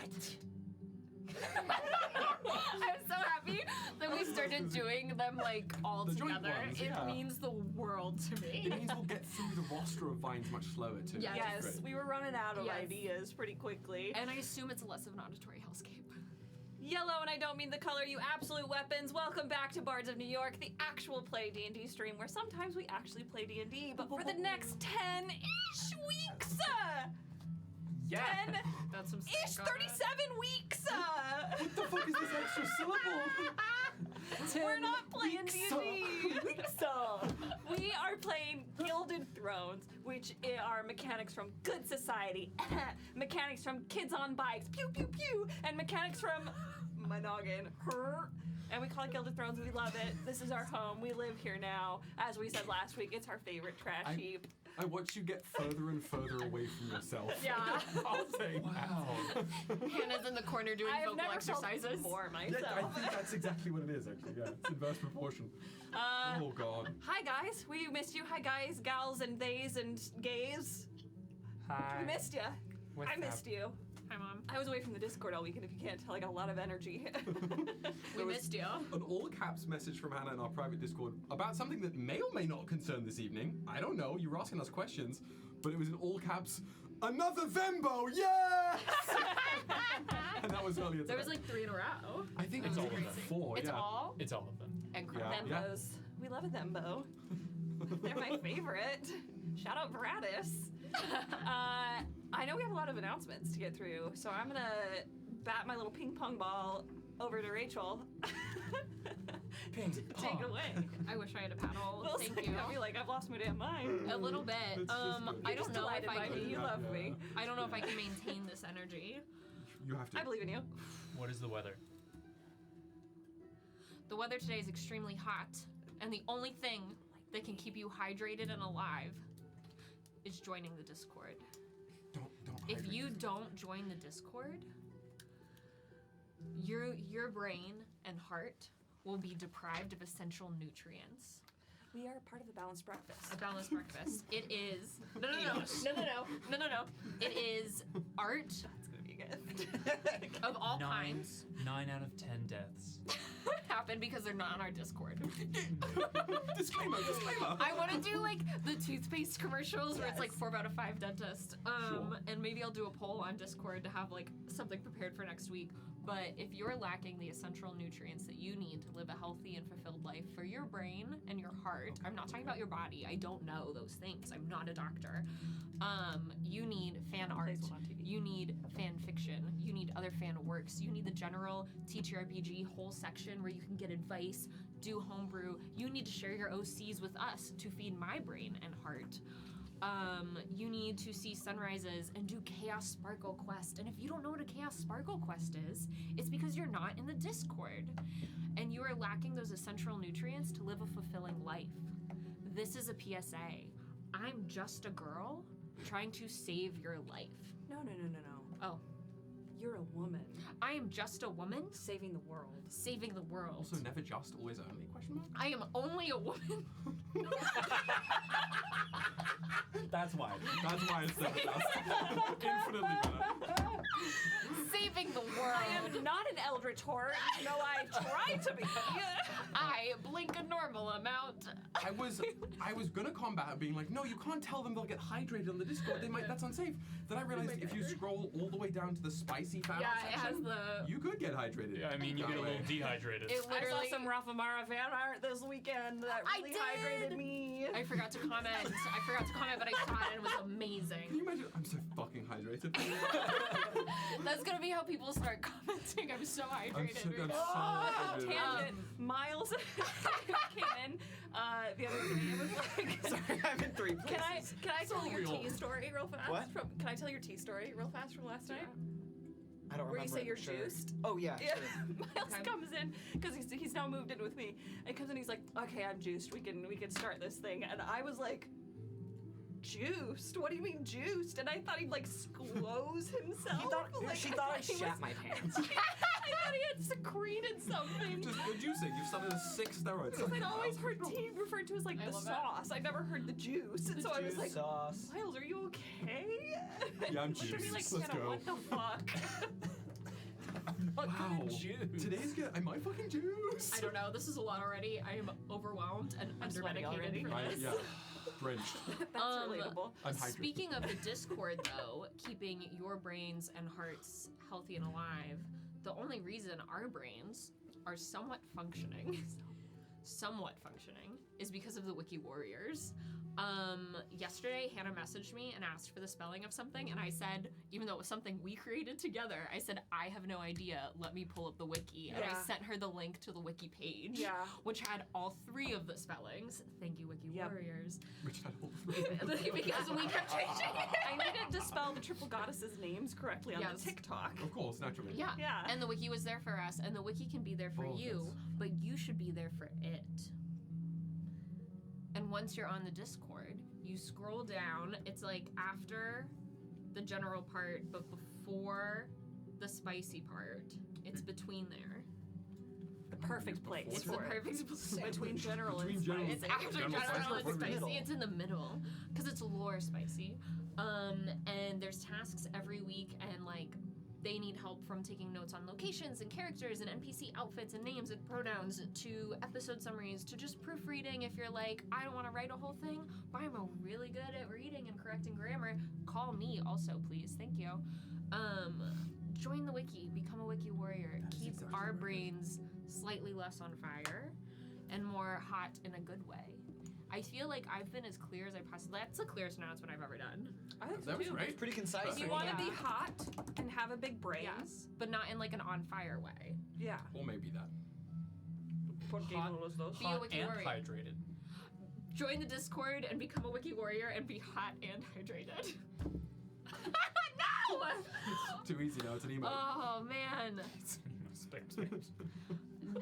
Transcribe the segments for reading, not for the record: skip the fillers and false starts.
What? I'm so happy that we started doing them like all The joint together. ones, It yeah. means the world to me. It means we'll get through the roster of vines much slower too. Yeah. Yes, Great. we were running out of Yes. ideas pretty quickly. And I assume it's less of an auditory hellscape. Yellow, and I don't mean the color, you absolute weapons. Welcome back to Bards of New York, the actual play D&D stream where sometimes we actually play D&D, but for the next 10-ish weeks, Yeah. 10-ish, That's some sick on it. 37 weeks, What the fuck is this extra syllable? we're not playing D&D. So. We are playing Gilded Thrones, which are mechanics from Good Society, mechanics from Kids on Bikes, pew pew pew, and mechanics from my noggin, and we call it Gilded Thrones. We love it. This is our home. We live here now. As we said last week, it's our favorite trash heap. I watch you get further and further away from yourself. Yeah. I'll say wow. Hannah's in the corner doing I have vocal never exercises. felt more myself. Yeah, I think that's exactly what it is, actually. Yeah, it's inverse proportion. Oh, God. Hi guys, we missed you. Hi guys, gals, and theys and gays. Hi. We missed you. What's I missed up? you. Hi, Mom. I was away from the Discord all weekend. If you can't tell, I got a lot of energy. We missed you. An all caps message from Hannah in our private Discord about something that may or may not concern this evening. I don't know. You were asking us questions, but it was in all caps. Another Vembo, yes! And that was earlier today. There was like 3 in a row. I think It's it's all of like them. 4. It's yeah. all It's all of them. and Yeah. Thembos. We love a Thembo. They're my favorite. Shout out Veratus. I know we have a lot of announcements to get through, so I'm gonna bat my little ping pong ball over to Rachel. Ping Take it pong. away. I wish I had a paddle. Well, Thank so you. I feel like I've lost my damn mind. A little bit. It's just good. I You're don't just know if delighted I by me. can. You love me. I don't know if I can maintain this energy. You have to. I believe in you. What is the weather? The weather today is extremely hot, and the only thing that can keep you hydrated and alive is joining the Discord. Don't If hydrate. you don't join the Discord, your brain and heart will be deprived of essential nutrients. We are part of the balanced breakfast. A balanced breakfast. It is no. It is art It's gonna be good. of all kinds 9 out of 10 deaths. happen because they're not on our Discord. Disclaimer. I want to do like the toothpaste commercials where it's like 4 out of 5 dentist. Sure. And maybe I'll do a poll on Discord to have like something prepared for next week. But if you're lacking the essential nutrients that you need to live a healthy and fulfilled life for your brain and your heart, I'm not talking about your body. I don't know those things. I'm not a doctor. You need fan art. Plays one on TV. You need fan fiction. You need other fan works. You need the general TTRPG whole section where you can get advice, do homebrew. You need to share your OCs with us to feed my brain and heart. You need to see sunrises and do Chaos Sparkle Quest. And if you don't know what a Chaos Sparkle Quest is, it's because you're not in the Discord. And you are lacking those essential nutrients to live a fulfilling life. This is a PSA. I'm just a girl trying to save your life. No. Oh, You're a woman I am just a woman saving the world. saving the world. Also, never just, always only, question mark? I am only a woman. That's why. That's why it's never just. Infinitely better. Saving the world. I am not an eldritch horror, even though I tried to be. I blink a normal amount. I was gonna combat being like, no, you can't tell them they'll get hydrated on the Discord. That's unsafe. Then I realized if you scroll all the way down to the spicy fan art Yeah, it has section, the. you could get hydrated. Yeah, I mean, you that get a way. little dehydrated. It I literally. saw some Rafa fan art this weekend that I really did! hydrated me. I forgot to comment. But I saw it and it was Can amazing. you imagine? I'm so fucking hydrated. That's gonna be how people start commenting. I'm so hydrated. I'm so hydrated. Tangent. Miles came in the other day and was like, Sorry, I'm in 3 places. Can I tell your real. tea story real fast? What? Can I tell your tea story real fast from last night? I don't remember. Where you say it, you're sure. juiced? Oh, yeah. Yeah, Sure. Miles Okay. comes in because he's now moved in with me. And he comes in, he's like, "Okay, I'm juiced. We can start this thing." And I was like, "Juiced? What do you mean juiced?" And I thought he'd like squoze himself. She thought I he shat was- my pants. I thought he had secreted something. Just you're juicing. You've started a 6 steroids. Because I'd always heard tea referred to as like I the love it. sauce. I'd never heard the juice, and so I was Juice like, sauce. "Miles, are you okay?" Yeah, I'm Looked at me juiced. like, Let's "Hannah, go." what the fuck?" fuck Wow. Juice. Today's good. Am I fucking juice? I don't know. This is a lot already. I am overwhelmed and I'm sweating already. undermedicated for this. Yeah. Drenched. That's Um, relatable. I'm hydrated. Speaking of the Discord, though, keeping your brains and hearts healthy and alive, the only reason our brains are somewhat functioning is because of the Wiki Warriors. Yesterday, Hannah messaged me and asked for the spelling of something, and I said, even though it was something we created together, I said, I have no idea. Let me pull up the wiki. And I Yeah. sent her the link to the wiki page, Yeah. which had all 3 of the spellings. Thank you, Wiki Yep. Warriors. Which had all three. Because we kept changing it. I needed to spell the triple goddesses' names correctly on Yes. the TikTok. Of course, naturally. Yeah. Yeah. And the wiki was there for us, and the wiki can be there for Oh, you, yes. but you should be there for it. And once you're on the Discord, you scroll down. It's like after the general part, but before the spicy part. It's between there. The perfect place It's the for it. perfect place. Between general and Between general- spicy. It's after General general spicy or and what do we spicy. do? It's in the middle because it's lore spicy. And there's tasks every week, and like they need help from taking notes on locations and characters and NPC outfits and names and pronouns to episode summaries to just proofreading. If you're like, I don't want to write a whole thing, but I'm really good at reading and correcting grammar, call me also, please. Thank you. Join the wiki, become a wiki warrior. That is Keep exactly our what it is. brains slightly less on fire and more hot in a good way. I feel like I've been as clear as I possibly. That's the clearest announcement I've ever done. I think so That was too. right. Pretty concise. If you Perfect. want to Yeah. be hot and have a big brain, Yes, but not in like an on fire way. yeah. Or maybe that. Hot- Be a Hot wiki and warrior. hydrated. Join the Discord and become a wiki warrior and be hot and hydrated. No! It's too easy now. It's an email. Oh man, Spam, spam.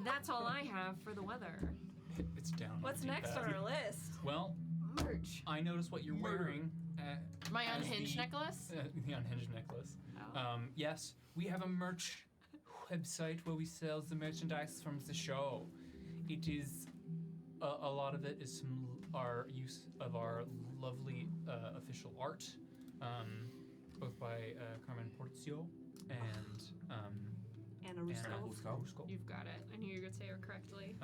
that's all I have for the weather. It's down. What's too next bad. on our list? Well, Merch. I noticed what you're Murder. wearing. My as unhinged the- necklace. The unhinged necklace. Oh. Yes, we have a merch website where we sell the merchandise from the show. It is a lot of it is some our use of our lovely official art, both by Carmen Portio and Anna Russo. Rusco. You've got it. I knew you were gonna say it correctly.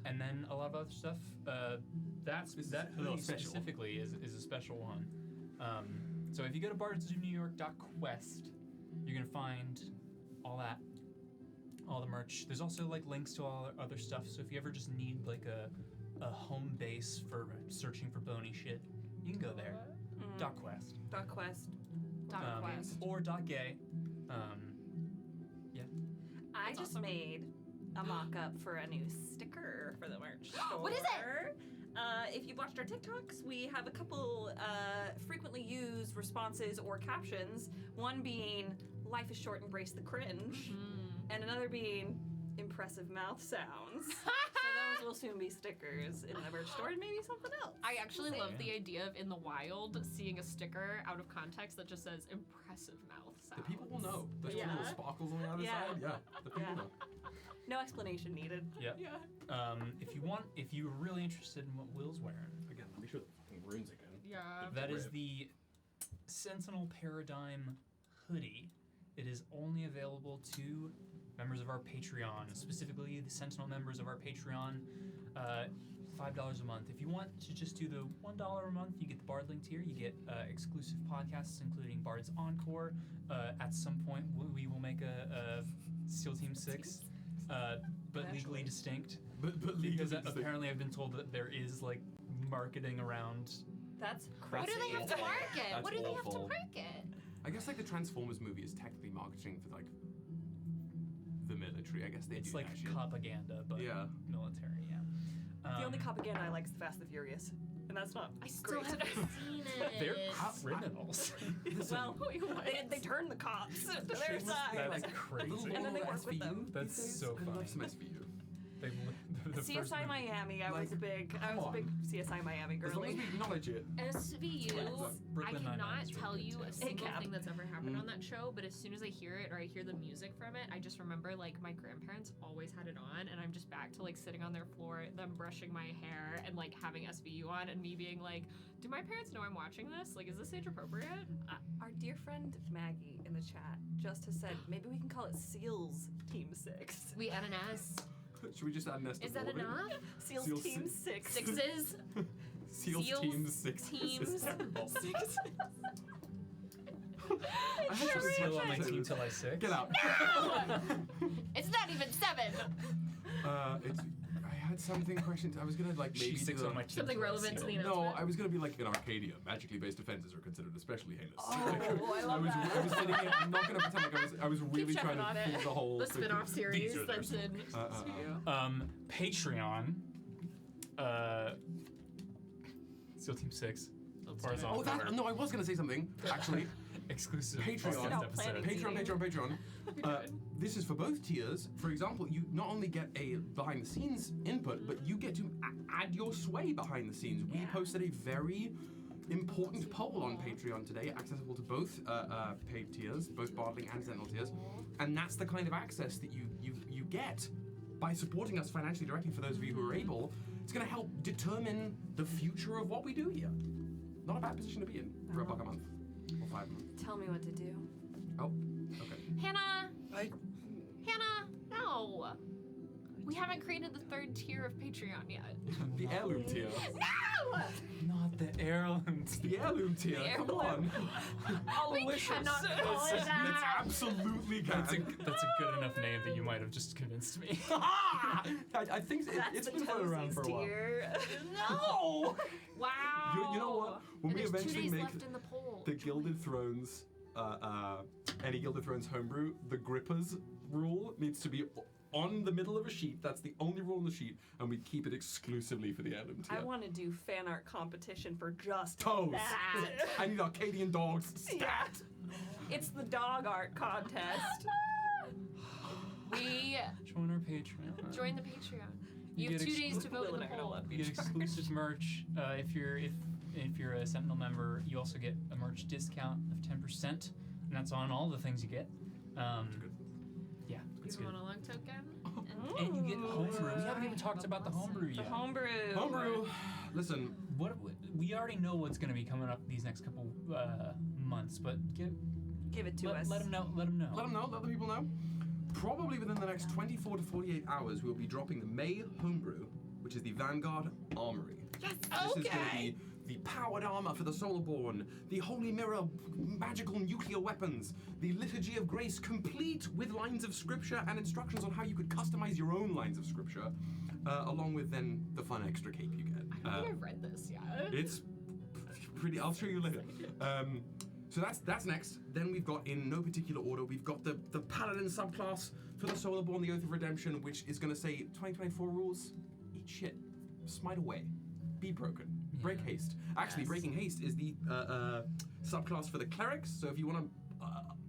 And then a lot of other stuff. That This is a little hoodie special. specifically is a special one. So if you go to bardsofnewyork.quest, you're gonna find all that, all the merch. There's also like links to all other stuff. So if you ever just need like a home base for searching for bony shit, you can go there. .quest. Quest. Quest. Or .gay. I That's just awesome. made a mock-up for a new sticker for the merch store. What is it? If you've watched our TikToks, we have a couple frequently used responses or captions. One being, life is short, embrace the cringe. And another being, impressive mouth sounds. So those will soon be stickers in the merch store and maybe something else. I actually We'll see. love the idea of in the wild seeing a sticker out of context that just says impressive mouth sounds. The people will know. There's Yeah. little sparkles on the other Yeah. side. Yeah, the people Yeah. know. No explanation needed. Yep. Yeah. If you're really interested in what Will's wearing, Again, let me show the fucking runes again. Yeah. that is Rip. the Sentinel Paradigm hoodie. It is only available to members of our Patreon, specifically the Sentinel members of our Patreon. $5 a month. If you want to just do the $1 a month, you get the Bard linked here. You get exclusive podcasts, including Bard's Encore. At some point, we will make a SEAL Team 6, but legally Eventually. distinct. But Because legally distinct. apparently I've been told that there is like marketing around. That's What crazy. do they have to market? That's What do they have to awful. market? I guess like the Transformers movie is technically marketing for like the military. I guess they It's do like that shit. propaganda, but Yeah. military. Yeah. The only propaganda I like is the Fast and the Furious. And that's not I still great. haven't seen it. They're criminals. Well, Wait, what? they turn the cops to their Shameless- side. That's A little crazy. And then they more work with SVU them. these That's days. so I love funny. some SVU. the first CSI movie. Miami. I was a big CSI Miami As long as girly. we acknowledge it. SVU, I Brooklyn Nine-Nine cannot is really tell good you too. a single cap. thing that's ever happened Mm. on that show, but as soon as I hear it or I hear the music from it, I just remember like my grandparents always had it on, and I'm just back to like sitting on their floor, them brushing my hair, and like having SVU on, and me being like, do my parents know I'm watching this? Like, is this age appropriate? Our dear friend Maggie in the chat just has said maybe we can call it SEALs Team 6. We add an S. Should we just add an S to Is that all of it? enough? SEALs SEALs Team si- 6. Sixes? Seals Seals Team 6. teams. Terrible. Six. I had to Still on my say team this. till I 6. Get out. It's not even 7. I had something questioned. I was gonna like maybe She's 6 do on my a- team. Something till I relevant to seal. the No, announcement. I was gonna be like in Arcadia, magically based offenses are considered especially heinous. Oh, I love that. I was sitting here. I'm not gonna pretend like I was really Keep trying checking to on pull it. the whole. The spin-off series These are that's theirs. in Patreon. SEAL Team 6. Horizontal Oh, that, cover. no, I was gonna say something actually. Exclusive Patreon. podcast No, episode. Patreon. This is for both tiers. For example, you not only get a behind-the-scenes input, but you get to add your sway behind the scenes. We posted a very important poll on Patreon today, accessible to both paid tiers, both Bardling and Sentinel tiers, and that's the kind of access that you get by supporting us financially directly. For those of you who are able, it's going to help determine the future of what we do here. Not a bad position to be in for $1 a month or $5 a month. Tell me what to do. Oh, okay. Hannah! Hannah, no! We haven't created the 3rd tier of Patreon yet. The heirloom tier. No! Not the heirloom. The heirloom tier. Come on. We cannot call it It's that! absolutely That's a can. good enough name that you might have just convinced me. I think it's That's been the floating around for a while. tier. No! Wow! You know what? When And we there's 2 eventually days make left in the poll. the Gilded Thrones, any Gilded Thrones homebrew, the Grippers rule needs to be on the middle of a sheet. That's the only rule on the sheet, and we keep it exclusively for the heirloom tier. I want to do fan art competition for just Toes. that. I need Arcadian dogs. Stat. It's the dog art contest. We Join our Patreon. join the Patreon. You You have get 2 days to vote in Will the and I are not poll. allowed to be You get exclusive merch. If you're a Sentinel member, you also get a merch discount of 10%, and that's on all the things you get. Yeah, it's Even good. want a lung token? And you get homebrew. We haven't even talked about the homebrew The yet. homebrew. Homebrew. Listen, What we already know what's going to be coming up these next couple months, but Give it to us. let them know. Let them know. let them know, let the people know. Probably within the next 24 to 48 hours, we'll be dropping the May Homebrew, which is the Vanguard Armory. Yes! This is going to be the powered armor for the Solarborn, the Holy Mirror magical nuclear weapons, the Liturgy of Grace complete with lines of scripture and instructions on how you could customize your own lines of scripture, along with then the fun extra cape you get. I don't think I've read this yet. It's pretty. I'll show you later. So that's next. Then we've got, in no particular order, we've got the Paladin subclass for the Solarborn, the Oath of Redemption, which is going to say 2024 rules: eat shit, smite away, be broken, break haste. Actually, Yes. breaking haste is the subclass for the clerics. So if you want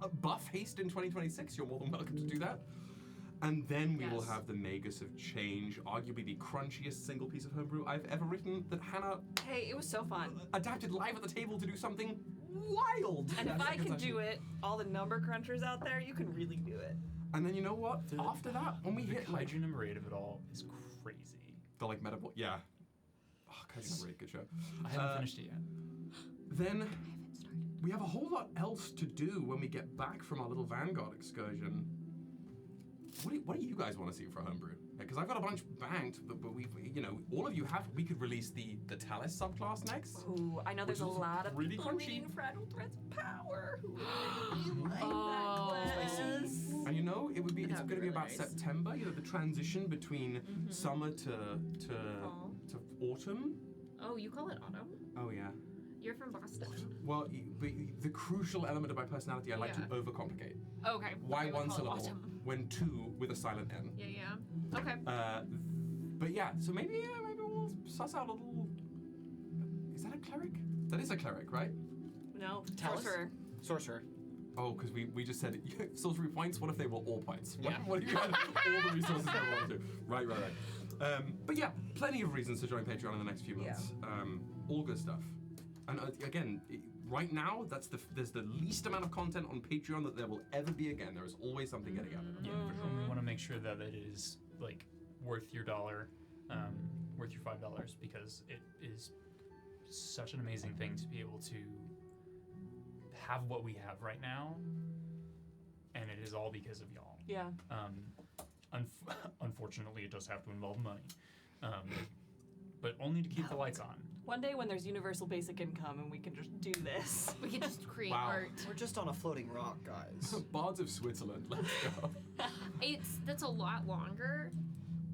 to buff haste in 2026, you're more than welcome to do that. And then we will Yes. have the Magus of Change, arguably the crunchiest single piece of homebrew I've ever written, that Hannah Hey, it was so fun. adapted live at the table to do something wild. And if I can do it, all the number crunchers out there, you can really do it. And then you know what? After that, when we the hit like kaiju number 8 of it all is crazy. the like metaphor, yeah. Oh, Kaiju number 8, good show. I haven't finished it yet. Then we have a whole lot else to do when we get back from our little Vanguard excursion. What do you guys want to see for homebrew? Because I've got a bunch banked, but we've, all of you have. We could release the Talus subclass next. Ooh, I know there's a Which is lot of really people crunchy. reading Fragile Threads Power who really like Oh. that class. And it's going to be That'd be about really nice. September. The transition between summer to Fall. autumn. Oh, you call it autumn? Oh yeah. You're from Boston. Well, the crucial element of my personality, I like to Yeah. overcomplicate. Okay. Why okay, we'll one call it syllable autumn. when two with a silent N? Yeah. Okay. But yeah, so maybe we'll suss out a little. Is that a cleric? That is a cleric, right? No, Talus? sorcerer. Sorcerer. Oh, because we just said sorcery points. What if they were all points? Yeah. What if you had all the resources they wanted to? Right. But yeah, plenty of reasons to join Patreon in the next few months. All good stuff. And again, right now, there's the least amount of content on Patreon that there will ever be again. There is always something getting out of it. Yeah, for sure. We want to make sure that it is like worth your $1, worth your $5, because it is such an amazing thing to be able to have what we have right now, and it is all because of y'all. Yeah. Unfortunately, it does have to involve money, but only to keep the lights on. One day when there's universal basic income and we can just do this. We can just create Wow. art. We're just on a floating rock, guys. Bards of Switzerland. Let's go. That's a lot longer.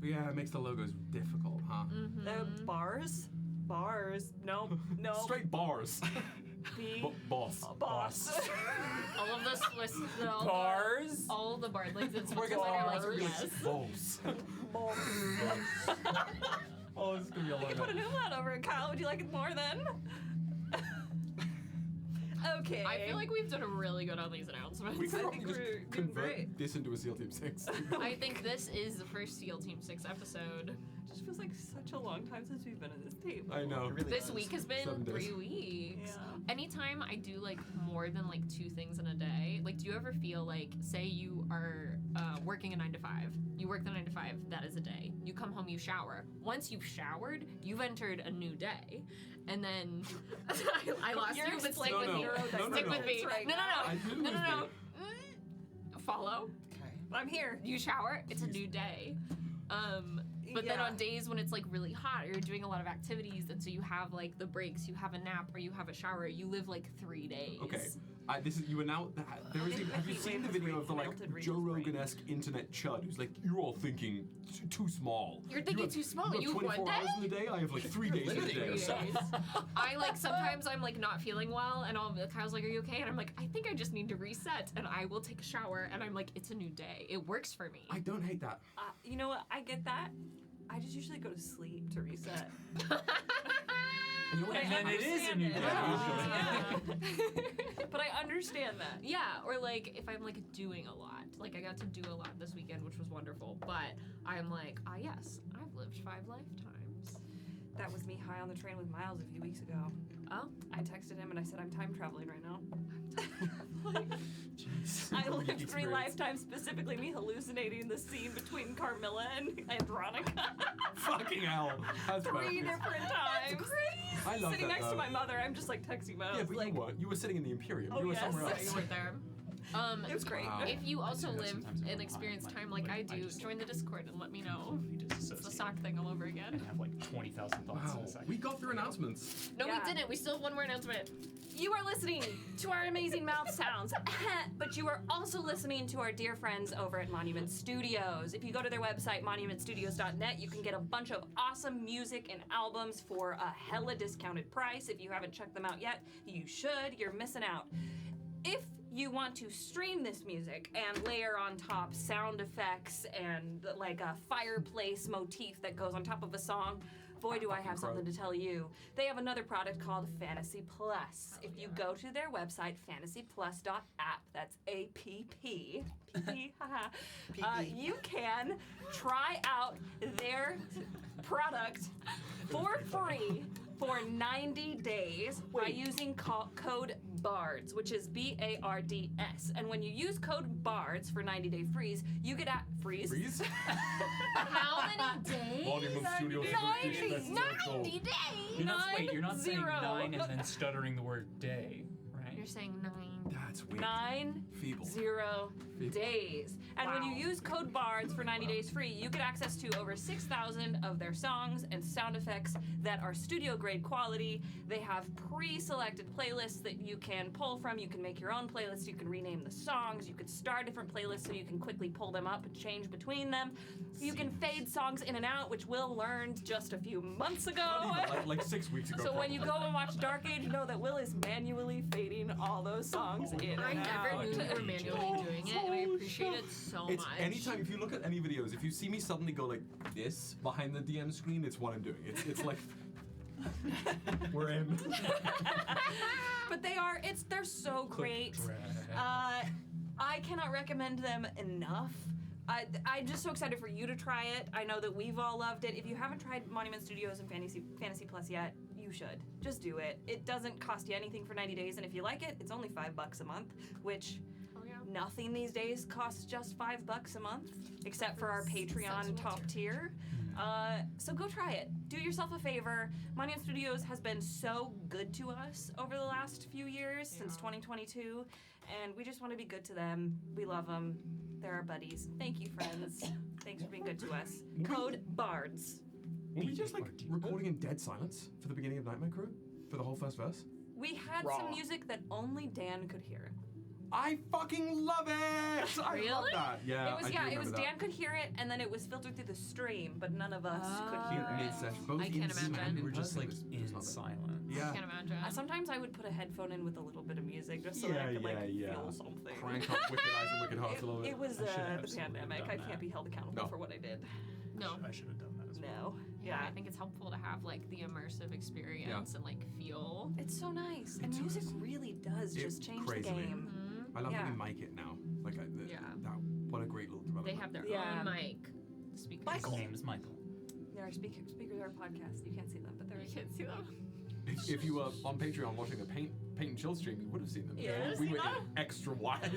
Yeah, it makes the logos difficult, huh? Bars? No. Straight bars. Boss. Boss. All of the Swiss Bars? all the bard like it's We're because gonna like bars. yes. Balls. Oh, this is gonna be a long Put an umlaut over it, Kyle. Would you like it more then? Okay. I feel like we've done really good on these announcements. We could I probably think just we're doing convert great. this into a SEAL Team 6. I think this is the first SEAL Team 6 episode. It just feels like such a long time since we've been at this table. I know. It really This does. week has been 7 days. 3 weeks. Yeah. Anytime I do like more than like 2 things in a day, like do you ever feel like, say you are working a 9 to 5, you work the 9 to 5, that is a day. You come home, you shower. Once you've showered, you've entered a new day. And then I lost You're you, but stick explaining with me. No, Stick no. with me. Right No, now. I didn't no. lose No. me. Follow. Okay. I'm here. You shower, it's a new day. But then Yeah. on days when it's like really hot or you're doing a lot of activities, and so you have like the breaks, you have a nap or you have a shower, you live like 3 days. Okay. You are now. Have you seen the video of the like Melted Joe Reese's brain. Rogan-esque internet chud who's like, you're all thinking too small. You're thinking too small. You have You have 24 one hours in the day. I have like 3 days in a Literally day. 3 days. I like sometimes I'm like not feeling well, and Kyle's like, "Are you okay?" And I'm like, "I think I just need to reset," and I will take a shower, and I'm like, "It's a new day. It works for me." I don't hate that. You know what? I get that. I just usually go to sleep to reset. You know what? And then it is a new day. Yeah. But I understand that. Yeah, or like if I'm like doing a lot, like I got to do a lot this weekend, which was wonderful. But I'm like, yes, I've lived 5 lifetimes. That was me high on the train with Miles a few weeks ago. Oh, I texted him and I said, I'm time traveling right now. Jeez. I lived Unique 3 experience. lifetimes, specifically me hallucinating the scene between Carmilla and Andronica. Fucking hell. That's 3 perfect. different times. I love Sitting that, next though. to my mother, I'm just like texting Miles. Yeah, but like, you weren't. You were sitting in the Imperium. Oh, you were yes. somewhere so else. you were there. It was great. Wow. If you also do that live sometimes in and my experience mind. time like I I do, just- join the Discord and let me know. You It's the disassociate sock thing all over again. and have like 20,000 thoughts in Wow. a second. We got through announcements. No, Yeah. we didn't. We still have one more announcement. You are listening to our amazing mouth sounds, but you are also listening to our dear friends over at Monument Studios. If you go to their website, monumentstudios.net, you can get a bunch of awesome music and albums for a hella discounted price. If you haven't checked them out yet, you should. You're missing out. If you want to stream this music and layer on top sound effects and like a fireplace motif that goes on top of a song, boy, do I have something to tell you. They have another product called Fantasy Plus. If you go to their website, fantasyplus.app, that's APP, haha, you can try out their product for free for 90 days by using code BARDS, which is BARDS. And when you use code BARDS for 90-day freeze, you get freeze. Freeze? How many days? Monument Studios. 90 days. You're not, wait, you're not saying 9-0. 9 and then stuttering the word day, right? You're saying 9. That's weird. 9 Feeble. 0 Feeble. days. And when you use code BARDS for 90 days free, you get access to over 6,000 of their songs and sound effects that are studio grade quality. They have pre-selected playlists that you can pull from. You can make your own playlists. You can rename the songs. You could start different playlists so you can quickly pull them up and change between them. You can fade songs in and out, which Will learned just a few months ago. Not even, like 6 weeks ago. So when you probably. go and watch Dark Age, know that Will is manually fading all those songs in I and never out. knew you were manually doing it, and I appreciate it so It's much. anytime, if you look at any videos, if you see me suddenly go like this behind the DM screen, it's what I'm doing. It's like, We're in. But they're so great. Drag. I cannot recommend them enough. I'm just so excited for you to try it. I know that we've all loved it. If you haven't tried Monument Studios and Fantasy Plus yet, you should. Just do it. It doesn't cost you anything for 90 days, and if you like it, it's only $5 a month, which nothing these days costs just $5 a month, except for our Patreon top tier. So go try it. Do yourself a favor. Monument Studios has been so good to us over the last few years, since 2022, and we just want to be good to them. We love them. They're our buddies. Thank you, friends. Thanks for being good to us. Code BARDS. Were we just like recording in dead silence for the beginning of Nightmare Crew? For the whole first verse? We had some music that only Dan could hear. I fucking love it! I love that. Yeah, It was Dan could hear it, and then it was filtered through the stream, but none of us could hear it. Mid-session, both I can't in scene imagine. and We were in just person. like It was in not that- silence. Yeah. I can't imagine. Sometimes I would put a headphone in with a little bit of music just so that I could feel something. Crank up Wicked Eyes and Wicked Hearts a little bit. It was I should have the absolutely pandemic. done I that. can't be held accountable No. for what I did. No. I should have done that as well. No. Yeah, I think it's helpful to have like the immersive experience and like feel. It's so nice. It And music does. really does It just change crazily. the game. Mhm. I love Yeah. that they mic it now. Like, that, what a great little development. They have their Yeah. own mic. Speakers. Michael. His name is Michael. There are speakers of our podcast. You can't see them, but they're You can't see them. If you were on Patreon watching the Paint and Chill stream, you would have seen them. Yeah. We See were that? extra wide.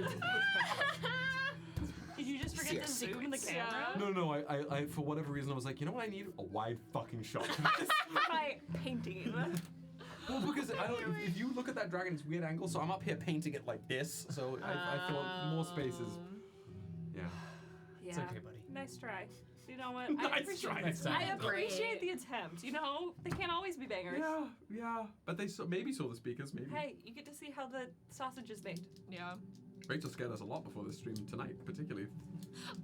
Did you just forget to zoom the camera? No, I for whatever reason I was like, you know what I need? A wide fucking shot. By painting. Well, because if you look at that dragon, it's weird angle, so I'm up here painting it like this, so I thought more spaces. Yeah. Yeah. It's okay, buddy. Nice try. You know what? Nice try. Next I time. appreciate the attempt. You know, they can't always be bangers. Yeah. But they maybe saw the speakers, maybe. Hey, you get to see how the sausage is made. Yeah. Rachel scared us a lot before the stream tonight, particularly.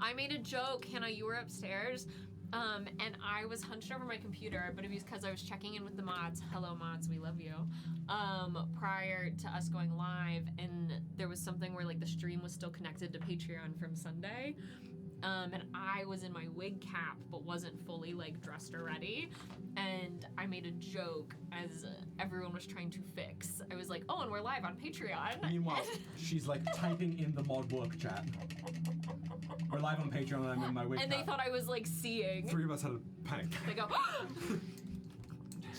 I made a joke, Hannah, you were upstairs, and I was hunched over my computer, but it was because I was checking in with the mods. Hello, mods, we love you. Prior to us going live, and there was something where like the stream was still connected to Patreon from Sunday. And I was in my wig cap, but wasn't fully like dressed or ready. And I made a joke as everyone was trying to fix. I was like, "Oh, and we're live on Patreon." Meanwhile, she's like typing in the mod work chat. We're live on Patreon and I'm in my wig And they cap. thought I was like seeing. Three of us had a panic. They go,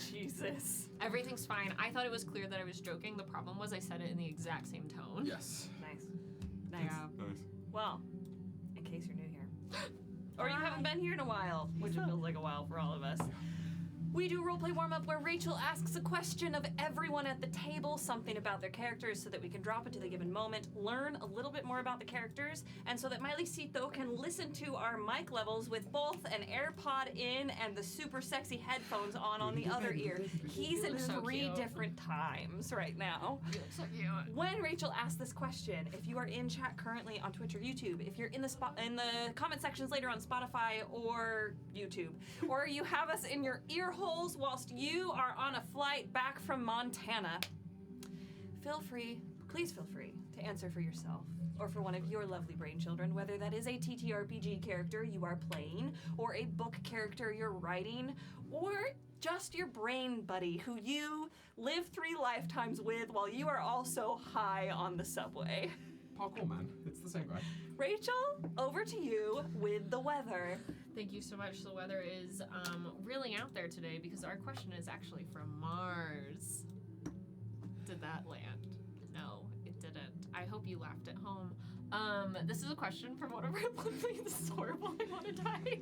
Jesus. everything's fine. I thought it was clear that I was joking. The problem was I said it in the exact same tone. Yes. Nice. Nice. Yeah. Nice. Well, in case you're new here. Or you haven't been here in a while, which it feels like a while for all of us. We do roleplay warm-up where Rachel asks a question of everyone at the table, something about their characters, so that we can drop it to the given moment, learn a little bit more about the characters, and so that Mileycito can listen to our mic levels with both an AirPod in and the super sexy headphones on the other ear. He's in look so 3 cute. different times right now. You look so cute. When Rachel asks this question, if you are in chat currently on Twitch or YouTube, if you're in the comment sections later on Spotify or YouTube, or you have us in your ear holes whilst you are on a flight back from Montana, please feel free to answer for yourself or for one of your lovely brain children, whether that is a TTRPG character you are playing, or a book character you're writing, or just your brain buddy who you live 3 lifetimes with while you are also high on the subway. Parkour man. It's the same guy. Rachel, over to you with the weather. Thank you so much. The weather is really out there today because our question is actually from Mars. Did that land? No, it didn't. I hope you laughed at home. This is a question from one of our lovely. This is horrible. I want to die.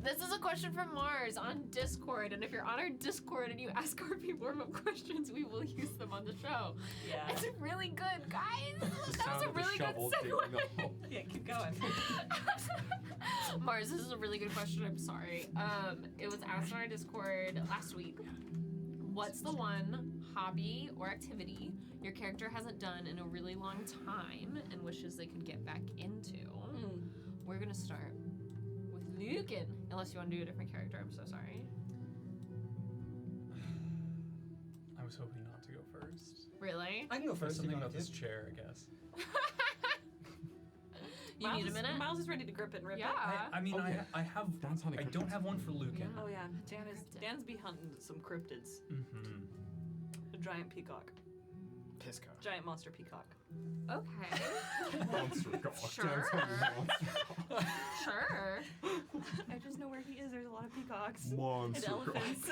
This is a question from Mars on Discord, and if you're on our Discord and you ask RP warm-up questions, we will use them on the show. Yeah. It's really good, guys. The That was sound a of the really good shovel digging segue. a hole. Yeah, keep going. Mars, this is a really good question. I'm sorry. It was asked on our Discord last week. What's the one hobby or activity your character hasn't done in a really long time and wishes they could get back into? We're gonna start with Lücan, unless you want to do a different character. I'm so sorry. I was hoping not to go first. Really? I can go There's first. something if you about want this chair, I guess. You need a minute? Miles is ready to grip it and rip Yeah. it. I mean, Okay. I have. Dan's hunting I don't cryptids. have one for Lücan. Oh yeah, Dan's be hunting some cryptids. Mm-hmm. A giant peacock, Pisco. giant monster peacock. Okay. Monster God. Sure. Dan's hunting monster. Sure. I just know where he is. There's a lot of peacocks and Monster God. elephants.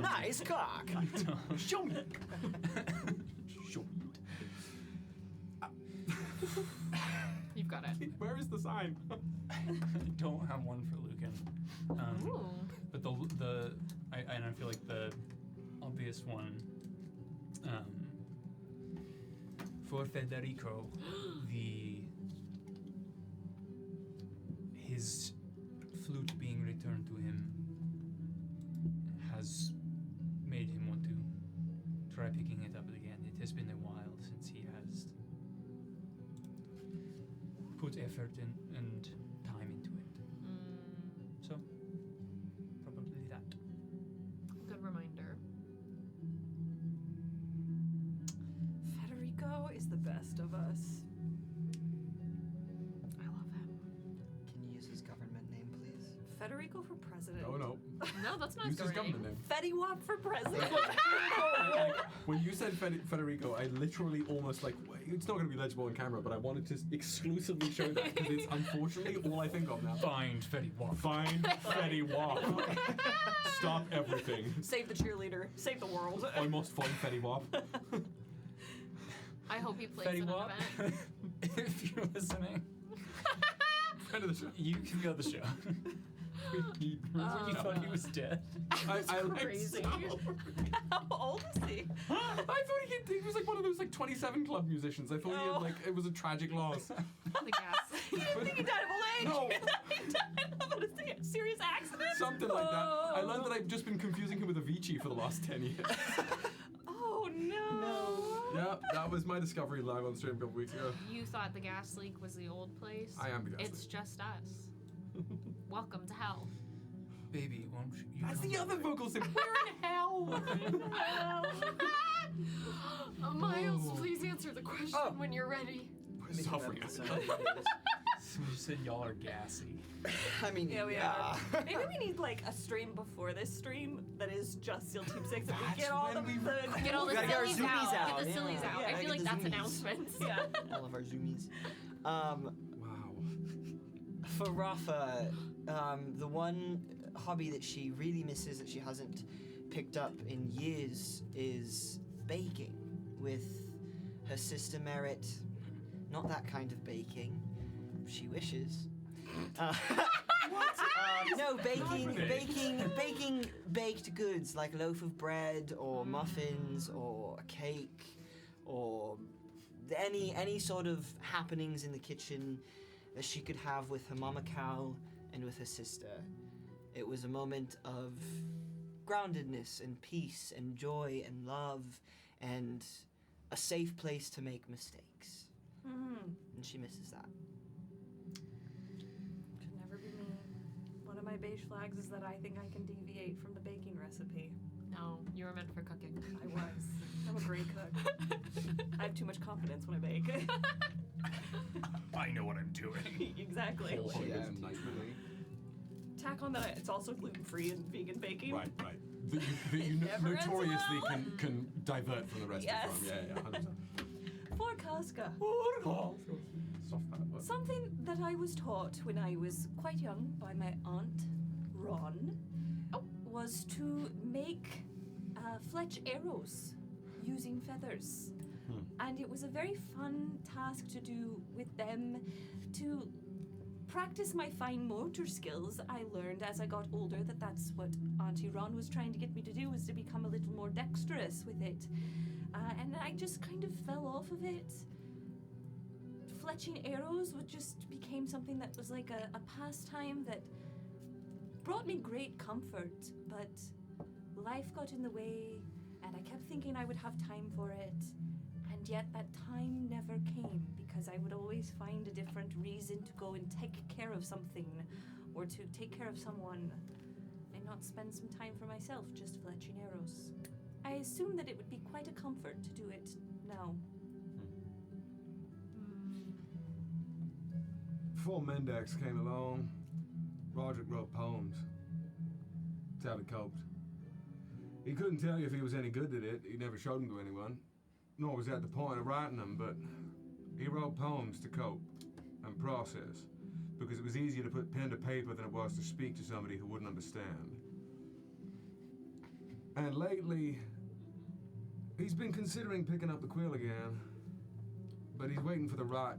Nice cock. Show me. Show me. You've got it. Where is the sign? I don't have one for Lücan. Ooh. But I feel like the obvious one for Federico, his flute being returned to him has made him want to try picking it up again. It has been a while since he has put effort and time into it. So, probably that. Good reminder. Federico is the best of us. I love him. Can you use his government name, please? Federico for president. Oh no. No, that's not Use his his government name. Fetty Wap for president. When you said Federico, I literally almost like, it's not going to be legible on camera, but I wanted to exclusively show that because it's unfortunately all I think of now. Find Fetty Wap. Find Fetty Wap. Stop everything. Save the cheerleader. Save the world. I must find Fetty Wap. I hope he plays Fetty in an Wap, event. if you're listening, Friend of the show. you can go to the show. You thought he was dead. I like crazy. so- How old is he? I thought he was like one of those like 27 Club musicians. I thought he Oh. had like, it was a tragic loss. The gas. You think he died of old age? No. He died of a serious accident? Something like that. I learned that I've just been confusing him with Avicii for the last 10 years. Oh no. Yeah, that was my discovery live on stream a couple weeks ago. You thought the gas leak was the old place? I am the gas It's just us. Welcome to hell. Baby, won't you? That's come the other over? vocal sim. We're in hell. Miles, Oh. please answer the question Oh. when you're ready. We're suffering. Somebody Somebody said y'all are gassy. I mean, Yeah, we are. Maybe we need like a stream before this stream that is just Steel Team 6 and we That's get all when we the Get all the Gotta get our sillies zoomies out. out, Get the yeah. sillies out. Yeah, I get feel like the that's zoomies. announcements. Yeah. all of our zoomies. Wow. For Rafa, the one hobby that she really misses that she hasn't picked up in years is baking with her sister Merritt. Not that kind of baking. She wishes. No, baking baked goods like a loaf of bread or muffins or a cake or any sort of happenings in the kitchen that she could have with her mama cow and with her sister. It was a moment of groundedness and peace and joy and love and a safe place to make mistakes. And she misses that. Could never be me. One of my beige flags is that I think I can deviate from the baking recipe. No, you were meant for cooking. I was. I'm a great cook. I have too much confidence when I bake. I know what I'm doing. Exactly. Tack on that it's also gluten-free and vegan baking. Right. That you never ends notoriously well. can divert from the recipe Yes. from. Yeah, 100%. For Casca. Soft palate, but- Something that I was taught when I was quite young by my aunt, Ron, was to make fletch arrows using feathers. And it was a very fun task to do with them to practice my fine motor skills. I learned as I got older that that's what Auntie Ron was trying to get me to do, was to become a little more dexterous with it. And I just kind of fell off of it. Fletching arrows just became something that was like a pastime that brought me great comfort, but life got in the way, and I kept thinking I would have time for it, and yet that time never came because I would always find a different reason to go and take care of something or to take care of someone and not spend some time for myself just fletching arrows. I assume that it would be quite a comfort to do it now. before Mendax came along, Rodrick wrote poems. That's how he coped. He couldn't tell you if he was any good at it. He never showed them to anyone, nor was that the point of writing them, but he wrote poems to cope and process, because it was easier to put pen to paper than it was to speak to somebody who wouldn't understand. And lately, he's been considering picking up the quill again, but he's waiting for the right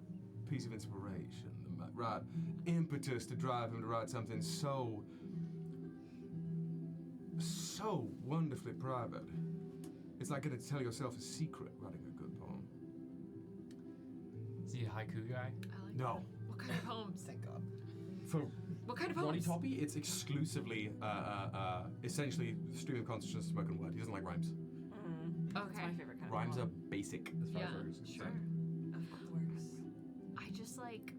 piece of inspiration, the right impetus to drive him to write something so wonderfully private. It's like getting to tell yourself a secret writing a good poem. Is he a haiku guy? I like No. that. What kind of poems? Thank God. For What kind of Roddy poems? Toppy, it's exclusively, essentially stream of consciousness spoken word. He doesn't like rhymes. That's Okay. my favorite kind Rhymes of are poem. basic as far Yeah, as I'm concerned. sure. Of course. I just like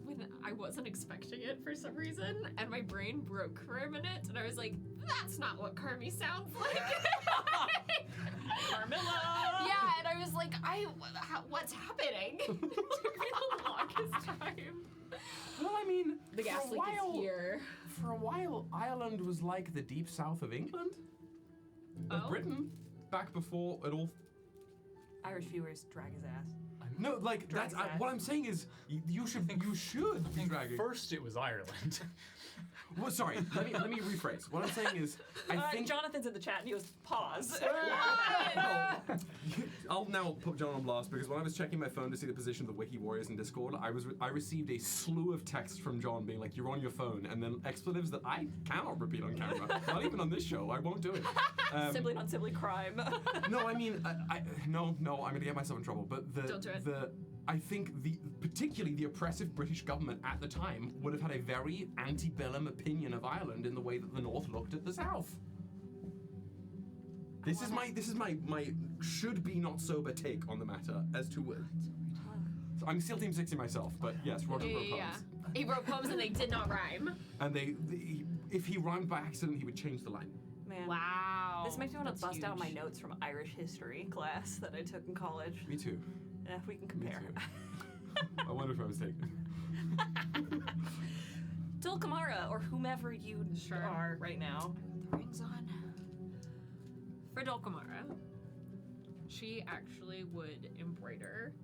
when I wasn't expecting it for some reason, and my brain broke for a minute, and I was like, "That's not what Carmi sounds like." Carmilla! Yeah, and I was like, what's happening? It took me the longest time. Well, I mean, The gas for a leak while, is here. For a while, Ireland was like the deep south of England, of Oh? Britain, back before it all. Irish viewers drag his ass. No, like Drag that's his ass. what I'm saying is you should be dragging. First, it was Ireland. Well, sorry, let me rephrase. What I'm saying is, I think Jonathan's in the chat and he goes, pause. I'll now put John on blast because when I was checking my phone to see the position of the Wiki Warriors in Discord, I received a slew of texts from John being like, "You're on your phone," and then expletives that I cannot repeat on camera. Not even on this show. I won't do it. Sibling on sibling crime. No, I mean, no, I'm gonna get myself in trouble. But Don't do it. I think particularly the oppressive British government at the time would have had a very antebellum opinion of Ireland in the way that the North looked at the South. This is my should be not sober take on the matter as to so I'm still Team 60 myself, but yes, Roger wrote poems. He wrote poems and they did not rhyme. And if he rhymed by accident, he would change the line. Man. Wow. This makes me want to That's bust out my huge. notes from Irish history class that I took in college. Me too. We can Me compare. too. I wonder if I was taken. Dulcamara, or whomever you Sure. are right now. The rings on. For Dulcamara, she actually would embroider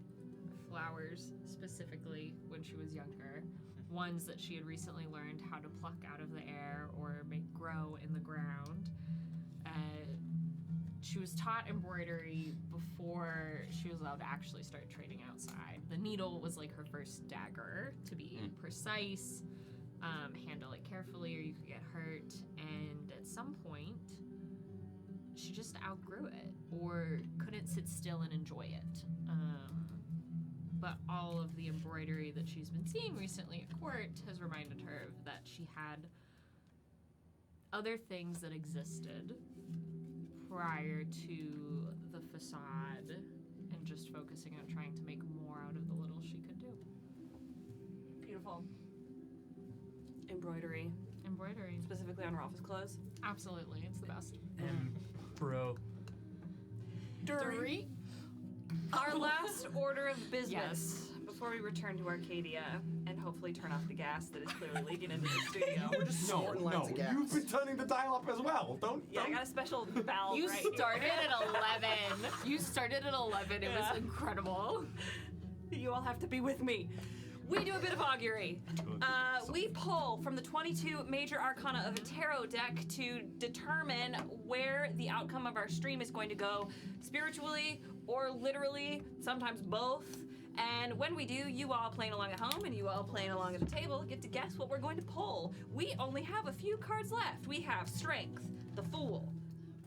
flowers specifically when she was younger. Ones that she had recently learned how to pluck out of the air or make grow in the ground. She was taught embroidery before she was allowed to actually start training outside. The needle was like her first dagger, to be precise, handle it carefully or you could get hurt. And at some point, she just outgrew it or couldn't sit still and enjoy it. But all of the embroidery that she's been seeing recently at court has reminded her that she had other things that existed prior to the facade and just focusing on trying to make more out of the little she could do. Beautiful. Embroidery. Embroidery. Specifically on Rafa's clothes. Absolutely, it's the best. Bro. Dirty. Our last order of business Yes. before we return to Arcadia and hopefully turn off the gas that is clearly leaking into the studio. We're just snorting lines of gas. You've been turning the dial up as well. Don't. Yeah, I got a special valve You right started here. at 11. You started at 11. It Yeah. was incredible. You all have to be with me. We do a bit of augury. We pull from the 22 major arcana of a tarot deck to determine where the outcome of our stream is going to go, spiritually or literally, sometimes both. And when we do, you all playing along at home and you all playing along at the table get to guess what we're going to pull. We only have a few cards left. We have Strength, the Fool,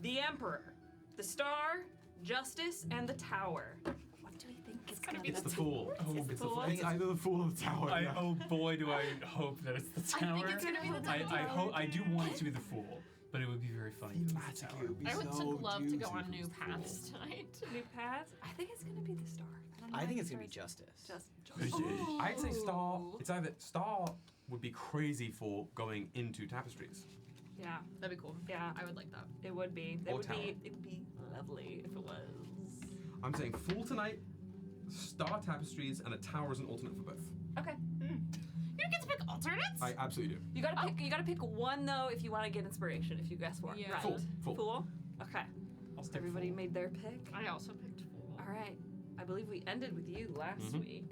the Emperor, the Star, Justice, and the Tower. What do we think it's gonna be? It's the Fool. It's the It's Fool. It's either the Fool or the Tower. yeah. Oh boy, do I hope that it's the tower. think it's gonna be the I tower. hope. I do want it to be the fool, but it would be very funny. if it was the tower. I would love to go on new paths tonight. New paths? I think it's gonna be the Star. don't know I why think it's gonna be Star's- Justice. I'd say Star. Ooh. It's either Star would be crazy for going into Tapestries. Yeah, That'd be cool. yeah, I would like that. it would be. It Or would Tower. be. It would be lovely if it was. I'm saying Fool tonight, Star Tapestries, and a Tower as an alternate for both. Okay. You get to pick alternates? I absolutely do. You gotta pick one though if you want to get inspiration. If you guess for Yeah. right. Fool. Okay. I'll stick Everybody full. made their pick. I also picked fool. All right. I believe we ended with you last week.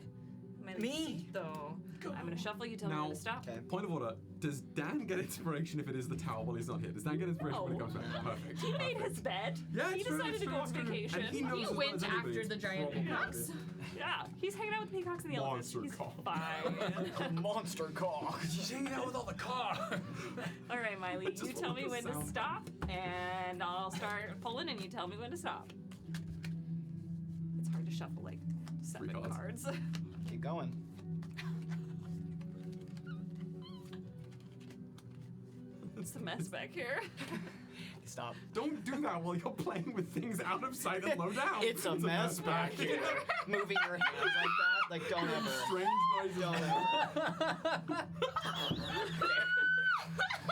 Me? Though. I'm gonna shuffle. You tell me Now- when to stop. Okay. Point of order. Does Dan get inspiration if it is the tower while he's not here? Does Dan get inspiration when he No. comes back? Perfect. He made perfect. his bed. Yeah, He it's true, decided it's to true, go on it's true. vacation. And he knows You as well went as anybody after it's the giant probably peacocks. good. Yeah, he's hanging out with the peacocks and the elephants. Monster He's cock. fine. Monster cock. He's hanging out with all the car. All right, Miley, just you tell love me the when to sound. stop, and I'll start pulling, and you tell me when to stop. It's hard to shuffle like 7 cards. cards. Keep going. It's a mess back here. Stop. Don't do that while you're playing with things out of sight and low down. It's a mess back here. Moving your hands like that, like don't ever. Strange noises. Don't ever.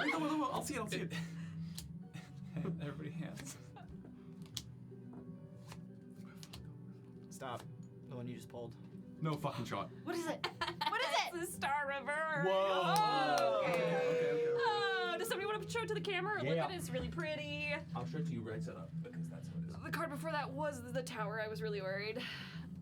Wait, no, I'll see it. Everybody hands. Stop. The one you just pulled. No fucking shot. What is it? What is it? It's the star reverse. Whoa. Oh, Okay. Oh, does somebody want to show it to the camera? Look Yeah. at it. It's really pretty. I'll show it to you right set up because that's what it is. The card before that was the tower. I was really worried.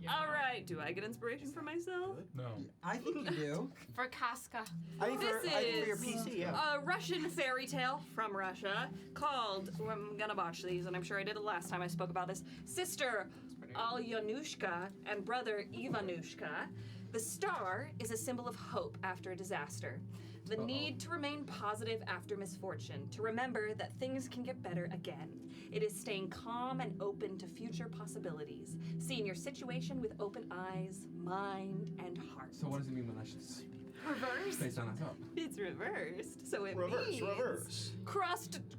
All right. Do I get inspiration for myself? No. I think you do. For Casca. I think for your This PC, yeah. A Russian fairy tale from Russia called, I'm gonna botch these, and I'm sure I did it last time I spoke about this, Sister Alyanushka and Brother Ivanushka. The star is a symbol of hope after a disaster. The need to remain positive after misfortune, to remember that things can get better again. It is staying calm and open to future possibilities, seeing your situation with open eyes, mind, and heart. So what does it mean when I should Reverse? face down as up? It's reversed, so it means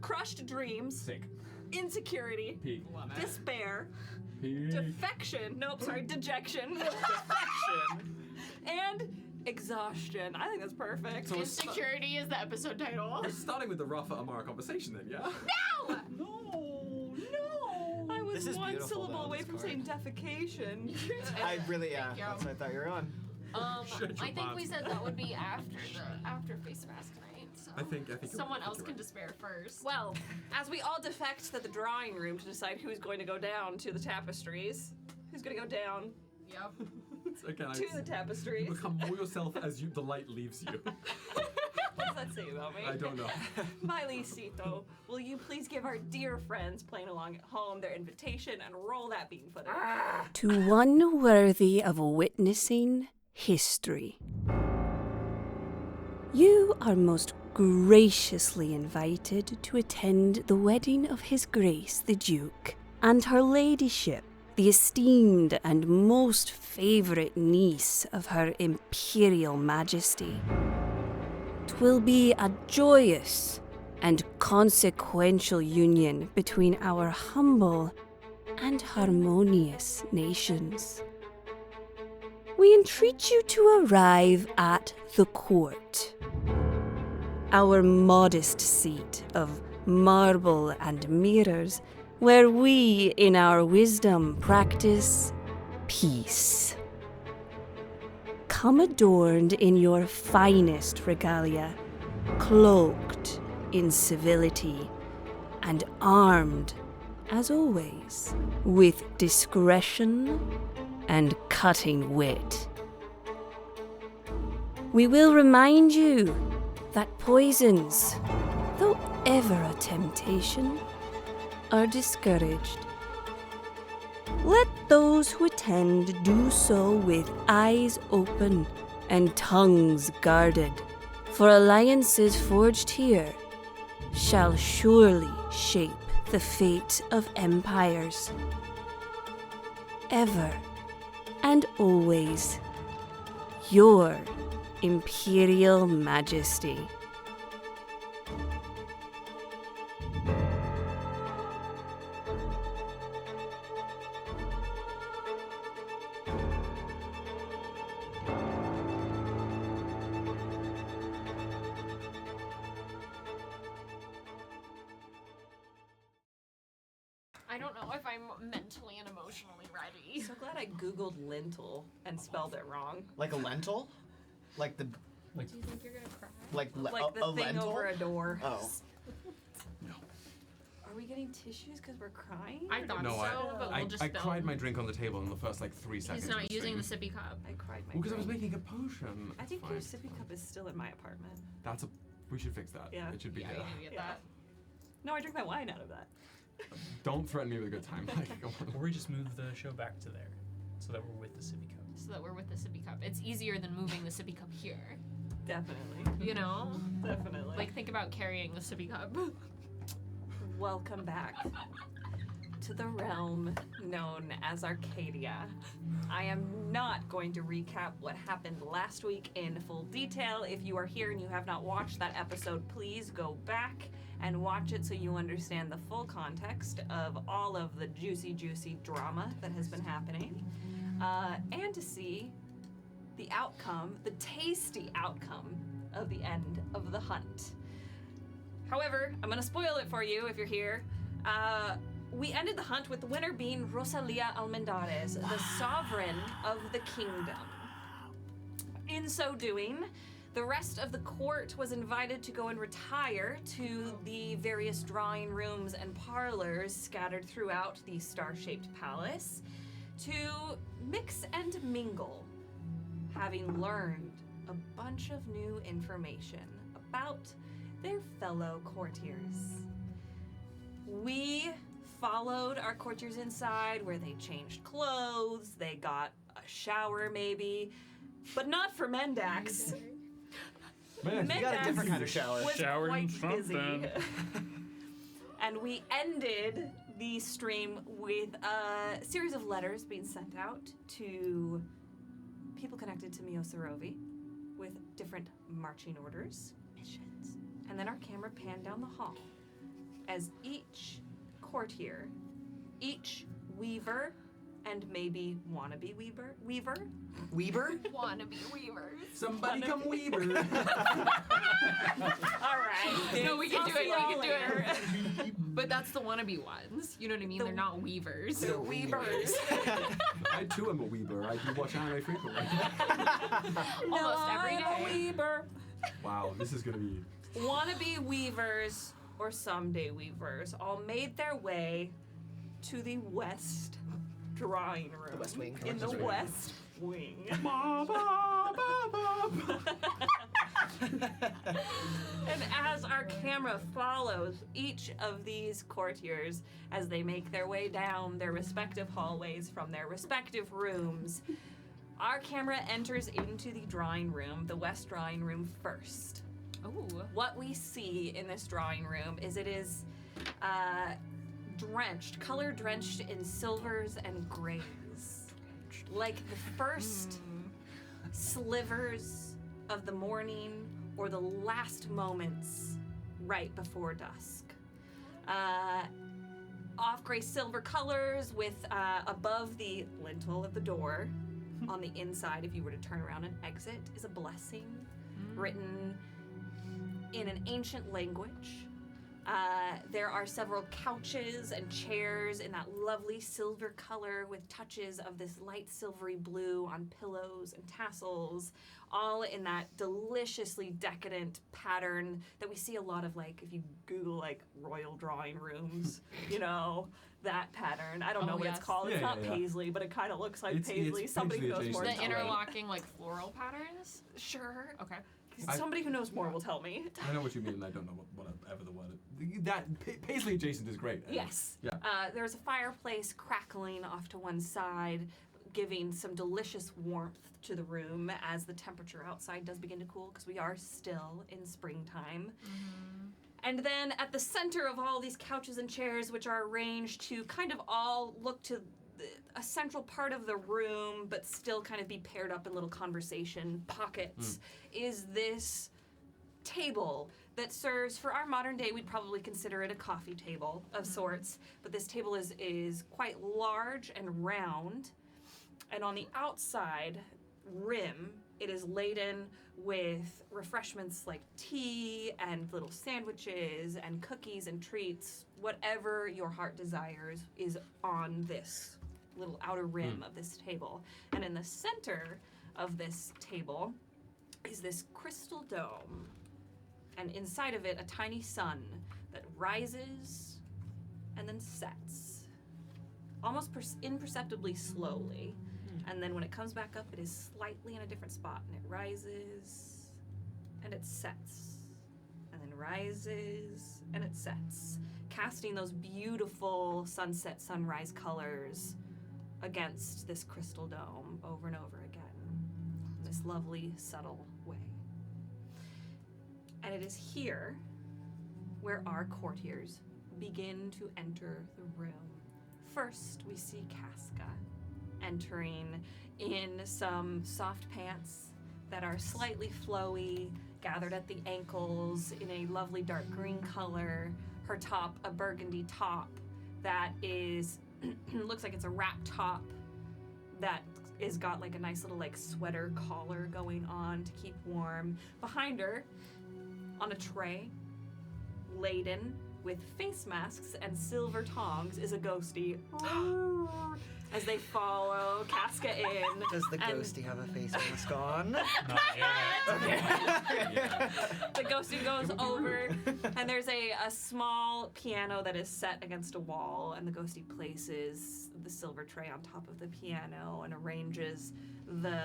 crushed dreams, Sick. insecurity, Peak. despair, Peak. defection, dejection, Perfection. and exhaustion. I think that's perfect. So it's Insecurity is the episode title. We're starting with the Rafa Amara conversation then, yeah? No! No. I was This is one beautiful, syllable though, away this from card. saying defecation. I really, yeah. Thank you. That's what I thought you were on. Shut your I think we mouth. said that would be after face mask night. So I think someone else you're can right. despair first. Well, as we all defect to the drawing room to decide who's going to go down to the tapestries, who's going to go down Yep. Again, to the tapestries. you become more yourself as the light leaves you. What does that say about me? I don't know. Mileycito, will you please give our dear friends playing along at home their invitation and roll that bean footage? To one worthy of witnessing history. You are most graciously invited to attend the wedding of His Grace the Duke and Her Ladyship, the esteemed and most favourite niece of Her Imperial Majesty. 'Twill be a joyous and consequential union between our humble and harmonious nations. We entreat you to arrive at the court, our modest seat of marble and mirrors, where we, in our wisdom, practice peace. Come adorned in your finest regalia, cloaked in civility, and armed, as always, with discretion and cutting wit. We will remind you that poisons, though ever a temptation, are discouraged. Let those who attend do so with eyes open and tongues guarded, for alliances forged here shall surely shape the fate of empires. Ever and always, your Imperial Majesty. I don't know if I'm mentally and emotionally ready. So glad I googled lentil and spelled it wrong. Like a lentil? Like the Like, Do you think you're gonna cry? Like Like the a thing lentil? over a door. Oh. Are we getting tissues because we're crying? I thought No, so, but we'll just I film. cried my drink on the table in the first like 3 seconds. He's of not the using the stream. sippy cup. I cried my Well, because I was drink. making a potion. I think It's your fine. sippy cup is still in my apartment. That's a. We should fix that. Yeah. It should be Yeah, there. you need to get Yeah. that. No, I drink my wine out of that. Don't threaten me with a good time. Like, come on. or we just move the show back to there, so that we're with the sippy cup. So that we're with the sippy cup. It's easier than moving the sippy cup here. Definitely. You know? Definitely. Like, think about carrying the sippy cup. Welcome back to the realm known as Arcadia. I am not going to recap what happened last week in full detail. If you are here and you have not watched that episode, please go back and watch it so you understand the full context of all of the juicy, juicy drama that has been happening. And to see the outcome, the tasty outcome of the end of the hunt. However, I'm going to spoil it for you if you're here. We ended the hunt with the winner being Rosalia Almendares, the sovereign of the kingdom. In so doing, the rest of the court was invited to go and retire to the various drawing rooms and parlors scattered throughout the star-shaped palace to mix and mingle, having learned a bunch of new information about their fellow courtiers. We followed our courtiers inside where they changed clothes, they got a shower maybe, but not for Mendax. Man, You got a different kind of shower. Was Showering quite busy. something. And we ended the stream with a series of letters being sent out to people connected to Mio Sarovei with different marching orders, missions. And then our camera panned down the hall as each courtier, each weaver, and maybe wannabe weaver, Weber? Wannabe weavers. Somebody come Weaver. All right. No, we can do I'll it. see We y'all can do later. it. But that's the wannabe ones. You know what I mean? The- They're not weavers. The weavers. I too am a Weaver. I do watch anime frequently. Almost every I'm a day. weaver. Wow, this is gonna be. Wannabe weavers or someday weavers all made their way to the west drawing room. The West Wing. In the West Wing. west wing. And as our camera follows each of these courtiers as they make their way down their respective hallways from their respective rooms, our camera enters into the drawing room, the west drawing room first. Ooh. What we see in this drawing room is it is color drenched in silvers and grays. Like the first slivers of the morning or the last moments right before dusk. Off gray silver colors with above the lintel of the door on the inside, if you were to turn around and exit, is a blessing written in an ancient language. There are several couches and chairs in that lovely silver color with touches of this light silvery blue on pillows and tassels, all in that deliciously decadent pattern that we see a lot of, like, if you Google, like, royal drawing rooms, you know, that pattern. I don't know Oh, what it's yes. called. It's Yeah, not yeah, yeah. Paisley, but it kind of looks like It's Paisley. Somebody who Paisley knows more adjacent. The tell me. interlocking, like, floral patterns? Sure. Okay. Somebody who knows more will tell me. I know what you mean, and I don't know whatever the word is. That Paisley adjacent is great. Yes. Yeah. There's a fireplace crackling off to one side, giving some delicious warmth to the room as the temperature outside does begin to cool because we are still in springtime. And then at the center of all these couches and chairs, which are arranged to kind of all look to a central part of the room, but still kind of be paired up in little conversation pockets, is this table that serves, for our modern day, we'd probably consider it a coffee table of sorts, but this table is quite large and round, and on the outside rim, it is laden with refreshments like tea and little sandwiches and cookies and treats. Whatever your heart desires is on this little outer rim of this table. And in the center of this table is this crystal dome, and inside of it a tiny sun that rises and then sets, almost imperceptibly slowly. And then when it comes back up, it is slightly in a different spot, and it rises and it sets, and then rises and it sets, casting those beautiful sunset sunrise colors against this crystal dome over and over again in this lovely subtle way. And it is here where our courtiers begin to enter the room. First, we see Casca entering in some soft pants that are slightly flowy, gathered at the ankles in a lovely dark green color. Her top, a burgundy top that is, looks like it's a wrap top that is got like a nice little like sweater collar going on to keep warm. Behind her, on a tray, laden with face masks and silver tongs, is a ghostie. As they follow Casca in. Does the and ghostie have a face mask on? Not yet. the ghostie goes over, and there's a small piano that is set against a wall, and the ghostie places the silver tray on top of the piano and arranges the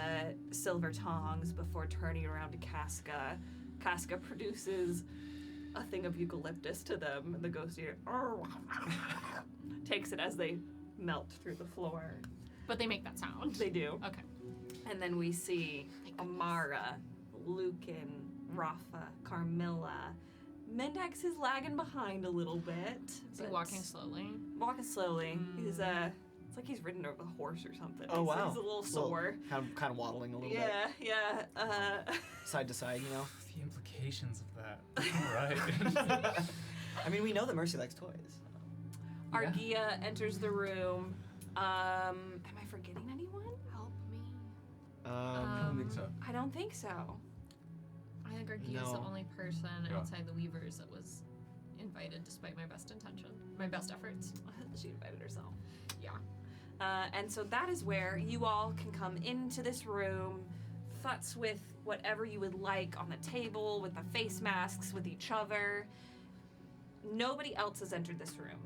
silver tongs before turning around to Casca. Casca produces a thing of eucalyptus to them, and the ghostie takes it as they melt through the floor. But they make that sound. They do. Okay. And then we see Amara, Lücan, Rafa, Carmilla. Mendax is lagging behind a little bit. Is he but walking slowly? Walking slowly. He's it's like he's ridden over a horse or something. Oh, wow. He's a little sore. Kind of waddling a little bit. Yeah. Side to side, you know? The implications of that. All right. I mean, we know that Mercy likes toys. Argia enters the room. Am I forgetting anyone? Help me. I don't think so. I don't think so. I think Argia is the No. only person Yeah. outside the Weavers that was invited despite my best efforts. She invited herself. Yeah. And so that is where you all can come into this room, futz with whatever you would like on the table, with the face masks, with each other. Nobody else has entered this room.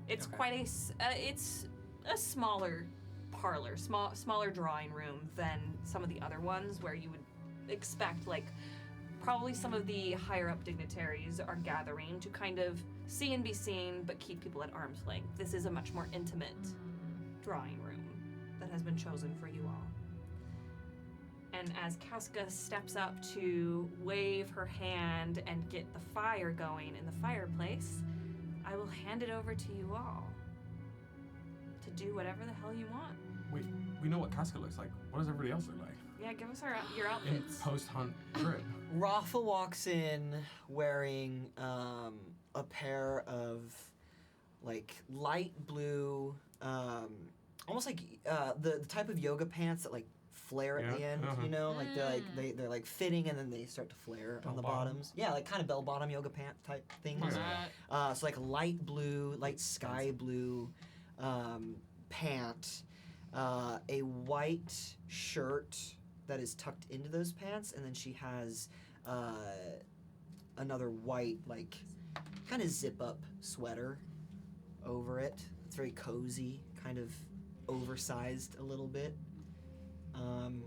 It's Okay. quite it's a smaller parlor, smaller drawing room than some of the other ones where you would expect like probably some of the higher up dignitaries are gathering to kind of see and be seen but keep people at arm's length. This is a much more intimate drawing room that has been chosen for you all. And as Casca steps up to wave her hand and get the fire going in the fireplace, I will hand it over to you all to do whatever the hell you want. We know what Casca looks like. What does everybody else look like? Yeah, give us your In outfits. post-hunt grip. Rafa walks in wearing a pair of like light blue, almost like the type of yoga pants that like flare at the Yeah, end. uh-huh. You know, like they're like fitting and then they start to flare on the Bell bottom. bottoms. Yeah, like kind of bell bottom yoga pant type things. Love Yeah. that. So like light blue, light sky blue pant, a white shirt that is tucked into those pants, and then she has another white like kind of zip up sweater over it. It's very cozy, kind of oversized a little bit. And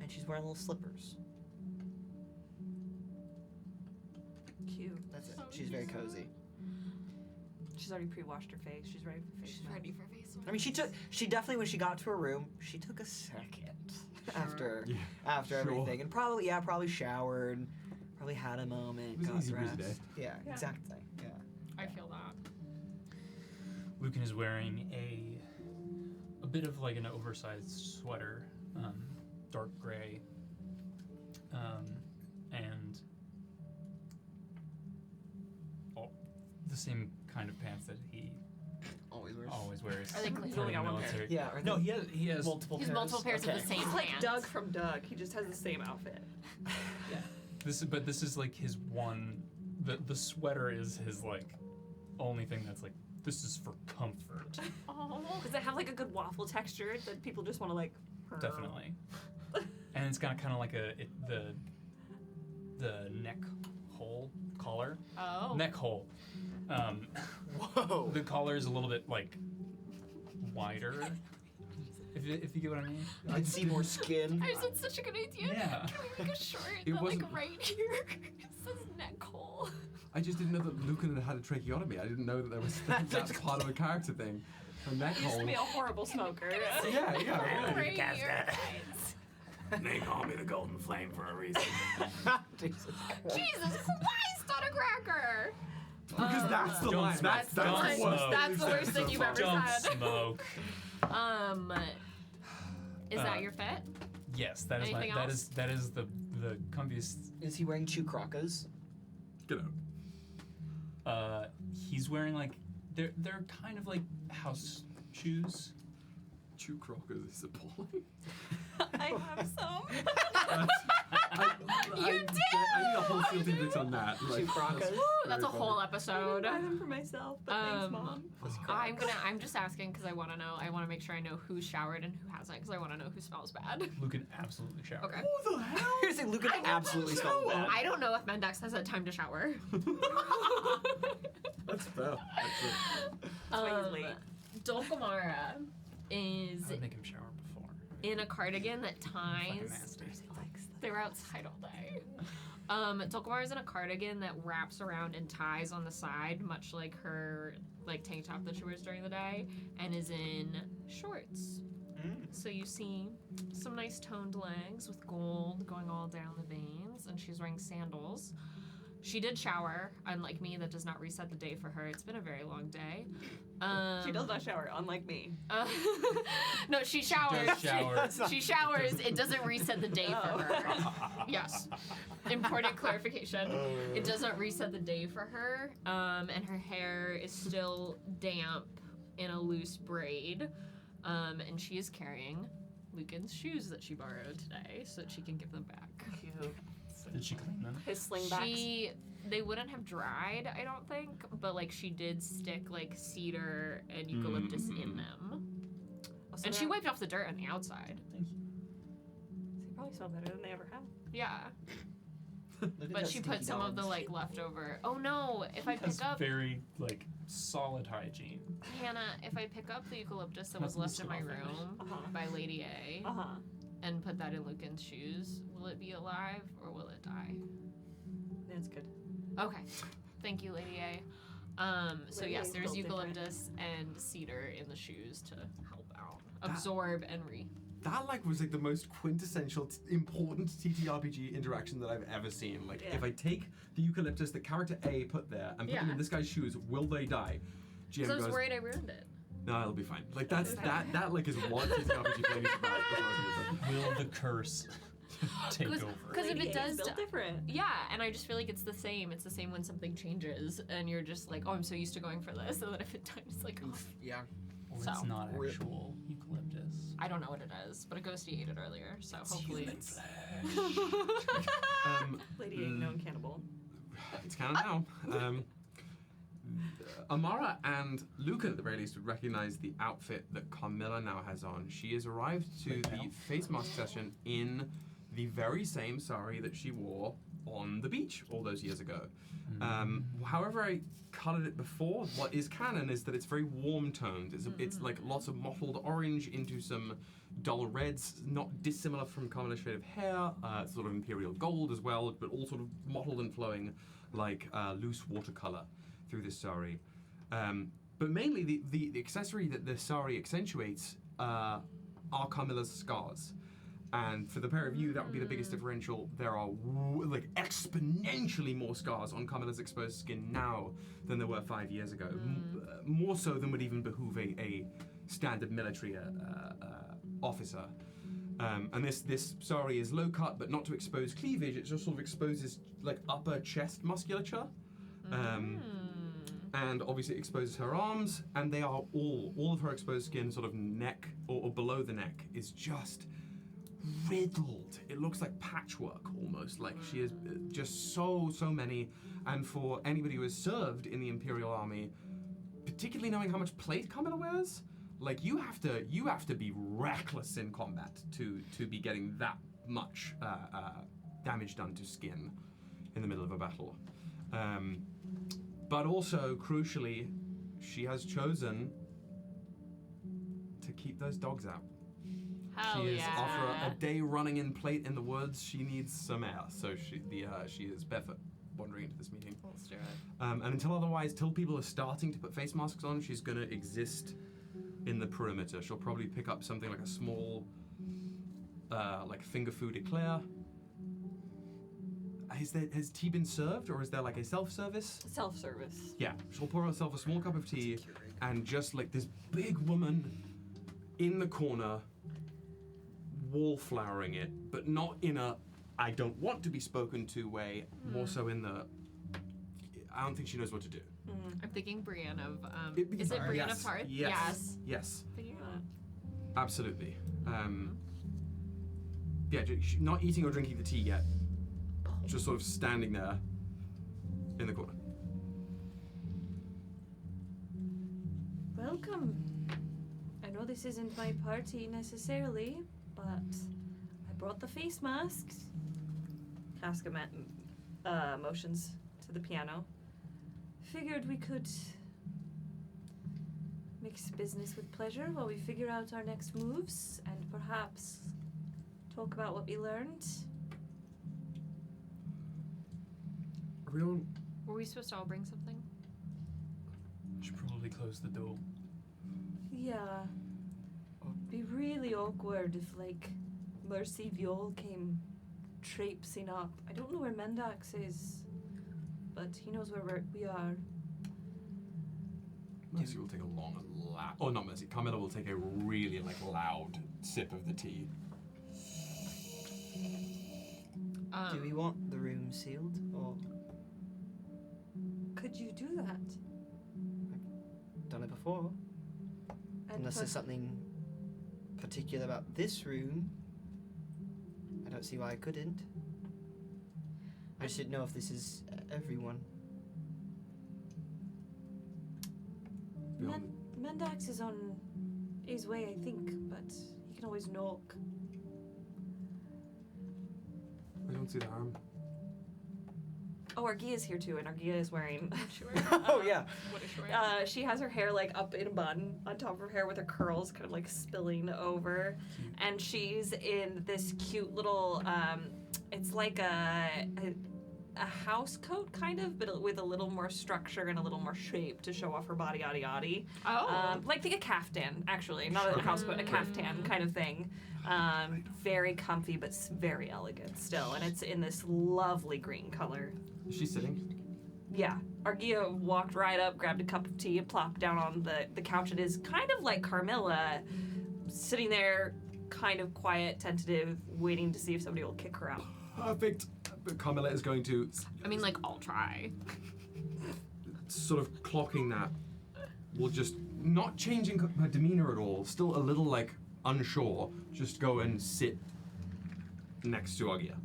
she's wearing little slippers. Cute. That's it. She's very cozy. She's already pre-washed her face. She's ready for face She's mask. ready for face I mean, she definitely, when she got to her room, she took a second after Yeah, after sure. everything, and probably showered, probably had a moment, It was an got easy breezy dressed. day. Yeah, Yeah. exact thing. Yeah. I feel that. Lücan is wearing a bit of like an oversized sweater, dark gray, and the same kind of pants that he Always wears. always wears. Are they clean? He's only during got the one pair. military. Yeah. Are No, they he has multiple He's pairs. multiple pairs Okay. of the same He's like pants. Doug from Doug. He just has the same outfit. This is like his one. The sweater is his like only thing that's like this is for comfort. Oh. Does it have like a good waffle texture that people just want to like? Definitely. and it's got kind of like the neck hole collar. Oh. Neck hole. Whoa. The collar is a little bit like wider. If you get what I mean. I'd see more skin. I said such a good idea. Yeah. Can we make a shirt It that wasn't- like right here says neck hole? I just didn't know that Lücan had a tracheotomy. I didn't know that there was that part of a character thing. A neck Used to hole. be a horrible smoker. Yeah, yeah. Right Really. here. They call me the Golden Flame for a reason. Jesus. Jesus Christ on a cracker! Because that's the Don't line. smoke. That's Don't the worst smoke. thing That's we've the said worst thing so you've far. ever Don't said. smoke. Is that your fit? Yes, that is Anything my else? that is the comfiest. Is he wearing chew crockers? Get out. He's wearing like they're kind of like house shoes. Chew crockers is appalling. I have some. I need a whole field index on that. Chew crockers? That's a whole I episode. buy them for myself, but thanks, Mom. I'm just asking because I want to know. I want to make sure I know who showered and who hasn't because I want to know who smells bad. Lücan absolutely showered. Okay. Who the hell? You're saying Lucan absolutely smells bad. I don't know if Mendax has had time to shower. That's fair. why he's late. Dulcamara is I would make him shower before. in a cardigan that Fucking ties. nasty. They were outside all day. Dulcamara is in a cardigan that wraps around and ties on the side, much like her like tank top that she wears during the day, and is in shorts. So you see some nice toned legs with gold going all down the veins, and she's wearing sandals. She did shower, unlike me, that does not reset the day for her. It's been a very long day. She does not shower, unlike me. No, she showers. Does shower. She showers. It doesn't reset the day for her. Yes. Important clarification. It doesn't reset the day for her. And her hair is still damp in a loose braid. And she is carrying Lücan's shoes that she borrowed today so that she can give them back. Cute. Did she clean them? His slingbacks. They wouldn't have dried, I don't think, but like she did stick like cedar and eucalyptus in them. Also, And she wiped off the dirt on the outside. Thank you. They probably smell better than they ever have. Yeah. Look at But that she stinky put some of the dogs. like leftover. Oh no! If I That's pick up very like solid hygiene. Hannah, if I pick up the eucalyptus that was Nothing left in my to smell room Uh-huh. by Lady A Uh-huh. and put that in Lücan's shoes, will it be alive or will it die? That's good. Okay. Thank you, Lady A. So Lady yes, A's there's built different. eucalyptus and cedar in the shoes to help out, absorb and That like was like the most quintessential important TTRPG interaction that I've ever seen. Like Yeah. if I take the eucalyptus that character A put there and put them Yeah. in this guy's shoes, will they die? GM Because I was goes, worried I ruined it. no, it'll be fine. Like that like is what TTRPG playing is about. as far as I'm concerned. Will the curse take over? Because if Lady it A does is built different. Yeah, and I just feel like it's the same. It's the same when something changes, and you're just like, oh, I'm so used to going for this, and then if it dies, it's like, oh, Yeah. Or So. it's not Rip. actual eucalyptus. I don't know what it is, but a ghosty ate it earlier, so hopefully Human it's. flesh. Lady A, known cannibal. It's canon now. Amara and Lücan, at the very least, would recognize the outfit that Carmilla now has on. She has arrived to Wait, the now? face mask session in the very same sari that she wore on the beach all those years ago. However, I colored it before. What is canon is that it's very warm toned. It's like lots of mottled orange into some dull reds, not dissimilar from Carmilla's shade of hair. Sort of imperial gold as well, but all sort of mottled and flowing like loose watercolor through this sari. But mainly the accessory that the sari accentuates are Carmilla's scars. And for the pair of you, that would be the biggest differential. There are like exponentially more scars on Carmilla's exposed skin now than there were 5 years ago. More so than would even behoove a standard military officer. And this sari is low cut, but not to expose cleavage. It just sort of exposes like upper chest musculature. And obviously it exposes her arms, and they are all of her exposed skin, sort of neck or below the neck, is just riddled. It looks like patchwork almost. Like she is just so many. And for anybody who has served in the Imperial Army, particularly knowing how much plate Carmilla wears, like you have to be reckless in combat to be getting that much damage done to skin in the middle of a battle. But also, crucially, she has chosen to keep those dogs out. Hell She is, yeah. after a day running in plate in the woods, she needs some air. So she is barefoot wandering into this meeting. Let's do it. And till people are starting to put face masks on, she's going to exist in the perimeter. She'll probably pick up something like a small, like finger food eclair. Has tea been served, or is there like a self-service? Self-service. Yeah, she'll pour herself a small cup of tea, and just like this big woman in the corner, wallflowering it, but not in a I don't want to be spoken to way, more so in the I don't think she knows what to do. I'm thinking Brienne of, It'd be is it fine. Brienne Yes. of Tarth? Yes. Yes. Thinking of that. Absolutely. Yeah, not eating or drinking the tea yet. Just sort of standing there in the corner. Welcome. I know this isn't my party necessarily, but I brought the face masks. Casca motions to the piano. Figured we could mix business with pleasure while we figure out our next moves and perhaps talk about what we learned. Are we on? Were we supposed to all bring something? Should probably close the door. Yeah. It'd be really awkward if, like, Mercy Viol came traipsing up. I don't know where Mendax is, but he knows where we are. Mercy will take a long, not Mercy. Carmilla will take a really loud sip of the tea. Do we want the room sealed, or Could you do that? done it before? And Unless there's something particular about this room, I don't see why I couldn't. I just didn't know if this is everyone. Mendax is on his way, I think, but he can always knock. I don't see the harm. Oh, Argia's here too, and Argia is wearing. Oh yeah. What is she wearing? She has her hair like up in a bun on top of her hair with her curls kind of like spilling over, and she's in this cute little. It's like a house coat kind of, but with a little more structure and a little more shape to show off her body, yada yada. Oh. Like a caftan, actually, not a house coat, a caftan kind of thing. Very comfy, but very elegant still, and it's in this lovely green color. Is she sitting? Yeah, Argia walked right up, grabbed a cup of tea, and plopped down on the couch. It is kind of like Carmilla, sitting there, kind of quiet, tentative, waiting to see if somebody will kick her out. Perfect. But Carmilla is going to I mean, like, I'll try. sort of clocking that. Will just not changing her demeanor at all. Still a little like unsure. Just go and sit next to Argia.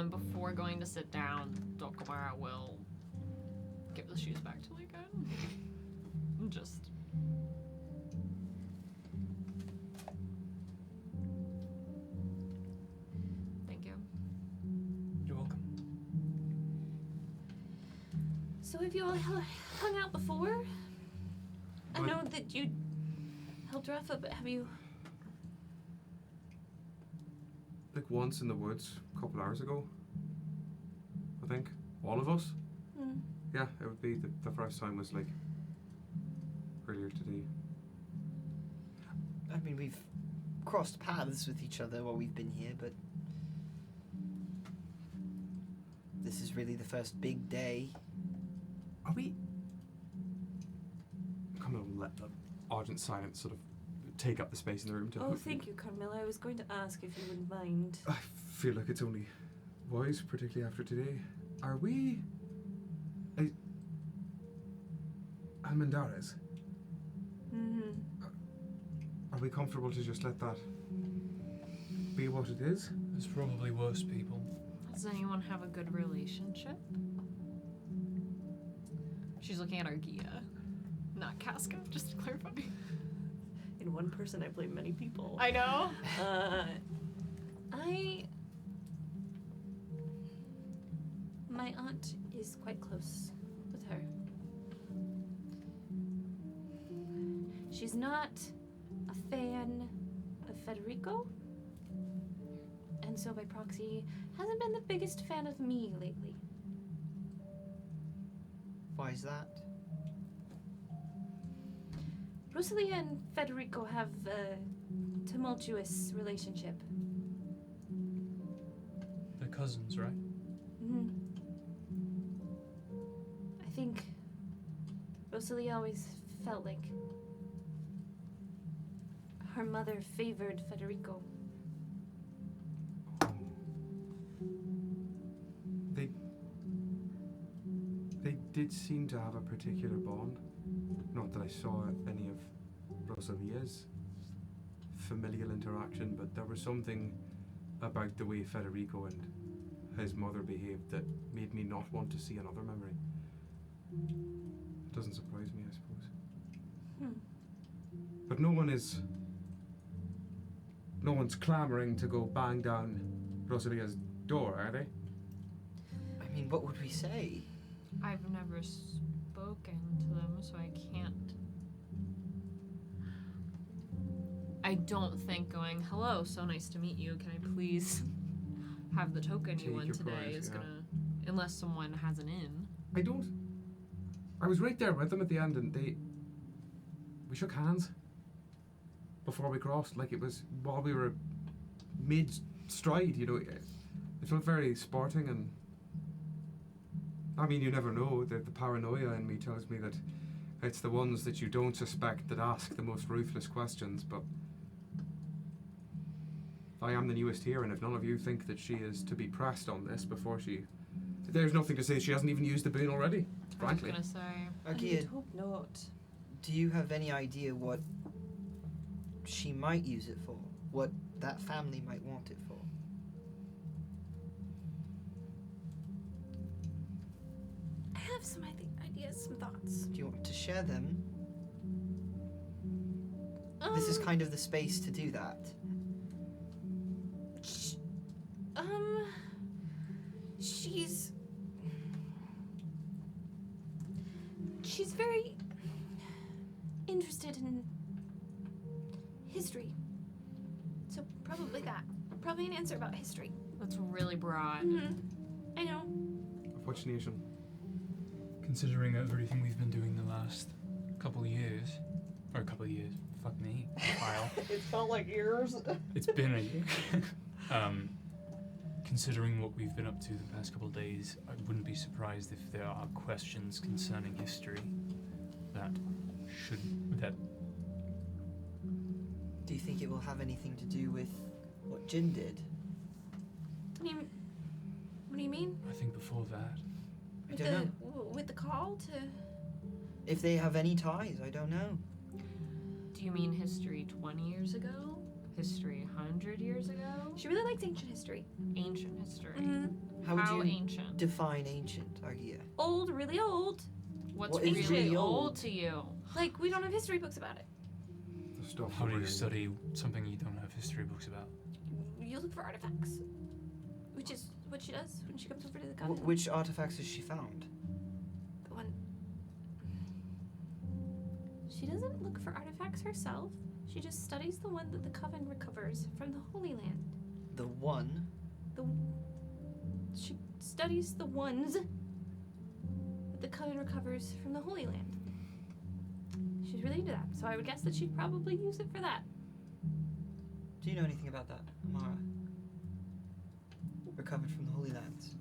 Before going to sit down, Dulcamara will give the shoes back to Lücan. Just. Thank you. You're welcome. So have you all hung out before? I What? know that you helped Rafa, but have you... Like once in the woods a couple hours ago. I think. All of us? Hmm. Yeah, it would be the first time was like earlier today. I mean, we've crossed paths with each other while we've been here, but this is really the first big day. Are we? I'm gonna let the ardent silence sort of take up the space in the room to. Oh, thank you, Carmilla. I was going to ask if you wouldn't mind. I feel like it's only wise, particularly after today. Are we? Almendares? Mm-hmm. Are we comfortable to just let that be what it is? There's probably worse people. Does anyone have a good relationship? She's looking at Argia, not Casca, just to clarify. In one person, I blame many people. I know. My aunt is quite close with her. She's not a fan of Federico, and so by proxy hasn't been the biggest fan of me lately. Why is that? Rosalia and Federico have a tumultuous relationship. They're cousins, right? Mhm. I think Rosalia always felt like her mother favored Federico. They did seem to have a particular bond. Not that I saw any of Rosalia's familial interaction, but there was something about the way Federico and his mother behaved that made me not want to see another memory. It doesn't surprise me, I suppose. But no one's clamoring to go bang down Rosalia's door, are they? I mean, what would we say? I've never spoken to them, so I can't. I don't think going, hello, so nice to meet you, can I please have the token you Take won your today prize, is yeah. gonna, unless someone has an in. I was right there with them at the end, and we shook hands before we crossed, like it was while we were mid-stride, you know. It felt very sporting, and I mean, you never know. The paranoia in me tells me that it's the ones that you don't suspect that ask the most ruthless questions, but I am the newest here, and if none of you think that she is to be pressed on this before she... There's nothing to say she hasn't even used the boon already, frankly. I was gonna say. Arkia, hope not. do you have any idea what she might use it for? What that family might want it for? I have some ideas, some thoughts. Do you want to share them? This is kind of the space to do that. She's very interested in history. So probably that. Probably an answer about history. That's really broad. I know. Of which nation? Considering everything we've been doing the last couple of years, fuck me, while. It felt like years. It's been a year. Considering what we've been up to the past couple of days, I wouldn't be surprised if there are questions concerning history that Do you think it will have anything to do with what Jin did? What do you mean? I think before that. I don't know. With the call to... If they have any ties, I don't know. Do you mean history 20 years ago? History 100 years ago? She really likes ancient history. Ancient history. How would you ancient? define ancient, Argia? Old, really old. What's What is really really old old? to you? Like, we don't have history books about it. The stuff How do over you here. study something you don't have history books about? You look for artifacts. Which is what she does when she comes over to the coven. Which artifacts has she found? The one... She doesn't look for artifacts herself. She just studies the one that the coven recovers from the Holy Land. The one? She studies the ones that the coven recovers from the Holy Land. She's really into that, so I would guess that she'd probably use it for that. Do you know anything about that, Amara? Recovered from the Holy Lands.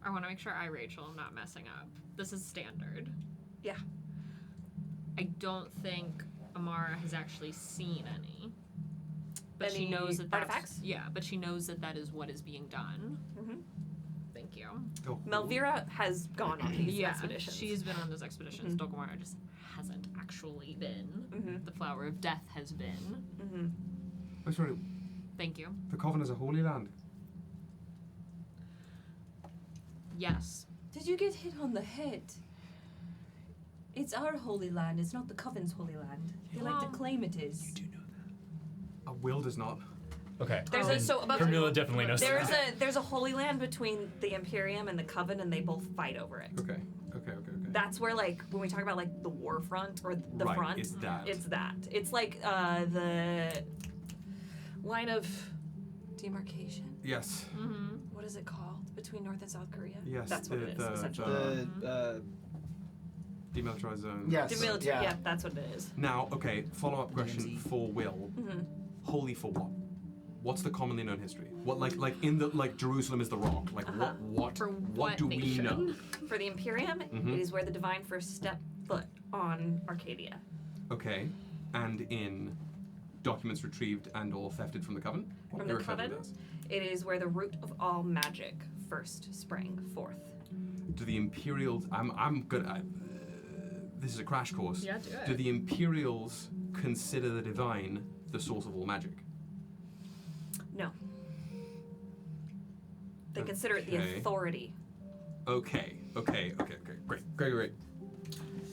I want to make sure Rachel, am not messing up. This is standard. Yeah. I don't think Amara has actually seen any. But she Any knows that that's... artifacts? Yeah, but she knows that that is what is being done. Thank you. Oh, Melvira has gone on these expeditions. She's been on those expeditions. Dulcamara just hasn't actually been. The Flower of Death has been. I'm sorry, Thank you. the Coven is a holy land. Yes. Did you get hit on the head? It's our holy land, it's not the Coven's holy land. They like Well, to claim it is. Will does not. Okay. There's Then a so above Carmilla definitely knows. there's a holy land between the Imperium and the Coven, and they both fight over it. Okay. That's where, like, when we talk about like the war front or the Right, front, it's that. It's like the line of demarcation. Yes. Mm-hmm. What is it called between North and South Korea? Yes, That's what it is. Essentially. The Demilitarized zone. yes, Demilitarized. Yeah, that's what it is. Now, okay, follow-up question DMZ. for Will. Mm-hmm. Holy for what? What's the commonly known history? What like in the like Jerusalem is the rock? Like what For what what do we nation? know? For the Imperium, Mhm. it is where the divine first stepped foot on Arcadia. Okay. And in documents retrieved and or thefted from the Coven? What From are the they referred to Coven? as? It is where the root of all magic first sprang forth. Do the Imperials I'm gonna this is a crash course. Yeah, do it. Do the Imperials consider the divine the source of all magic? No. They consider it the Okay. authority. Okay. Great.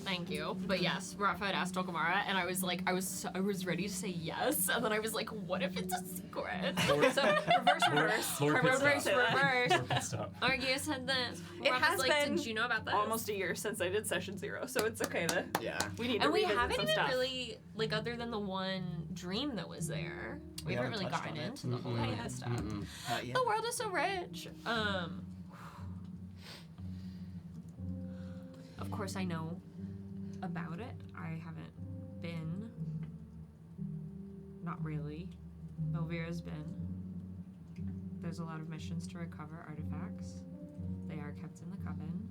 Thank you. But yes, Rafa had asked Dulcamara, and I was like, I was ready to say yes, and then I was like, what if it's a secret? So reverse. Lord reverse. We're pissed off. Or you said this. It Rafa's has like, been did you know about this? Almost a year since I did session 0, so it's okay to. Yeah. We need to And we revisit haven't some even stuff. really, like, other than the one dream that was there, we haven't really touched gotten on it. into the whole Mm-mm. idea stuff. Mm-mm. Not yet. The world is so rich. Of course, I know about it. I haven't been. Not really. Elvira's been. There's a lot of missions to recover artifacts. They are kept in the Coven.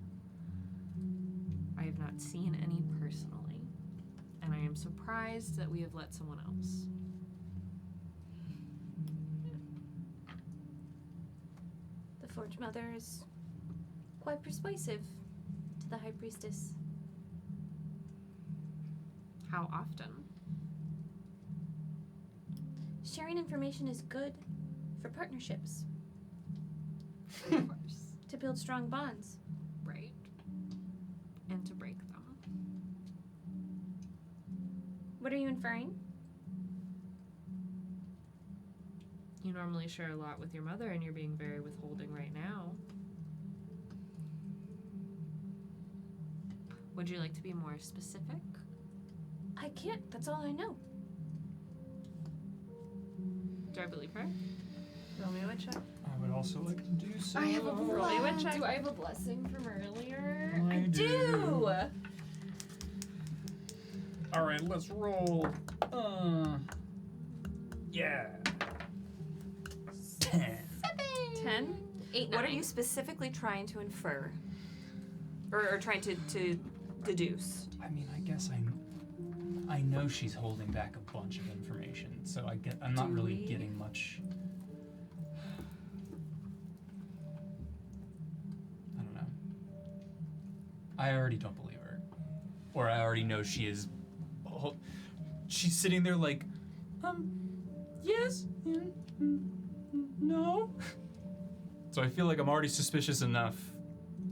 I have not seen any personally, and I am surprised that we have let someone else. The Forge Mother is quite persuasive to the High Priestess. How often? Sharing information is good for partnerships, Of course. to build strong bonds. Right. And to break them. What are you inferring? You normally share a lot with your mother, and you're being very withholding right now. Would you like to be more specific? I can't. That's all I know. Do I believe her? Roll me a witch check. I would also like to do so. Roll me a witch check. Do I have a blessing from earlier? I do. All right, let's roll. Yeah. 10. 10? 8, 9. What are you specifically trying to infer? Or trying to deduce? I mean, I guess I know she's holding back a bunch of information, so I'm not Do really we? getting much. I don't know. I already don't believe her, or I already know she is. She's sitting there like, yes, no. So I feel like I'm already suspicious enough.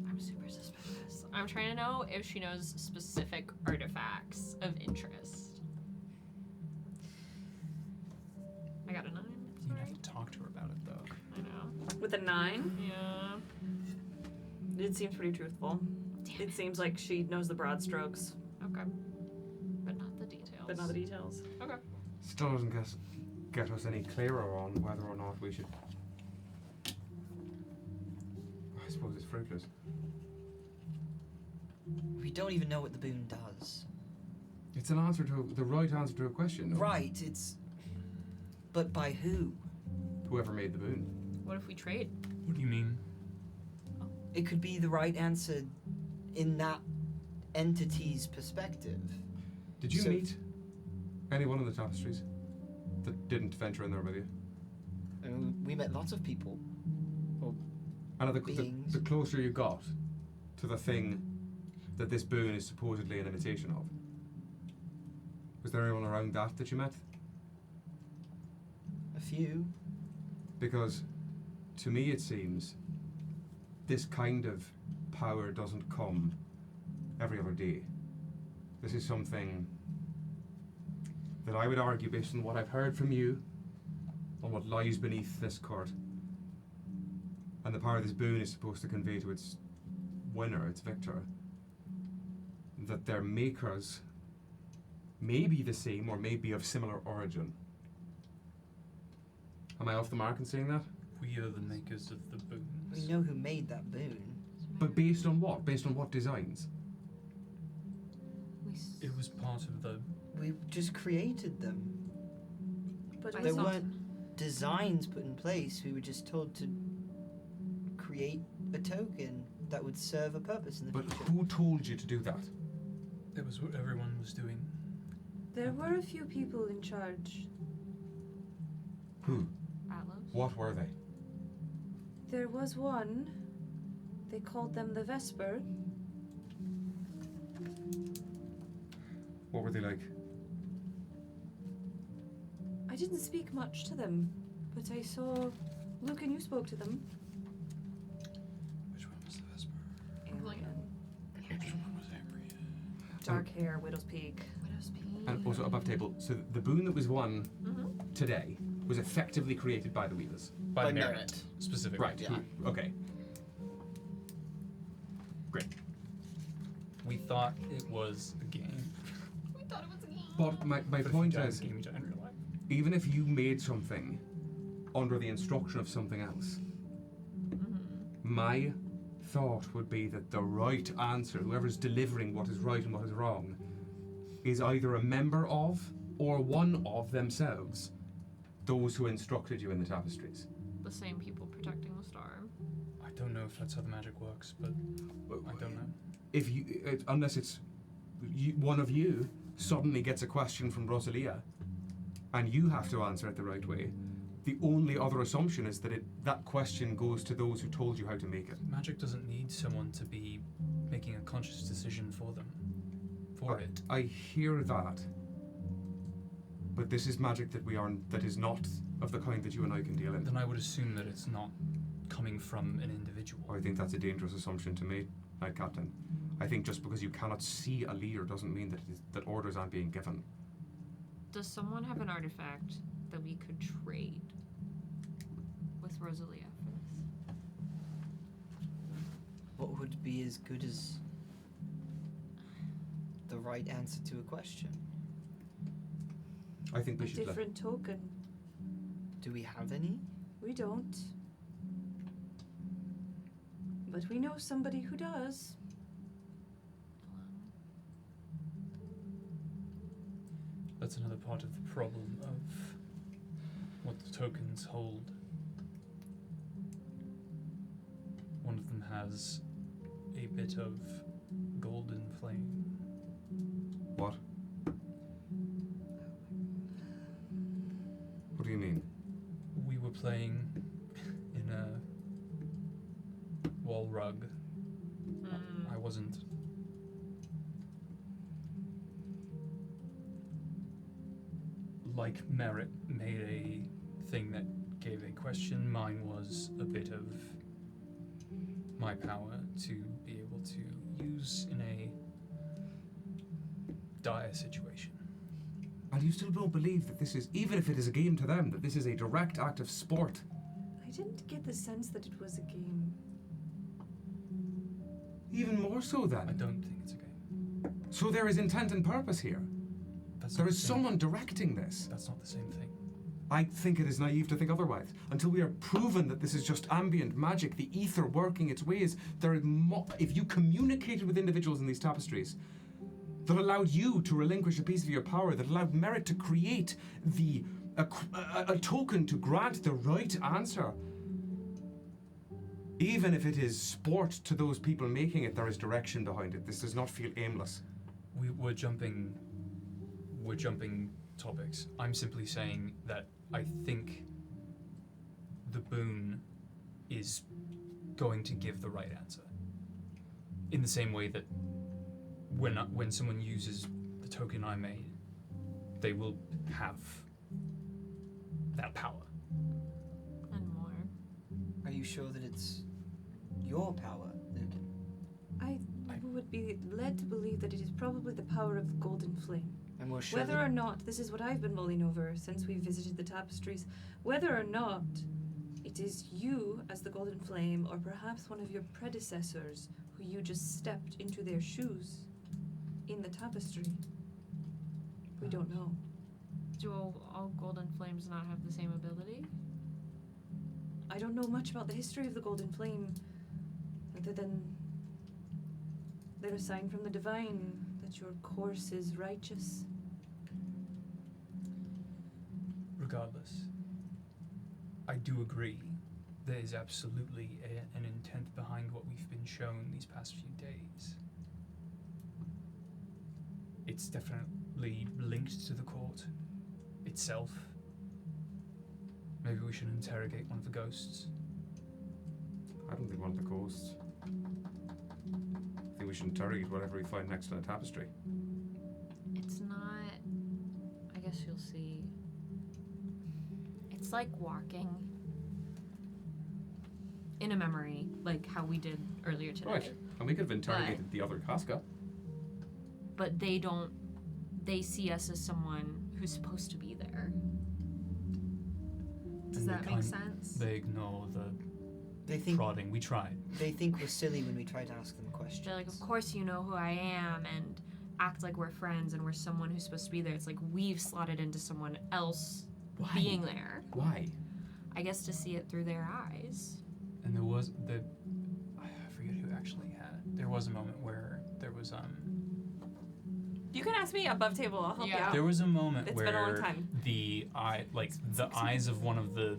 I'm super suspicious. I'm trying to know if she knows specific artifacts of interest. I got a 9. You Sorry. have to talk to her about it, though. I know. With a 9, Yeah. it seems pretty truthful. It seems like she knows the broad strokes, Okay. But not the details. but not the details. Okay. Still doesn't get us any clearer on whether or not we should. I suppose it's fruitless. We don't even know what the boon does. It's an answer to the right answer to a question. No? Right, it's. But by who? Whoever made the boon. What if we trade? What do you mean? It could be the right answer in that entity's perspective. Did you So- meet anyone in the Tapestries that didn't venture in there with you? I mean, we met lots of people. And the Beings. the closer you got to the thing that this boon is supposedly an imitation of, was there anyone around that you met? A few. Because to me it seems this kind of power doesn't come every other day. This is something that I would argue, based on what I've heard from you, on what lies beneath this court. And the power this boon is supposed to convey to its winner, its victor, that their makers may be the same or may be of similar origin. Am I off the mark in saying that? We are the makers of the boons. We know who made that boon. But based on what? Based on what designs? It was part of the... We just created them. But There weren't designs put in place. We were just told to create a token that would serve a purpose in the But future. who told you to do that? It was what everyone was doing. there were a few people in charge. Who? Atlas? What were they? There was one. They called them the Vesper. What were they like? I didn't speak much to them, but I saw Lücan, you spoke to them. Which one was the Vesper? Alien. Which one was Ambry? Dark hair, Widow's Peak. Widow's Peak. And also above table, so the boon that was won Mm-hmm. today was effectively created by the Weavers. By Merritt. Merritt, specifically. Right. Yeah. Okay. Great. We thought it was a game. We thought it was a game. But my But if you point don't is, game, you don't in real life. even if you made something under the instruction of something else, my thought would be that the right answer, whoever's delivering what is right and what is wrong, is either a member of or one of themselves those who instructed you in the Tapestries. The same people protecting the star. I don't know if that's how the magic works, but I don't know. If you, unless it's one of you suddenly gets a question from Rosalia, and you have to answer it the right way, the only other assumption is that that question goes to those who told you how to make it. Magic doesn't need someone to be making a conscious decision for them. For it. I hear that, but this is magic that is not of the kind that you and I can deal in. Then I would assume that it's not coming from an individual. I think that's a dangerous assumption to make, Knight Captain. I think just because you cannot see a leader doesn't mean that orders aren't being given. Does someone have an artifact that we could trade with Rosalia for this? What would be as good as the right answer to a question? I think A we should let different token. Do we have any? We don't. But we know somebody who does. That's another part of the problem of what the tokens hold. One of them has a bit of golden flame. What? What do you mean? We were playing in a wall rug. I wasn't. Like Merritt made a thing that gave a question, mine was a bit of my power to be able to use in a dire situation. And you still don't believe that this is, even if it is a game to them, that this is a direct act of sport? I didn't get the sense that it was a game. Even more so then? I don't think it's a game. So there is intent and purpose here. That's There not is the same- someone directing this. That's not the same thing. I think it is naive to think otherwise. Until we are proven that this is just ambient magic, the ether working its ways, if you communicated with individuals in these tapestries that allowed you to relinquish a piece of your power, that allowed Merritt to create a token to grant the right answer, even if it is sport to those people making it, there is direction behind it. This does not feel aimless. We're jumping topics. I'm simply saying that I think the boon is going to give the right answer. In the same way that when someone uses the token I made, they will have that power. And more. Are you sure that it's your power, Lücan? I would be led to believe that it is probably the power of the golden flame. And we'll show Whether them. or not, this is what I've been mulling over since we visited the Tapestries, whether or not it is you as the Golden Flame, or perhaps one of your predecessors who you just stepped into their shoes in the Tapestry. We don't know. Do all Golden Flames not have the same ability? I don't know much about the history of the Golden Flame, other than they're a sign from the Divine that your course is righteous. Regardless, I do agree there is absolutely an intent behind what we've been shown these past few days. It's definitely linked to the court itself. Maybe we should interrogate one of the ghosts. I don't think one of the ghosts. I think we should interrogate whatever we find next to the tapestry. It's not. I guess you'll see. It's like walking in a memory, like how we did earlier today. Right. And we could have interrogated the other Casca. But they don't. They see us as someone who's supposed to be there. Does And they that make can't- sense? They ignore the They think prodding. We tried. they think we're silly when we try to ask them questions. They're like, of course you know who I am, and act like we're friends and we're someone who's supposed to be there. It's like we've slotted into someone else Why? being there. Why? I guess to see it through their eyes. And there was I forget who actually had it. There was a moment where there was You can ask me above table, I'll help you Yeah. out. there was a moment It's where been a long time. the eyes of one of the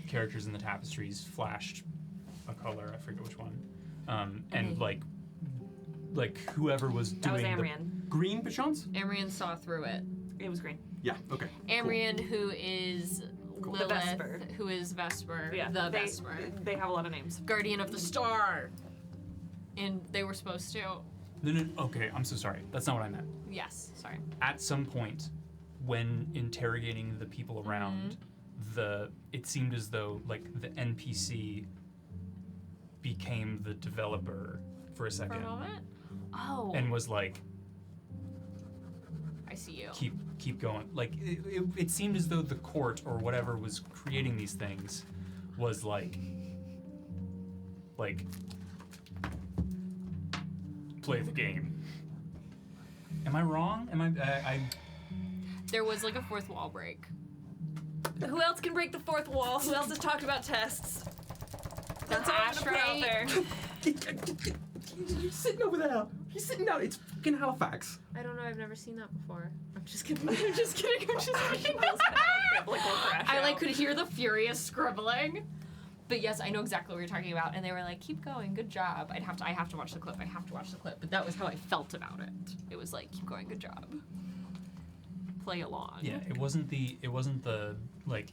characters in the tapestries flashed a color. I forget which one. And Okay. like whoever was That was doing the Amrian. Green perchance? Amrian saw through it. It was green. Yeah, okay. Amrian, who is Cool. Lilith, The Vesper. who is Vesper, Yeah, the they, Vesper, They have a lot of names. Guardian of the Star. And they were supposed to. No, okay, I'm so sorry. That's not what I meant. Yes, sorry. At some point, when interrogating the people around, it seemed as though like the NPC became the developer for a For second a moment. Oh, and was like, I see you. keep going. Like it seemed as though the court or whatever was creating these things was like play the game. Am I wrong? Am I There was like a fourth wall break. Who else can break the fourth wall? Who else has talked about tests? That's all I'm gonna put out there. You're sitting over there. You're sitting down. It's fucking Halifax. I don't know. I've never seen that before. I'm just kidding. I'm just kidding. I'm just kidding. Biblical crash I like out. could hear the furious scribbling. But yes, I know exactly what you're talking about. And they were like, "Keep going, good job." I have to watch the clip. I have to watch the clip. But that was how I felt about it. It was like, "Keep going, good job." Play along. Yeah, it wasn't the like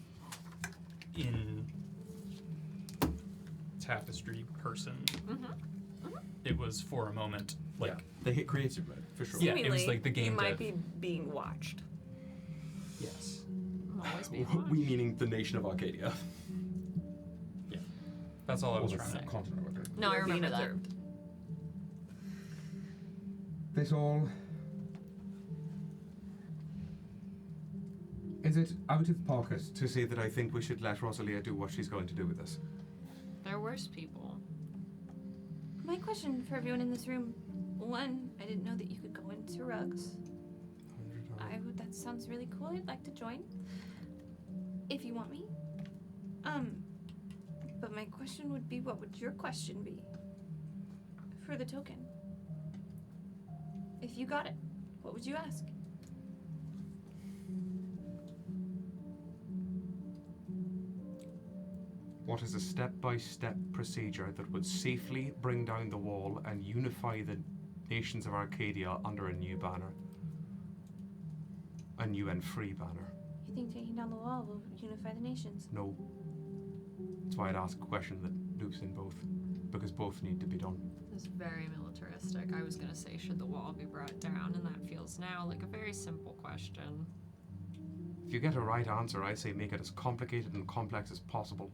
in tapestry person. It was for a moment like Yeah, they hit creative mode, for sure. Yeah, it was Seemingly, like the game you might dev. be being watched. yes. I'm always being We meaning the nation of Arcadia. That's all I was Or trying the to say. continent of Arcadia. No, I You're being remember that. observed. This all... Is it out of pocket to say that I think we should let Rosalia do what she's going to do with us? They're worse people. My question for everyone in this room: one, I didn't know that you could go into rugs. That sounds really cool. I'd like to join. If you want me. But my question would be, what would your question be? For the token. If you got it, what would you ask? What is a step-by-step procedure that would safely bring down the wall and unify the nations of Arcadia under a new banner? A new and free banner. You think taking down the wall will unify the nations? No. That's why I'd ask a question that loops in both. Because both need to be done. It's very militaristic. I was gonna say, should the wall be brought down? And that feels now like a very simple question. If you get a right answer, I say make it as complicated and complex as possible.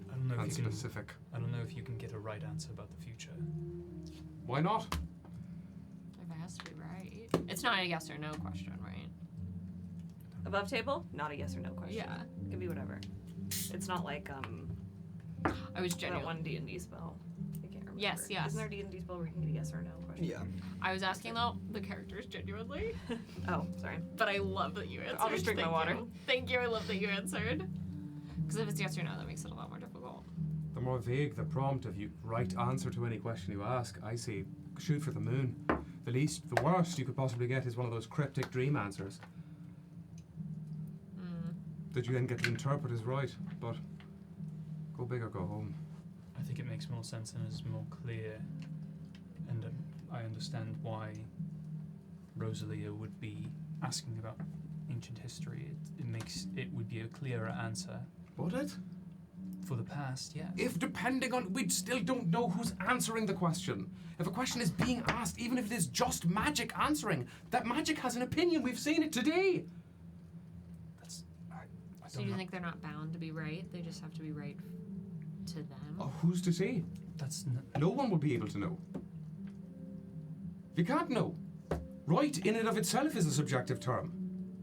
I don't know And if you can, specific. I don't know if you can get a right answer about the future. Why not? It has to be right. It's not a yes or no question, right? Above table? Not a yes or no question. Yeah. It can be whatever. It's not like I was that genuine. one D&D spell. I can't remember. Yes, yes. Isn't there a D&D spell where you can get a yes or no question? Yeah. I was asking though the characters genuinely, Oh, sorry. but I love that you answered. I'll just drink my Thank water. you. Thank you. I love that you answered. Because if it's yes or no, that makes it a lot more difficult. The more vague the prompt of you right answer to any question you ask, I say shoot for the moon. The worst you could possibly get is one of those cryptic dream answers that you then get to interpret as right. But go big or go home. I think it makes more sense and is more clear, and I understand why Rosalia would be asking about ancient history. It would be a clearer answer. Would it? For the past, yes. If depending on, we still don't know who's answering the question. If a question is being asked, even if it is just magic answering, that magic has an opinion. We've seen it today. I So you think they're not bound to be right? They just have to be right to them? Oh, who's to say? No one will be able to know. You can't know. Right in and of itself is a subjective term.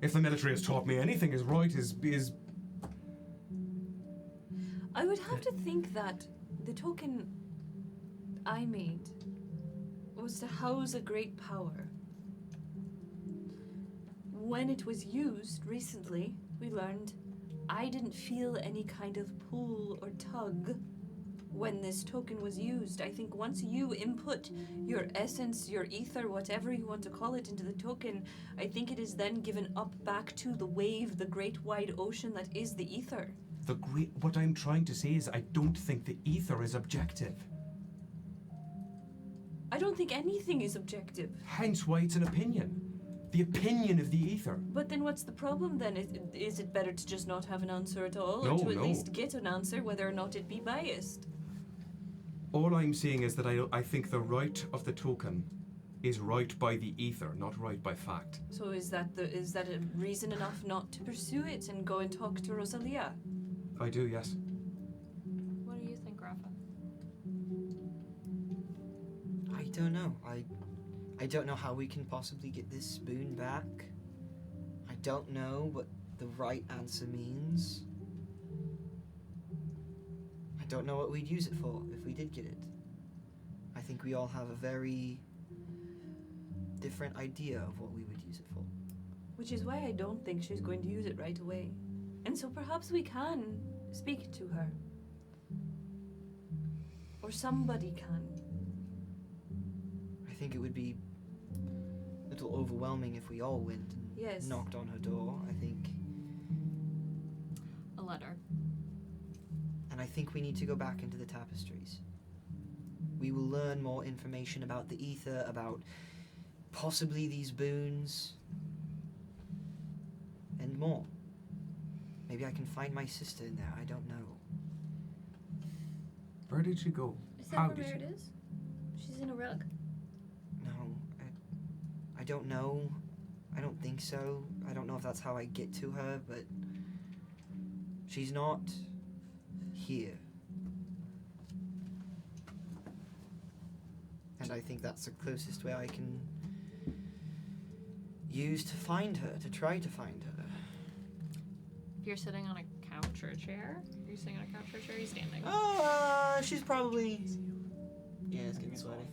If the military has taught me anything, is right is I would have to think that the token I made was to house a great power. When it was used recently, we learned I didn't feel any kind of pull or tug when this token was used. I think once you input your essence, your ether, whatever you want to call it, into the token, I think it is then given up back to the wave, the great wide ocean that is the ether. What I'm trying to say is I don't think the ether is objective. I don't think anything is objective. Hence why it's an opinion. The opinion of the ether. But then what's the problem then? Is it better to just not have an answer at all? No, or to at no. least get an answer, whether or not it be biased? All I'm saying is that I think the right of the token is right by the ether, not right by fact. So is that a reason enough not to pursue it and go and talk to Rosalia? I do, yes. What do you think, Rafa? I don't know. I don't know how we can possibly get this spoon back. I don't know what the right answer means. I don't know what we'd use it for if we did get it. I think we all have a very different idea of what we would use it for. Which is why I don't think she's going to use it right away. And so perhaps we can speak to her. Or somebody can. I think it would be a little overwhelming if we all went and Yes. knocked on her door, I think. A letter. And I think we need to go back into the Tapestries. We will learn more information about the ether, about possibly these boons, and more. Maybe I can find my sister in there, I don't know. Where did she go? Is How that did where she? it is? She's in a rug. No, I don't know. I don't think so. I don't know if that's how I get to her, but she's not here. And I think that's the closest way I can use to find her, to try to find her. If you're sitting on a couch or a chair, are you sitting on a couch or a chair? Are you standing? She's probably... Yeah, it's getting sweaty.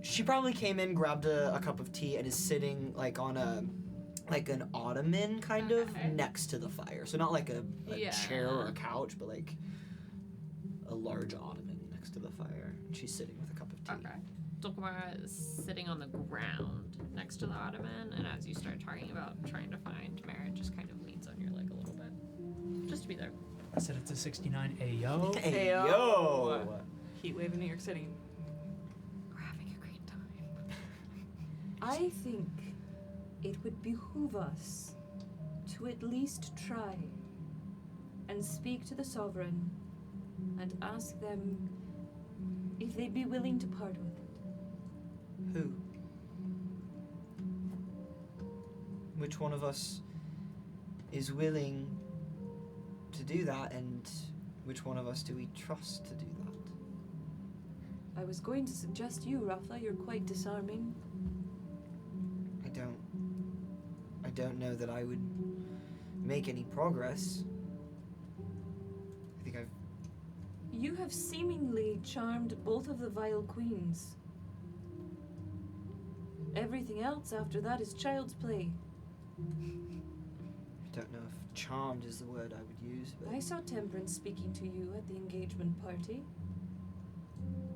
She probably came in, grabbed a cup of tea, and is sitting like on an ottoman kind of Okay. next to the fire. So not like a Yeah. chair or a couch, but like a large ottoman next to the fire. And she's sitting with a cup of tea. Okay. Dulcamara is sitting on the ground next to the ottoman, and as you start talking about trying to find Merritt, just kind of leans on your leg a little bit. Just to be there. I said it's a 69. Ayo. Hey, Heyo. yo! Heat wave in New York City. We're having a great time. I think it would behoove us to at least try and speak to the Sovereign and ask them if they'd be willing to part with it. Who? Which one of us is willing to do that, and which one of us do we trust to do that? I was going to suggest you, Rafa. You're quite disarming. I don't know that I would make any progress. I think I've... You have seemingly charmed both of the Vile Queens. Everything else after that is child's play. I don't know if charmed is the word I would use, but... I saw Temperance speaking to you at the engagement party.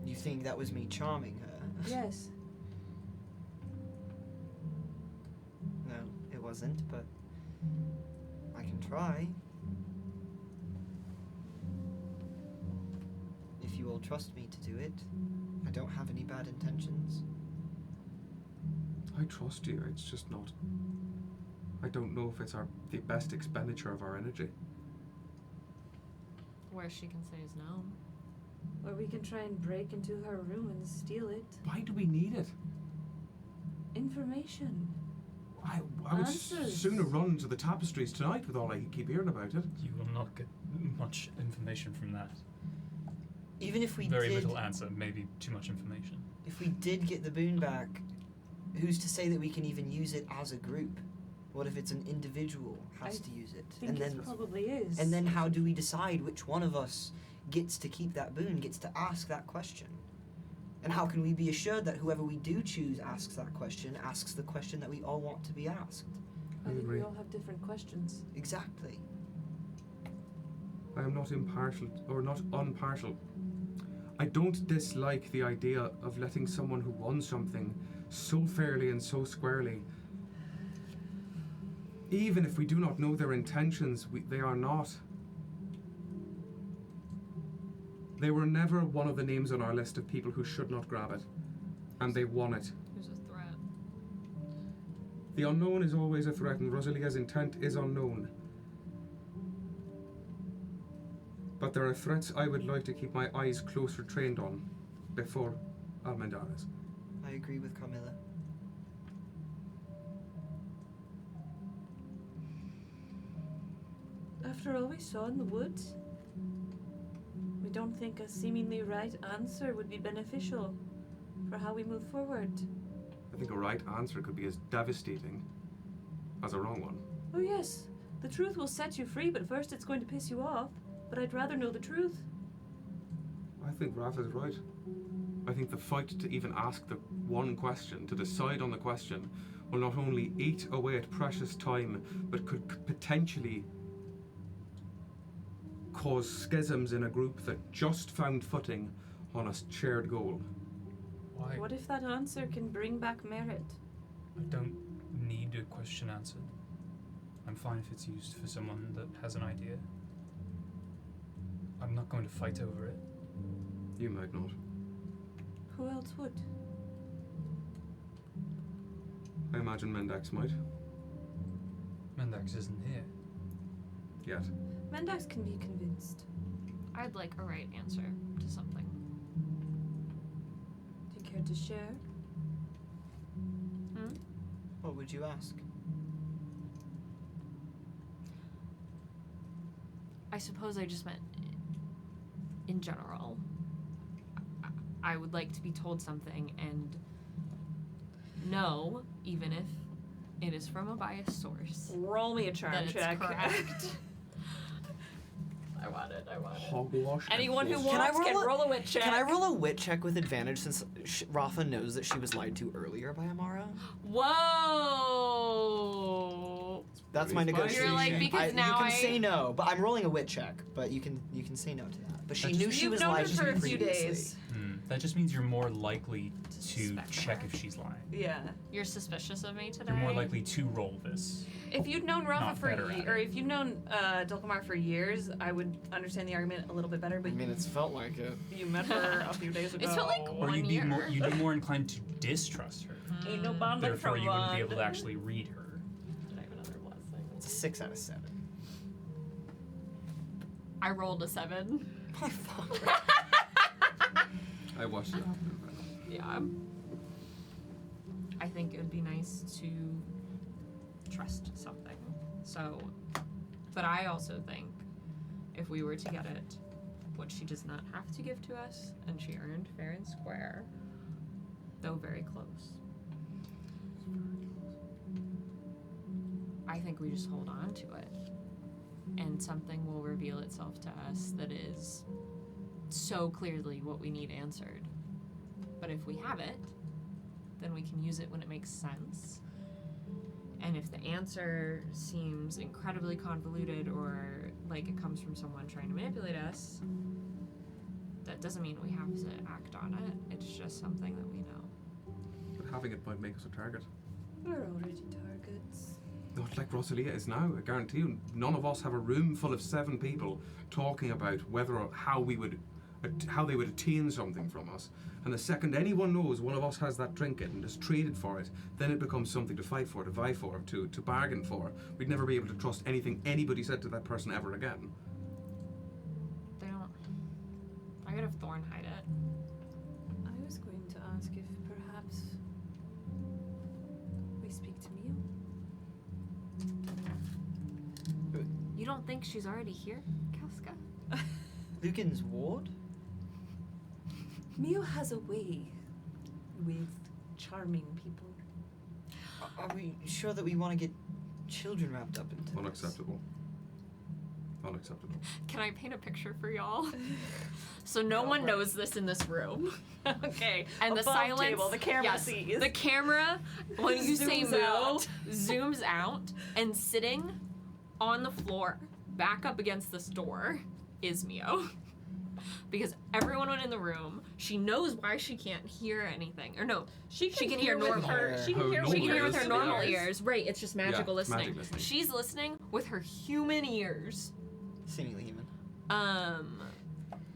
You think that was me charming her? Yes. No, it wasn't, but I can try. If you all trust me to do it, I don't have any bad intentions. I trust you, it's just not... I don't know if it's the best expenditure of our energy. Worst she can say is no. Or we can try and break into her room and steal it. Why do we need it? Information. I would Answers. sooner run to the Tapestries tonight with all I keep hearing about it. You will not get much information from that. Even if we Very did... little answer, maybe too much information. If we did get the boon back, who's to say that we can even use it as a group? What if it's an individual has to use it? I think it probably is. And then how do we decide which one of us gets to keep that boon, gets to ask that question? And how can we be assured that whoever we do choose asks that question, asks the question that we all want to be asked? I think agree. we all have different questions. Exactly. I am not impartial, or not unpartial. I don't dislike the idea of letting someone who won something so fairly and so squarely, even if we do not know their intentions, they are not. They were never one of the names on our list of people who should not grab it, and they won it. Who's a threat? The unknown is always a threat, and Rosalia's intent is unknown. But there are threats I would like to keep my eyes closer trained on before Almendares. I agree with Carmilla. After all we saw in the woods, we don't think a seemingly right answer would be beneficial for how we move forward. I think a right answer could be as devastating as a wrong one. Oh yes, the truth will set you free, but first it's going to piss you off. But I'd rather know the truth. I think Rafa's right. I think the fight to even ask the one question, to decide on the question, will not only eat away at precious time, but could potentially cause schisms in a group that just found footing on a shared goal. Why? What if that answer can bring back Merritt? I don't need a question answered. I'm fine if it's used for someone that has an idea. I'm not going to fight over it. You might not. Who else would? I imagine Mendax might. Mendax isn't here. Yet. Mendax can be convinced. I'd like a right answer to something. Do you care to share? What would you ask? I suppose I just meant in general. I would like to be told something and know, even if it is from a biased source, Roll me a charm that check. it's correct. I want it. Hogwash. Anyone who and Can I wants can roll a- roll a wit check. Can I roll a wit check with advantage since Rafa knows that she was lied to earlier by Amara? Whoa! That's my You're negotiation. like, because now you I- can say no, but I'm rolling a wit check. But you can say no to that. But she That's knew just- she You've was known lied her to for a few previously. days. That just means you're more likely to Suspect check her. if she's lying. Yeah. You're suspicious of me today? You're more likely to roll this. If you'd known Rafa Not for better at or it. if you'd known Dulcamara for years, I would understand the argument a little bit better. But it's felt like it. you met her a few days ago. It's felt like Or one you'd be year. more inclined to distrust her. Ain't no bonding Therefore, from you wouldn't be able to bond. actually read her. Did I have another blessing? It's a 6 out of 7. I rolled a 7. My fuck. I watched it happen. Yeah. I think it would be nice to trust something. So, but I also think if we were to get it, which she does not have to give to us, and she earned fair and square, though very close. I think we just hold on to it. And something will reveal itself to us that is so clearly what we need answered. But if we have it, then we can use it when it makes sense. And if the answer seems incredibly convoluted or like it comes from someone trying to manipulate us, that doesn't mean we have to act on it. It's just something that we know. But having it might make us a target. We're already targets. Not like Rosalia is now, I guarantee you. None of us have a room full of 7 people talking about whether or how they would attain something from us. And the second anyone knows one of us has that trinket and is traded for it, then it becomes something to fight for, to vie for, to bargain for. We'd never be able to trust anything anybody said to that person ever again. They don't. I could have Thorn hide it. I was going to ask if perhaps we speak to Mio. You don't think she's already here, Casca? Lücan's ward? Mio has a way with charming people. Are we sure that we want to get children wrapped up into this? Unacceptable. Unacceptable. Can I paint a picture for y'all? So no one knows this in this room. Okay. And the Above silence. table, the camera sees. The camera, when you say Zooms Moo, out. zooms out, and sitting on the floor, back up against this door, is Mio. Because everyone in the room, she knows why she can't hear anything. Or no, she can hear with normal. her. She can Her hear. normal She can hear with her ears. normal ears. Right, it's just magical Yeah, it's listening. magic listening. She's listening with her human ears. Seemingly human.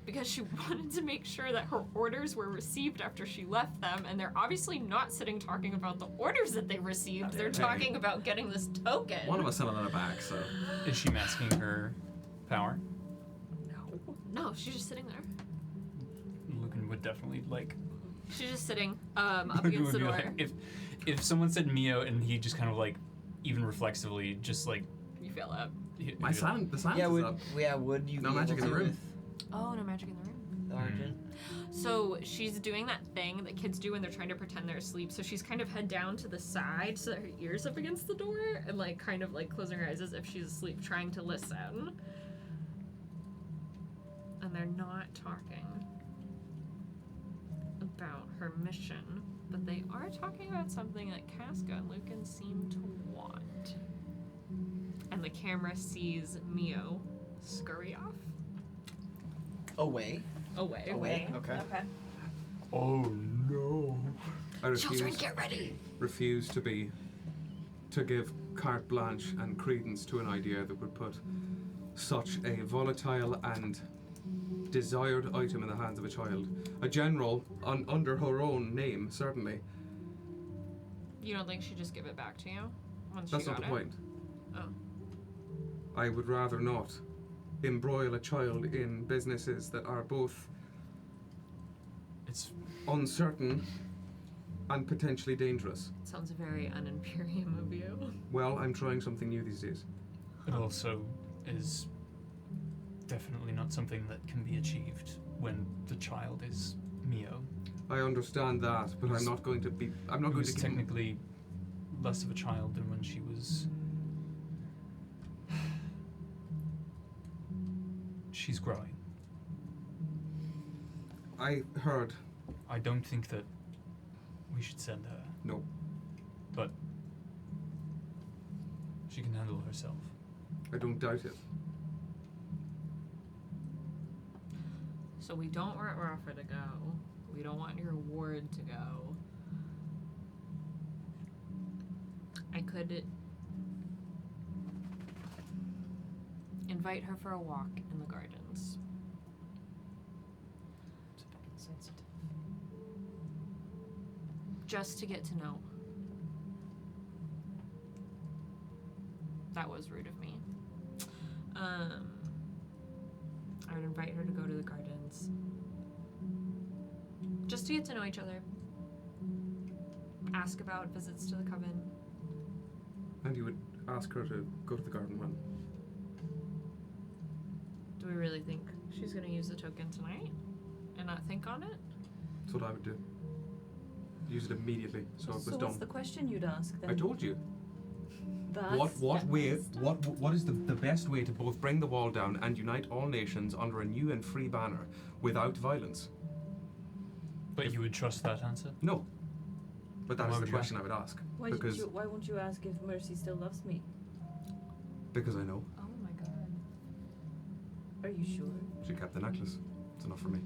Because she wanted to make sure that her orders were received after she left them, and they're obviously not sitting talking about the orders that they received. They're talking about getting this token. One of us sent another back, so. Is she masking her power? No, she's just sitting there. Lücan would definitely like. She's just sitting up Lücan against would the be door. like, if someone said Mio and he just kind of like, even reflexively, just like. You feel up. He, The silence Yeah, is up. would you No be magic able in the to room. with Oh, no magic in the room. the Argent? So she's doing that thing that kids do when they're trying to pretend they're asleep. So she's kind of head down to the side so that her ears up against the door and like kind of like closing her eyes as if she's asleep, trying to listen. And they're not talking about her mission, but they are talking about something that Casca and Lücan seem to want. And the camera sees Mio scurry off. Away. Away. Okay. Oh no. I Children, get ready! refuse to give carte blanche and credence to an idea that would put such a volatile and desired item in the hands of a child. A general, under her own name, certainly. You don't think she'd just give it back to you once That's she not got the it? point. Oh. I would rather not embroil a child in businesses that are both It's uncertain and potentially dangerous. Sounds very un-Imperium of you. Well, I'm trying something new these days. it also is definitely not something that can be achieved when the child is Mio. I understand that, but I'm not going to be. I'm not Who going is to. technically less of a child than when she was. She's growing. I heard. I don't think that we should send her, No. but she can handle herself. I don't doubt it. So we don't want Rafa to go. We don't want your ward to go. I could invite her for a walk in the gardens. It's a bit insensitive. Just to get to know. That was rude of me. I would invite her to go to the gardens. Just to get to know each other. Ask about visits to the coven. And you would ask her to go to the garden when? Do we really think she's gonna use the token tonight? And not think on it? That's what I would do. Use it immediately, so it was So done. what's the question you'd ask then? I told you. What is the best way to both bring the wall down and unite all nations under a new and free banner without violence? But you would trust that answer? No. But that Why is would the you question I would ask. Why won't you ask if Mercy still loves me? Because I know. Oh my god. Are you sure? She kept the necklace. It's enough for me.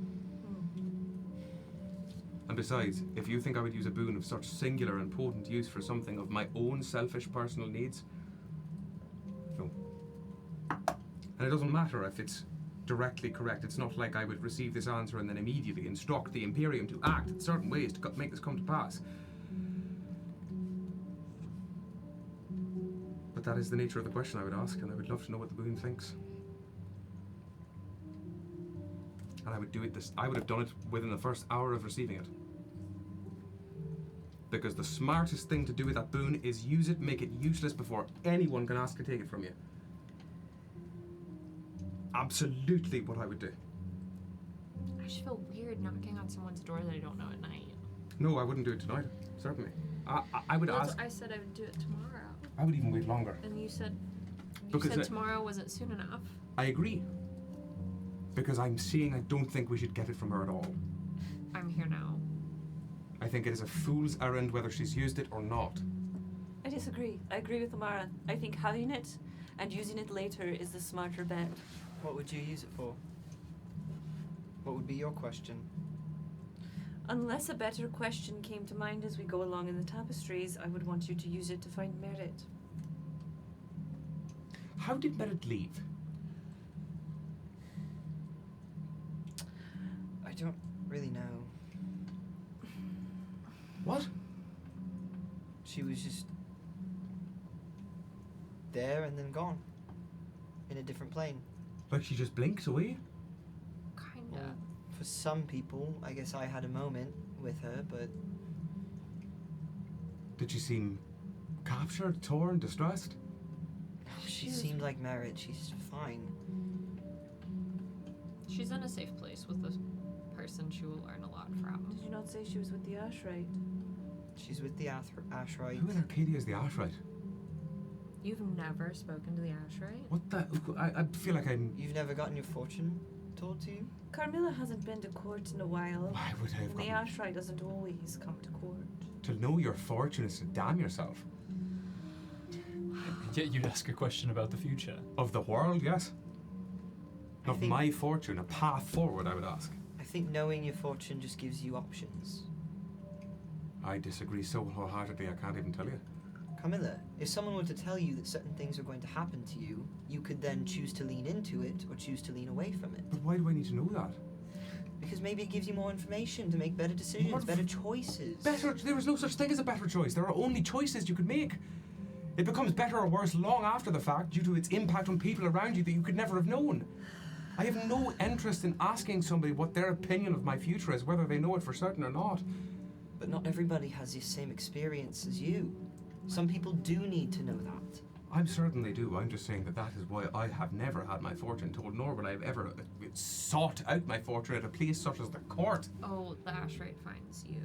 And besides, if you think I would use a boon of such singular and potent use for something of my own selfish personal needs, no. And it doesn't matter if it's directly correct. It's not like I would receive this answer and then immediately instruct the Imperium to act in certain ways to make this come to pass. But that is the nature of the question I would ask, and I would love to know what the boon thinks. And I would do it I would have done it within the first hour of receiving it. Because the smartest thing to do with that boon is use it, make it useless before anyone can ask to take it from you. Absolutely what I would do. I just feel weird knocking on someone's door that I don't know at night. No, I wouldn't do it tonight, certainly. I would Well, ask. I said I would do it tomorrow. I would even wait longer. And you said Because tomorrow wasn't soon enough. I agree. Because I don't think we should get it from her at all. I'm here now. I think it is a fool's errand whether she's used it or not. I disagree. I agree with Amara. I think having it and using it later is the smarter bet. What would you use it for? What would be your question? Unless a better question came to mind as we go along in the Tapestries, I would want you to use it to find Merritt. How did Merritt leave? I don't really know. What? She was just there and then gone. In a different plane. Like she just blinks away? Kinda. Well, for some people, I guess I had a moment with her, but Did she seem captured, torn, distressed? she seemed like Merritt. She's fine. She's in a safe place with this person she will learn a lot from. Did you not say she was with the Ashrite? She's with the Ashrite. Who in Arcadia is the Ashrite? You've never spoken to the Ashrite? What the? I feel like I'm. You've never gotten your fortune told to you? Carmilla hasn't been to court in a while. Why would I have And the gotten? Ashrite doesn't always come to court. To know your fortune is to damn yourself. Yet you'd ask a question about the future. Of the world, yes. I Of think- my fortune, a path forward, I would ask. I think knowing your fortune just gives you options. I disagree so wholeheartedly, I can't even tell you. Camilla, if someone were to tell you that certain things are going to happen to you, you could then choose to lean into it or choose to lean away from it. But why do I need to know that? Because maybe it gives you more information to make better decisions, What better choices. Better? There is no such thing as a better choice. There are only choices you could make. It becomes better or worse long after the fact due to its impact on people around you that you could never have known. I have no interest in asking somebody what their opinion of my future is, whether they know it for certain or not. But not everybody has the same experience as you. Some people do need to know that. I certainly do. I'm just saying that is why I have never had my fortune told, nor would I have ever sought out my fortune at a place such as the court. Oh, the Ashrite finds you.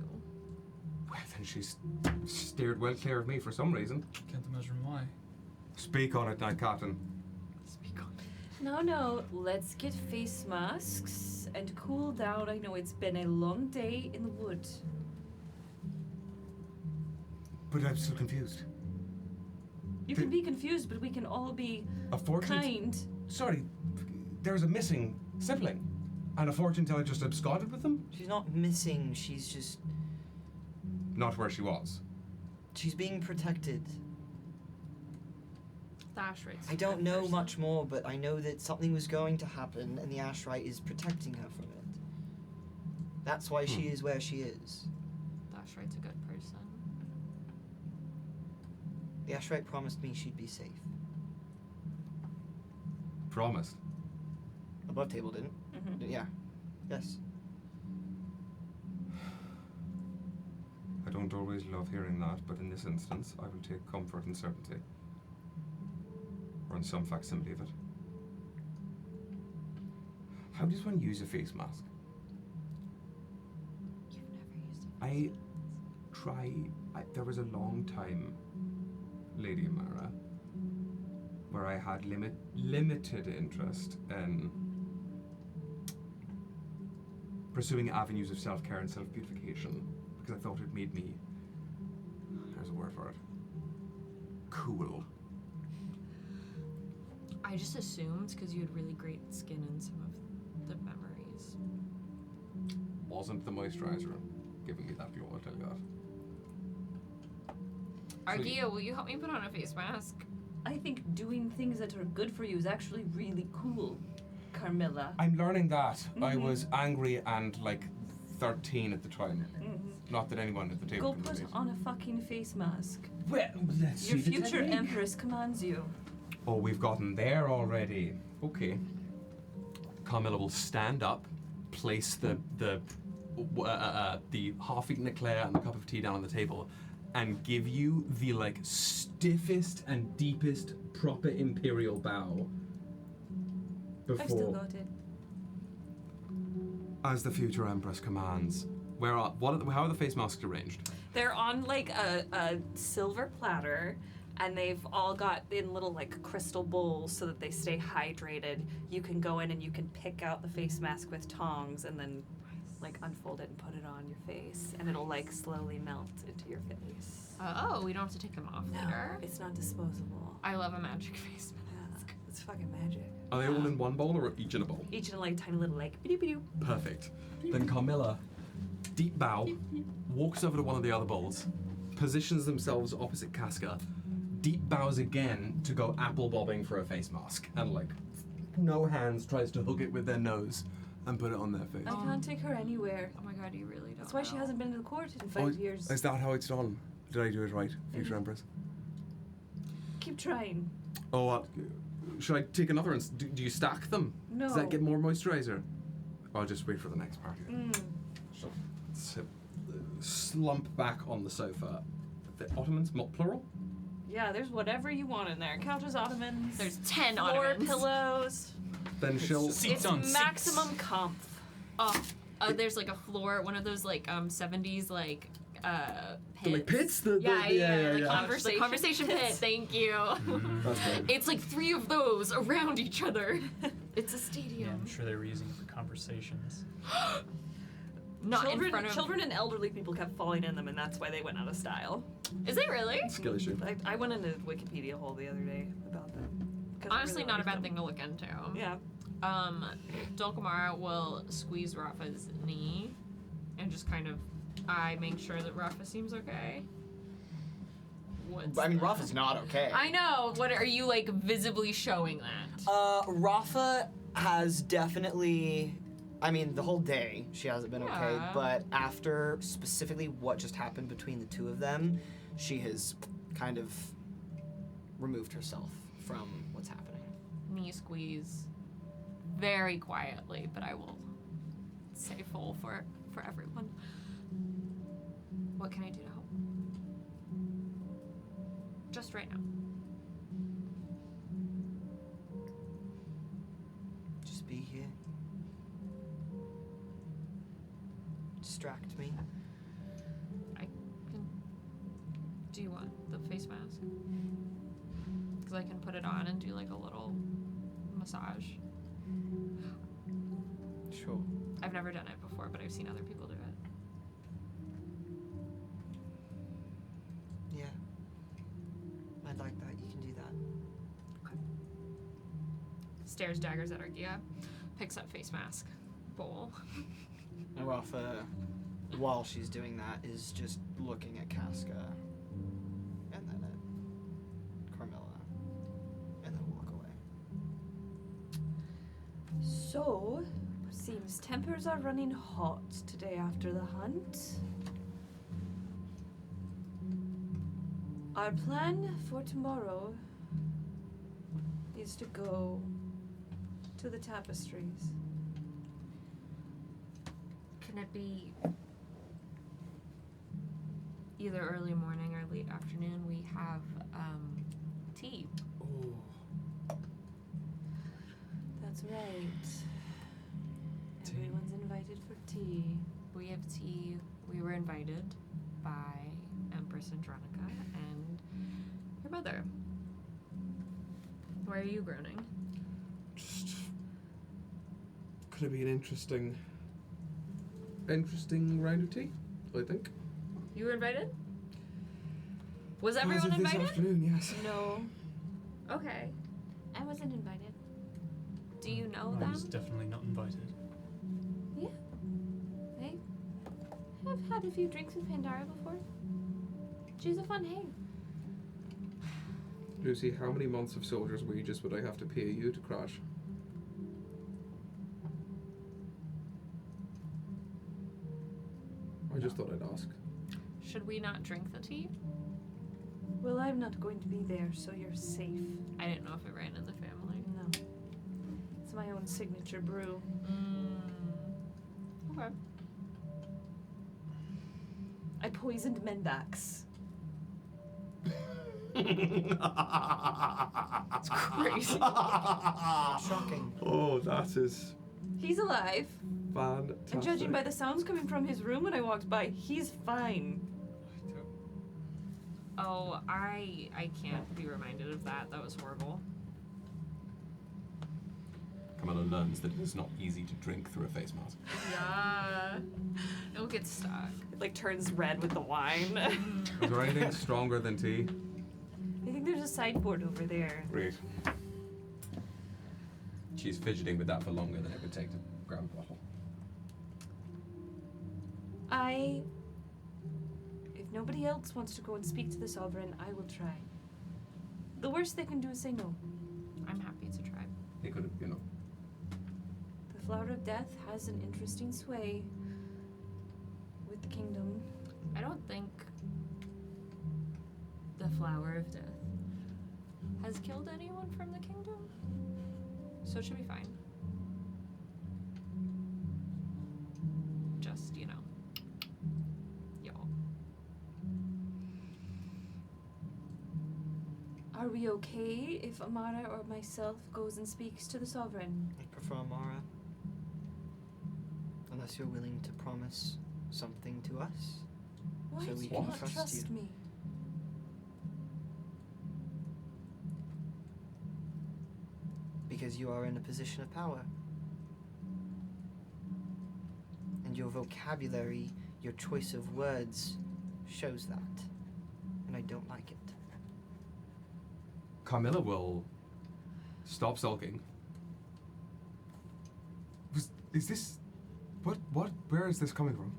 Well, then she's steered well clear of me for some reason. Can't imagine why. Speak on it, Knight Captain. Speak on. No, let's get face masks and cool down. I know it's been a long day in the wood. But I'm still confused. You can be confused, but we can all be A fortune? kind. Sorry, there's a missing sibling. And a fortune teller just absconded with them? She's not missing, she's just... Not where she was. She's being protected. The Ashrite's I don't know much more, but I know that something was going to happen and the Ashrite is protecting her from it. That's why she is where she is. The Ashrite's a good person. The Ashrite promised me she'd be safe. Promised. Above table didn't? Mm-hmm. Yeah. Yes. I don't always love hearing that, but in this instance, I will take comfort in certainty. Or in some facsimile of it. How does one use a face mask? You've never used it. There was a long time Lady Amara, where I had limited interest in pursuing avenues of self-care and self-beautification, because I thought it made me, there's a word for it, cool. I just assumed because you had really great skin in some of the memories. Wasn't the moisturizer giving me that glow, I'll tell you that. Argia, will you help me put on a face mask? I think doing things that are good for you is actually really cool, Carmilla. I'm learning that. I was angry and like 13 at the time. Not that anyone at the table Go can put relate. on a fucking face mask. Well, let's Your see the future technique. empress commands you. Oh, we've gotten there already. Okay. Carmilla will stand up, place the half-eaten eclair and the cup of tea down on the table, and give you the like stiffest and deepest proper imperial bow. I've still Before, got it. as the future empress commands. How are the face masks arranged? They're on like a silver platter, and they've all got in little like crystal bowls so that they stay hydrated. You can go in and you can pick out the face mask with tongs and then like unfold it and put it on your face, and it'll like slowly melt into your face. Oh, we don't have to take them off later. It's not disposable. I love a magic face mask. Yeah, it's fucking magic. Are they all in one bowl or each in a bowl? Each in like tiny little like bidoo. Perfect. Then Carmilla, deep bow, walks over to one of the other bowls, positions themselves opposite Casca, deep bows again to go apple bobbing for a face mask, and like, no hands, tries to hook it with their nose and put it on their face. I can't take her anywhere. Oh my god, you really don't That's why she know. hasn't been to the court in 5 years. Is that how it's done? Did I do it right, future Empress? Keep trying. Oh, what? Should I take another and do you stack them? No. Does that get more moisturizer? I'll just wait for the next party. Mm. Slump back on the sofa. The ottomans, plural? Yeah, there's whatever you want in there. Couches, ottomans. There's 10 floor ottomans. pillows. Then she'll. Seats It's on seats. maximum comf. There's like a floor, one of those like 70s like pits. The, like pits? The The conversation pit. Thank you. That's right. It's like 3 of those around each other. It's a Yeah, stadium. I'm sure they were using it for conversations. Not children, in front of. children and elderly people kept falling in them, and that's why they went out of style. Is it really? Skill issue. I went into Wikipedia hole the other day about that. 'Cause I Honestly, really not a liked bad them. thing to look into. Yeah. Dulcamara will squeeze Rafa's knee and just kind of make sure that Rafa seems okay. What's I mean, that? Rafa's not okay. I know. What are you like visibly showing that? Rafa has definitely. I mean, the whole day she hasn't been okay, Yeah. but after specifically what just happened between the two of them, she has kind of removed herself from what's happening. Knee squeeze, very quietly, but I will say full for everyone. What can I do to help? Just right now. Just be here. Distract me. Do you want the face mask? Because I can put it on and do like a little massage. Sure. I've never done it before, but I've seen other people do it. Yeah. I'd like that. You can do that. Stares daggers at Argia, picks up face mask, bowl. And Rafa, while she's doing that, is just looking at Casca, and then at Carmilla, and then walk away. So, seems tempers are running hot today after the hunt. Our plan for tomorrow is to go to the Tapestries. Can it be either early morning or late afternoon? We have tea. That's right. Everyone's invited for tea. We have tea. We were invited by Empress Andronica, and Your mother. Why are you groaning? Just gonna be an interesting round of tea, I think. You were invited? Was As everyone of this invited? afternoon, yes. No. Okay. I wasn't invited. Do you know I them? was definitely not invited. Yeah. I've had a few drinks with Pandara before. She's a fun hang. Lucy, how many months of soldier's wages would I have to pay you to crash? I just thought I'd ask. Should we not drink the tea? Well, I'm not going to be there, so you're safe. I didn't know if it ran in the family. No. It's my own signature brew. Okay. I poisoned Mendax. It's crazy. Shocking. Oh, that is He's alive. fantastic. And judging by the sounds coming from his room when I walked by, he's fine. Oh, I can't be reminded of that. That was horrible. Camilla learns that it is not easy to drink through a face mask. Yeah. It'll get stuck. It like turns red with the wine. Is there anything stronger than tea? I think there's a sideboard over there. Great. She's fidgeting with that for longer than it would take to grab a bottle. If nobody else wants to go and speak to the Sovereign, I will try. The worst they can do is say no. I'm happy to try. He could have, The Flower of Death has an interesting sway with the kingdom. I don't think the Flower of Death has killed anyone from the kingdom. So it should be fine. Just, y'all. Are we okay if Amara or myself goes and speaks to the Sovereign? I prefer Amara. Unless you're willing to promise something to us. Why So do we you can not trust trust you. me? Because you are in a position of power. And your vocabulary, your choice of words, shows that. And I don't like it. Carmilla will stop sulking. Is this... Where is this coming from?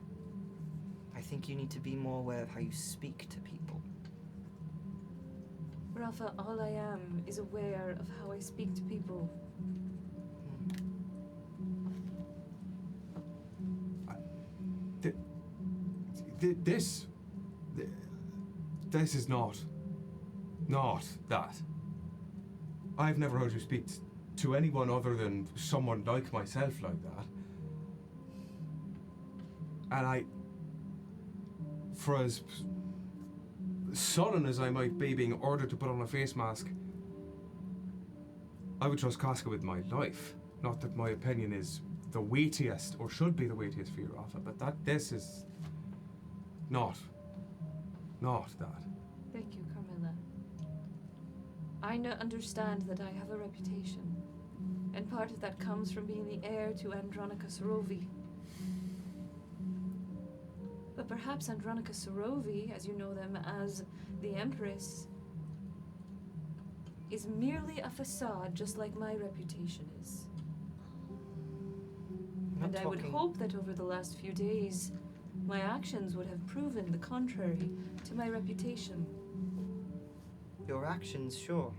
I think you need to be more aware of how you speak to people. Rafa, all I am is aware of how I speak to people. This is not that. I've never heard you speak to anyone other than someone like myself like that. And for as sullen as I might be being ordered to put on a face mask, I would trust Casca with my life. Not that my opinion is the weightiest, or should be the weightiest for you, Rafa, but this is not that. Thank you, Carmilla. I understand that I have a reputation, and part of that comes from being the heir to Andronica Sarovei. But perhaps Andronica Sarovei, as you know them as the Empress, is merely a facade, just like my reputation is. And I would hope that over the last few days, my actions would have proven the contrary to my reputation. Your actions, sure.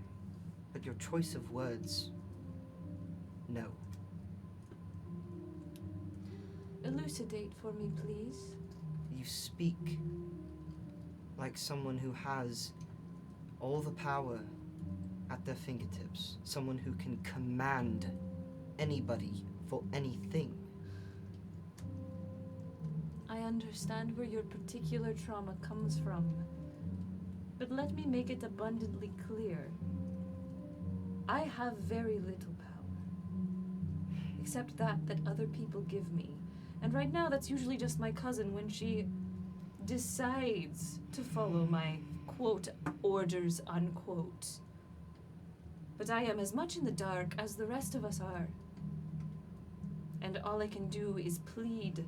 But your choice of words, no. Elucidate for me, please. You speak like someone who has all the power at their fingertips. Someone who can command anybody for anything. I understand where your particular trauma comes from, but let me make it abundantly clear. I have very little power, except that other people give me. And right now, that's usually just my cousin when she decides to follow my quote, orders, unquote. But I am as much in the dark as the rest of us are. And all I can do is plead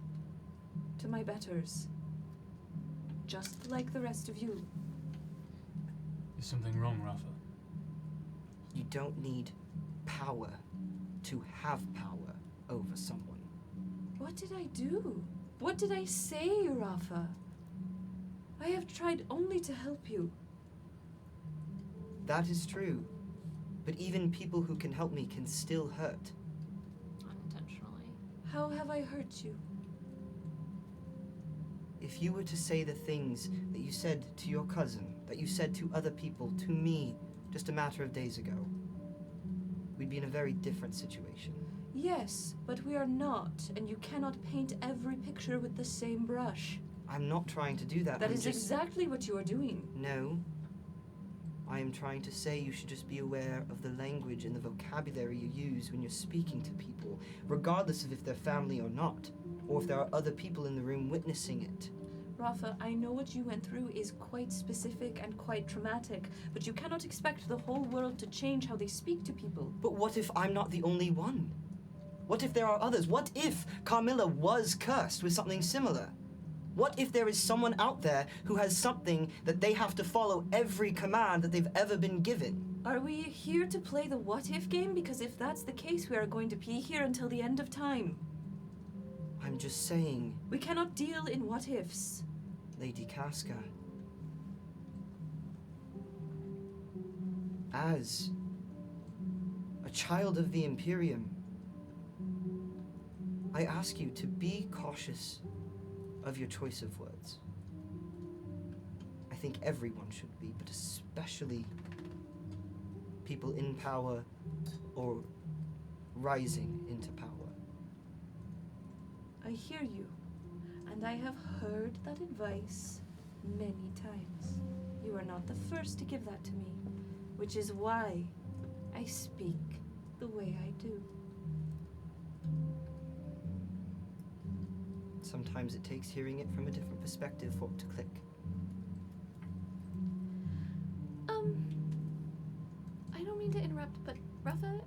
to my betters. Just like the rest of you. Is something wrong, Rafa? You don't need power to have power over someone. What did I do? What did I say, Rafa? I have tried only to help you. That is true. But even people who can help me can still hurt. Unintentionally. How have I hurt you? If you were to say the things that you said to your cousin, that you said to other people, to me, just a matter of days ago, we'd be in a very different situation. Yes, but we are not, and you cannot paint every picture with the same brush. I'm not trying to do that. That I'm is just... exactly what you are doing. No. I am trying to say you should just be aware of the language and the vocabulary you use when you're speaking to people, regardless of if they're family or not, or if there are other people in the room witnessing it. Rafa, I know what you went through is quite specific and quite traumatic, but you cannot expect the whole world to change how they speak to people. But what if I'm not the only one? What if there are others? What if Carmilla was cursed with something similar? What if there is someone out there who has something that they have to follow every command that they've ever been given? Are we here to play the what-if game? Because if that's the case, we are going to be here until the end of time. I'm just saying, We cannot deal in what-ifs. Lady Casca. As a child of the Imperium, I ask you to be cautious of your choice of words. I think everyone should be, but especially people in power or rising into power. I hear you, and I have heard that advice many times. You are not the first to give that to me, which is why I speak the way I do. Sometimes it takes hearing it from a different perspective for it to click. I don't mean to interrupt, but Rafa,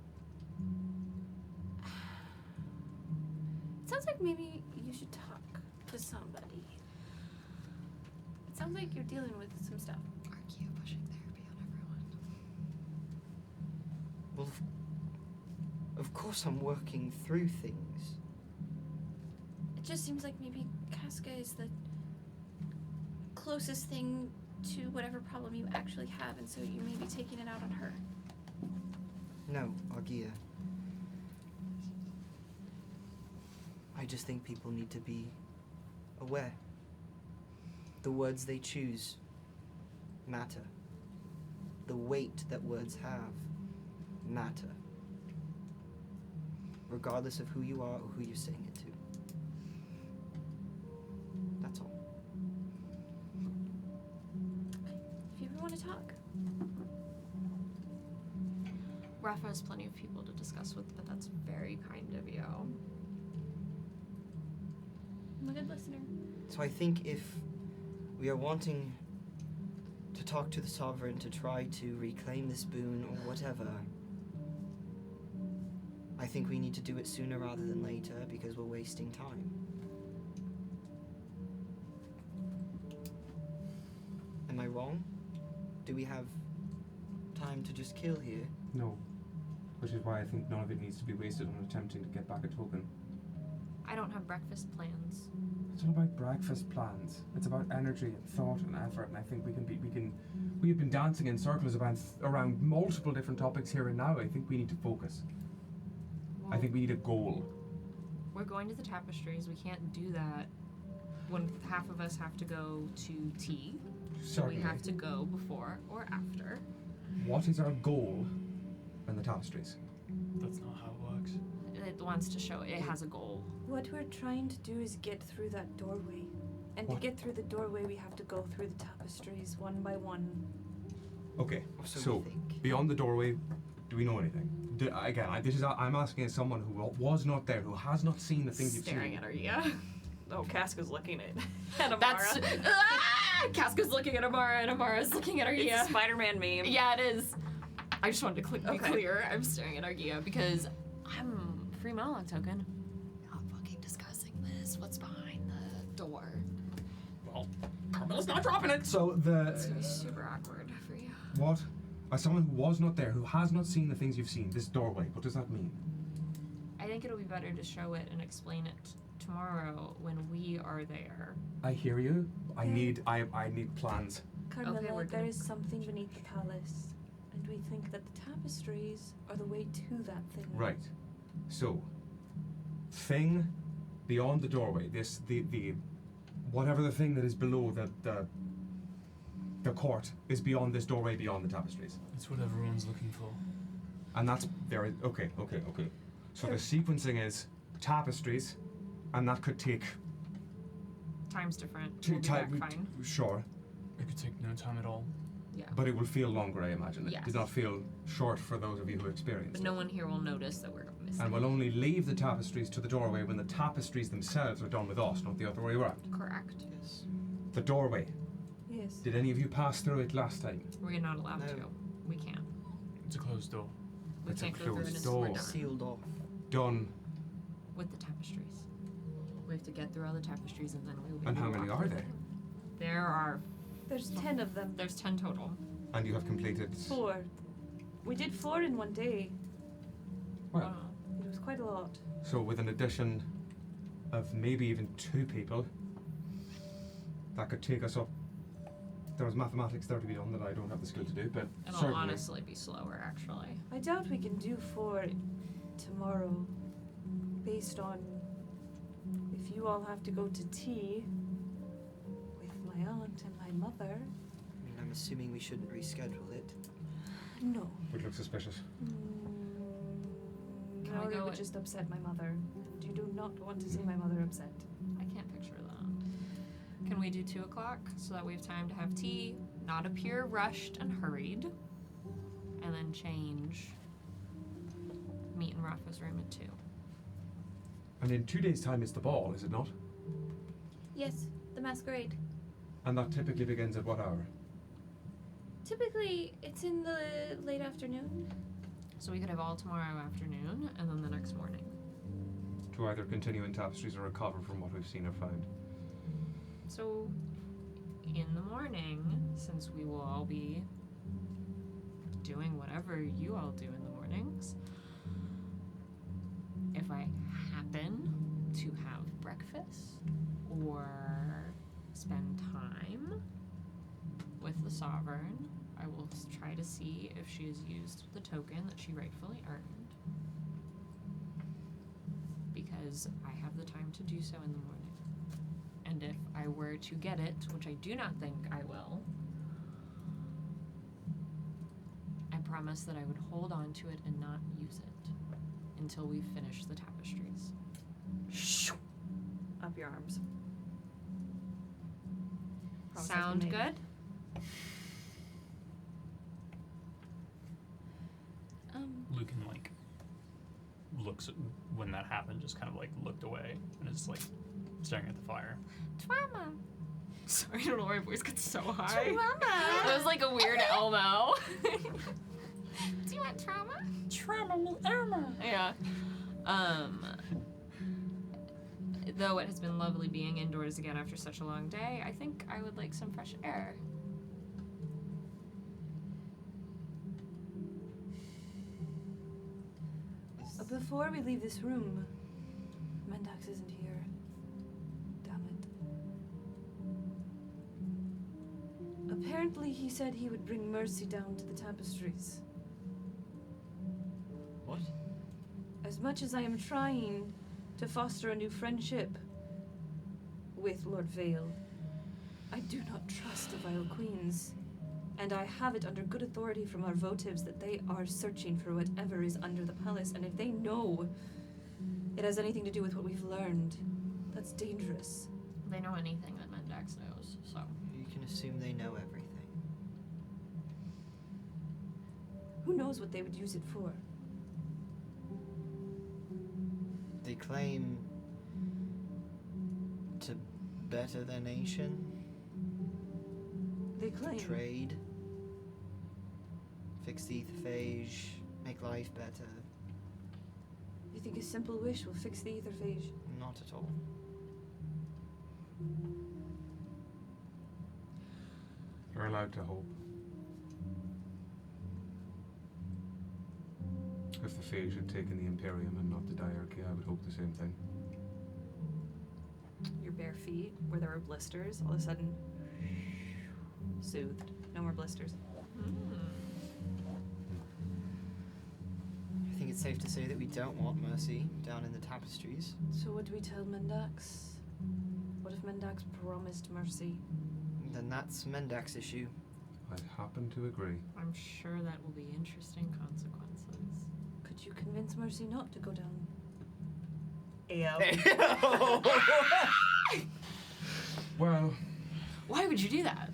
it sounds like maybe you should talk to somebody. It sounds like you're dealing with some stuff. Archaea pushing therapy on everyone. Well, of course I'm working through things. It just seems like maybe Casca is the closest thing to whatever problem you actually have, and so you may be taking it out on her. No, Archaea. I just think people need to be aware. The words they choose matter. The weight that words have matter. Regardless of who you are or who you're saying it to. That's all. If you ever want to talk. Rafa has plenty of people to discuss with, but that's very kind of you. I'm a good listener. So I think if we are wanting to talk to the Sovereign to try to reclaim this boon or whatever, I think we need to do it sooner rather than later because we're wasting time. Am I wrong? Do we have time to just kill here? No. Which is why I think none of it needs to be wasted on attempting to get back a token. I don't have breakfast plans. It's not about breakfast plans. It's about energy and thought and effort, and I think we have been dancing in circles around multiple different topics here and now. I think we need to focus. I think we need a goal. We're going to the Tapestries. We can't do that when half of us have to go to tea. Certainly. So we have to go before or after. What is our goal in the Tapestries? That's not how it works. It wants to show it has a goal. What we're trying to do is get through that doorway. And What? to get through the doorway, we have to go through the tapestries one by one. Okay, So so we think. beyond the doorway, do we know anything? I'm asking as someone who was not there, who has not seen the things you've Staring seen. at her, yeah. Oh, Casca's looking at That's Casca's looking at Amara, and Amara's looking at Argia. It's a Spider-Man meme. Yeah, it is. I just wanted to be Okay. clear. I'm staring at Argia because I'm free monologue token. Not fucking discussing this. What's behind the door? Well, Carmilla's not dropping it. So It's gonna be super awkward for you. what? As someone who was not there, who has not seen the things you've seen, this doorway, what does that mean? I think it'll be better to show it and explain it tomorrow when we are there. I hear you. I need plans. Carmilla, Okay, we're there gonna- is something beneath the palace, and we think that the tapestries are the way to that thing. Right. So, thing beyond the doorway. The whatever the thing that is below the court is beyond this doorway, beyond the tapestries. It's what everyone's looking for. And that's very okay. So the sequencing is tapestries, and that could take Time's different. two We'll be back time. fine. Sure, It could take no time at all. Yeah. but it will feel longer, I imagine. It Yes. does not feel short for those of you who experience But it. no one here will notice that we're missing. And we'll only leave the tapestries to the doorway when the tapestries themselves are done with us, not the other way around. Correct. Yes. The doorway. Yes. Did any of you pass through it last time? We're not allowed No. to. We can't. It's a closed door. We It's a can't go through it closed until we're door. done Sealed off. Done. with the tapestries. We have to get through all the tapestries and then we will be And how able to many walk are through there? them. There are. There's 10 of them. There's 10 total. And you have completed. 4. We did 4 in one day. Well, It was quite a lot. so with an addition of maybe even 2 people, that could take us up. There was mathematics there to be done that I don't have the skill to do, but It'll certainly. honestly be slower, actually. I doubt we can do 4 tomorrow, based on if you all have to go to tea with my aunt and my mother. I mean, I'm assuming we shouldn't reschedule it. No. Would look suspicious. Can No, we it go would at- just upset my mother. You do not want to see my mother upset. I can't picture that. Can we do 2 o'clock so that we have time to have tea, not appear rushed and hurried, and then change? Meet in Rafa's room at 2. And in 2 days' time is the ball, is it not? Yes, the masquerade. And that typically begins at what hour? Typically, it's in the late afternoon. So we could have all tomorrow afternoon and then the next morning. To either continue in tapestries or recover from what we've seen or found. So in the morning, since we will all be doing whatever you all do in the mornings, if I happen to have breakfast or spend time with the Sovereign, I will try to see if she has used the token that she rightfully earned. Because I have the time to do so in the morning. And if I were to get it, which I do not think I will, I promise that I would hold on to it and not use it until we finish the tapestries. Up your arms. Promise I can Sound make- good? Lücan like looks at, when that happened, just kind of like looked away and is like staring at the fire. Trauma. Sorry, I don't know why my voice gets so high. Trauma. That was like a weird Elmo. Do you want trauma? Trauma with armor. Yeah. Though it has been lovely being indoors again after such a long day, I think I would like some fresh air. Before we leave this room, Mendax isn't here. Damn it. Apparently he said he would bring mercy down to the tapestries. What? As much as I am trying to foster a new friendship with Lord Vale, I do not trust the Vile Queens. And I have it under good authority from our votives that they are searching for whatever is under the palace, and if they know it has anything to do with what we've learned, that's dangerous. They know anything that Mendax knows, so. You can assume they know everything. Who knows what they would use it for? They claim to better their nation. they claim? Trade. Fix the etherphage. Make life better. You think a simple wish will fix the etherphage? Not at all. You're allowed to hope. If the phage had taken the Imperium and not the diarchy, I would hope the same thing. Your bare feet, where there were blisters, all of a sudden soothed. No more blisters. I think it's safe to say that we don't want mercy down in the Tapestries. So what do we tell Mendax? What if Mendax promised mercy? Then that's Mendax's issue. I happen to agree. I'm sure that will be interesting consequences. Could you convince Mercy not to go down? Well, Why would you do that?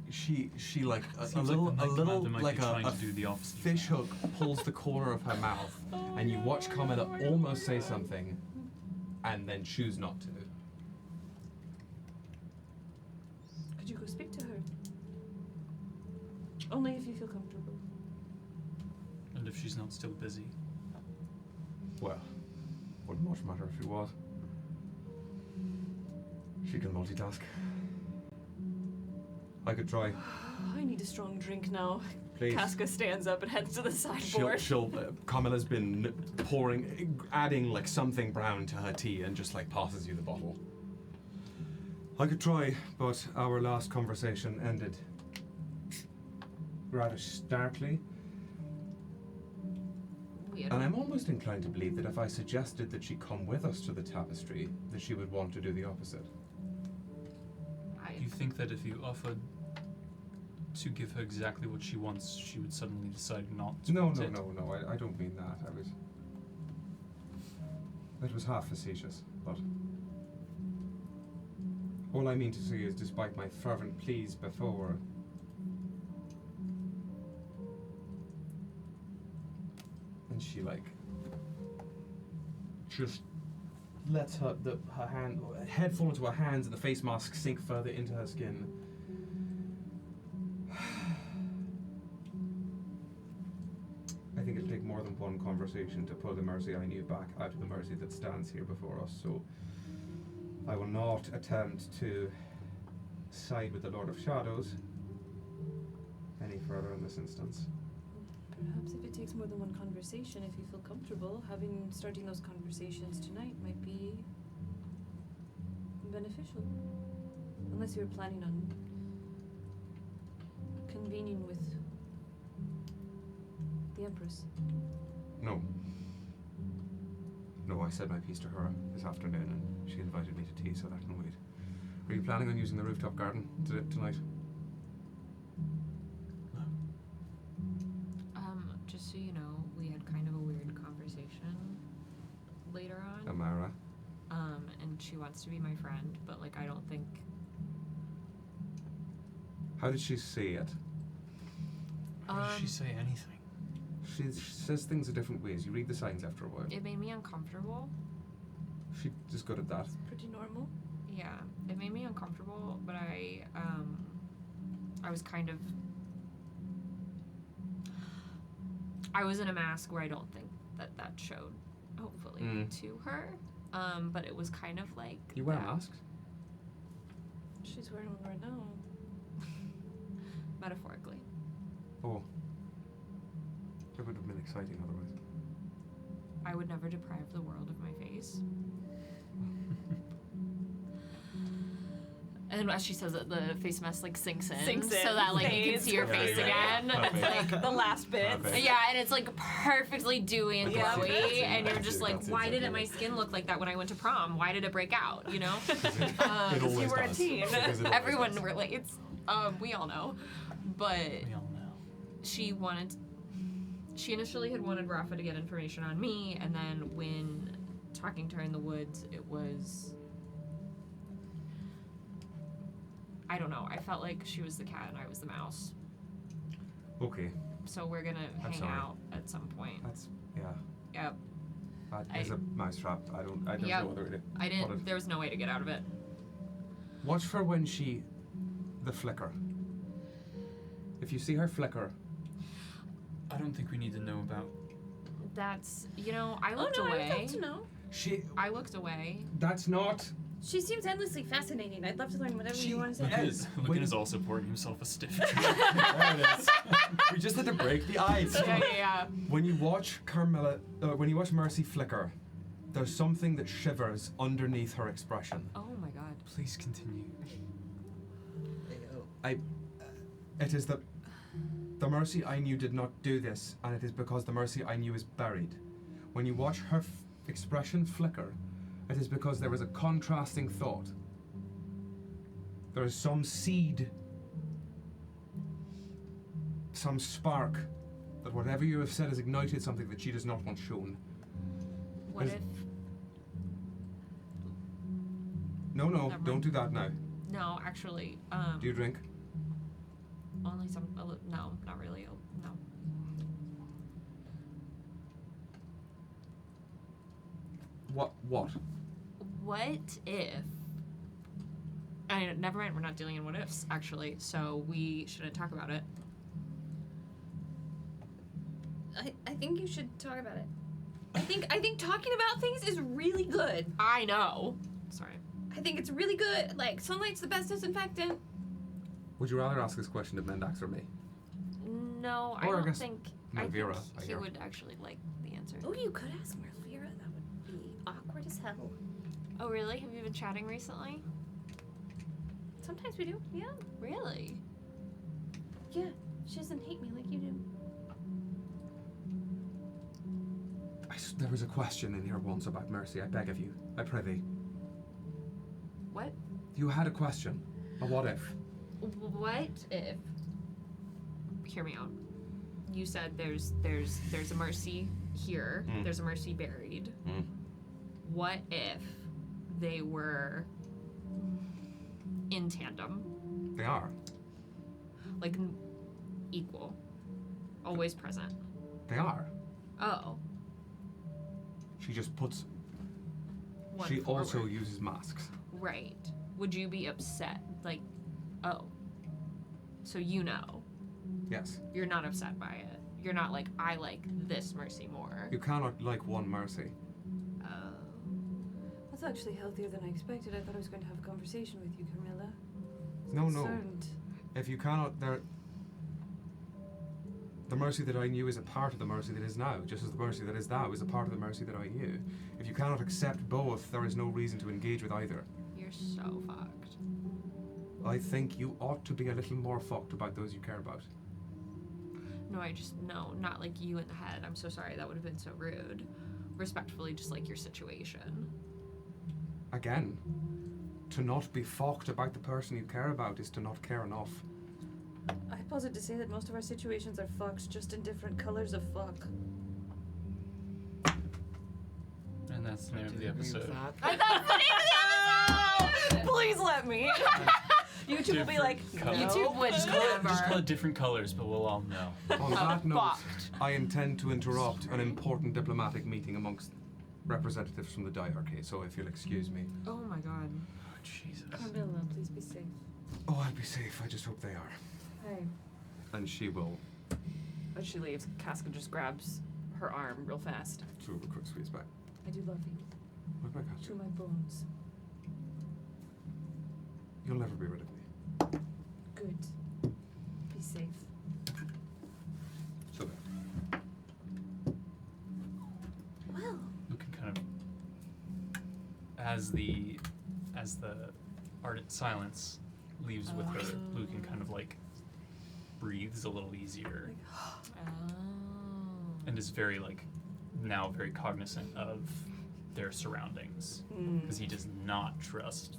she like a Seems little like the Night Commander might like be trying a to do the opposite. fish hook pulls the corner of her mouth, and you watch Carmilla almost say something, and then choose not to. Could you go speak to her? Only if you feel comfortable. And if she's not still busy. Well, wouldn't much matter if she was. She can multitask. I could try. I need a strong drink now. Please. Casca stands up and heads to the sideboard. Carmilla's been adding like something brown to her tea and just like passes you the bottle. I could try, but our last conversation ended rather starkly. Weird. And I'm almost inclined to believe that if I suggested that she come with us to the tapestry, that she would want to do the opposite. Do you think that if you offered to give her exactly what she wants, she would suddenly decide not to want it? No, I don't mean that. It was half facetious, but all I mean to say is despite my fervent pleas before, and she like just lets her head fall into her hands and the face mask sink further into her skin. I think it'll take more than one conversation to pull the mercy I knew back out of the mercy that stands here before us, so I will not attempt to side with the Lord of Shadows any further in this instance. Perhaps if it takes more than one conversation, if you feel comfortable, starting those conversations tonight might be beneficial. Unless you were planning on convening with the Empress. No, I said my piece to her this afternoon and she invited me to tea, so that can wait. Are you planning on using the rooftop garden tonight? Just so you know, we had kind of a weird conversation later on. Amara? And she wants to be my friend, but like I don't think. How did she say it? Why did she say anything? She says things in different ways. You read the signs after a while. It made me uncomfortable. She's good at that. Pretty normal. Yeah, it made me uncomfortable, but I was kind of. I was in a mask where I don't think that showed, hopefully, to her. But it was kind of like. You wear that. masks? She's wearing one right now. Metaphorically. Oh. It would have been exciting otherwise. I would never deprive the world of my face. And as she says it, the face mask like sinks in. So that like you can see your face again. Perfect. Like the last bit. Perfect. Yeah, and it's like perfectly dewy and Yeah. glowy, and you're just like, That's why exactly didn't my right. skin look like that when I went to prom? Why did it break out? You know? It always you were a does. teen. Because it always Everyone does. relates. We all know. But We all know. she initially had wanted Rafa to get information on me, and then when talking to her in the woods, it was, I don't know, I felt like she was the cat and I was the mouse. Okay, So we're gonna I'm hang sorry. out at some point. that's, yeah. Yep. There's a mousetrap. There's Yep. no other way to I put it. didn't, there was no way to get out of it. Watch for when the flicker. If you see her flicker, I don't think we need to know about. That's, I looked I would away. love to know. I looked away. that's not. She seems endlessly fascinating. I'd love to learn whatever you want to say. Lücan is also pouring himself a stiff. There it is. We just had to break the ice. Yeah. When you watch when you watch Mercy flicker, there's something that shivers underneath her expression. Oh my god. Please continue. It is the Mercy I knew did not do this, and it is because the Mercy I knew is buried. When you watch her expression flicker, it is because there is a contrasting thought. There is some seed, some spark, that whatever you have said has ignited something that she does not want shown. What if... No, don't do that now. No, actually, Do you drink? only some... No, not really. No. What? What if... never mind, we're not dealing in what ifs, actually, so we shouldn't talk about it. I think you should talk about it. I think talking about things is really good. I know. Sorry. I think it's really good. Like, sunlight's the best disinfectant. Would you rather ask this question to Mendax or me? No, Or I I don't guess think... Malvira, I I think he hear. would actually like the answer. Oh, you could ask Malvira. That would be awkward as hell. Oh, really? Have you been chatting recently? Sometimes we do. Yeah. Really? Yeah. She doesn't hate me like you do. There was a question in here once about Mercy. I beg of you. I prithee. What? You had a question. A what if? What if... Hear me out. You said there's a Mercy here. There's a Mercy buried. What if they were in tandem? They are. Like equal. Always present. They are. Oh. She just puts... One she forward. also uses masks. Right. Would you be upset? Like, oh. So you know. Yes. You're not upset by it. You're not like, I like this Mercy more. You cannot like one Mercy. Oh. That's actually healthier than I expected. I thought I was going to have a conversation with you, Carmilla. No. Concerned. If you cannot... The Mercy that I knew is a part of the Mercy that is now, just as the Mercy that is now is a part of the Mercy that I knew. If you cannot accept both, there is no reason to engage with either. You're so fucked. I think you ought to be a little more fucked about those you care about. No, not like you in the head. I'm so sorry. That would have been so rude. Respectfully, just like your situation. Again, to not be fucked about the person you care about is to not care enough. I posit to say that most of our situations are fucked, just in different colors of fuck. And that's the name of the episode. Please let me. YouTube will be like, Colors. YouTube would Just never. call it different colors, but we'll all know. On that note, fucked. I intend to interrupt an important diplomatic meeting amongst representatives from the diarchy, so if you'll excuse me. Oh my god. Oh, Jesus. Carmilla, please be safe. Oh, I'll be safe. I just hope they are. Hey. And she will As she leaves, Casca just grabs her arm real fast. do a quick squeeze back. I do love you. What have I got To you? my bones. You'll never be rid of me. Good. Be safe. So there. Well, Lücan kind of, as the ardent silence leaves with her, Lücan kind of like breathes a little easier Oh. and is very like now very cognizant of their surroundings because he does not trust.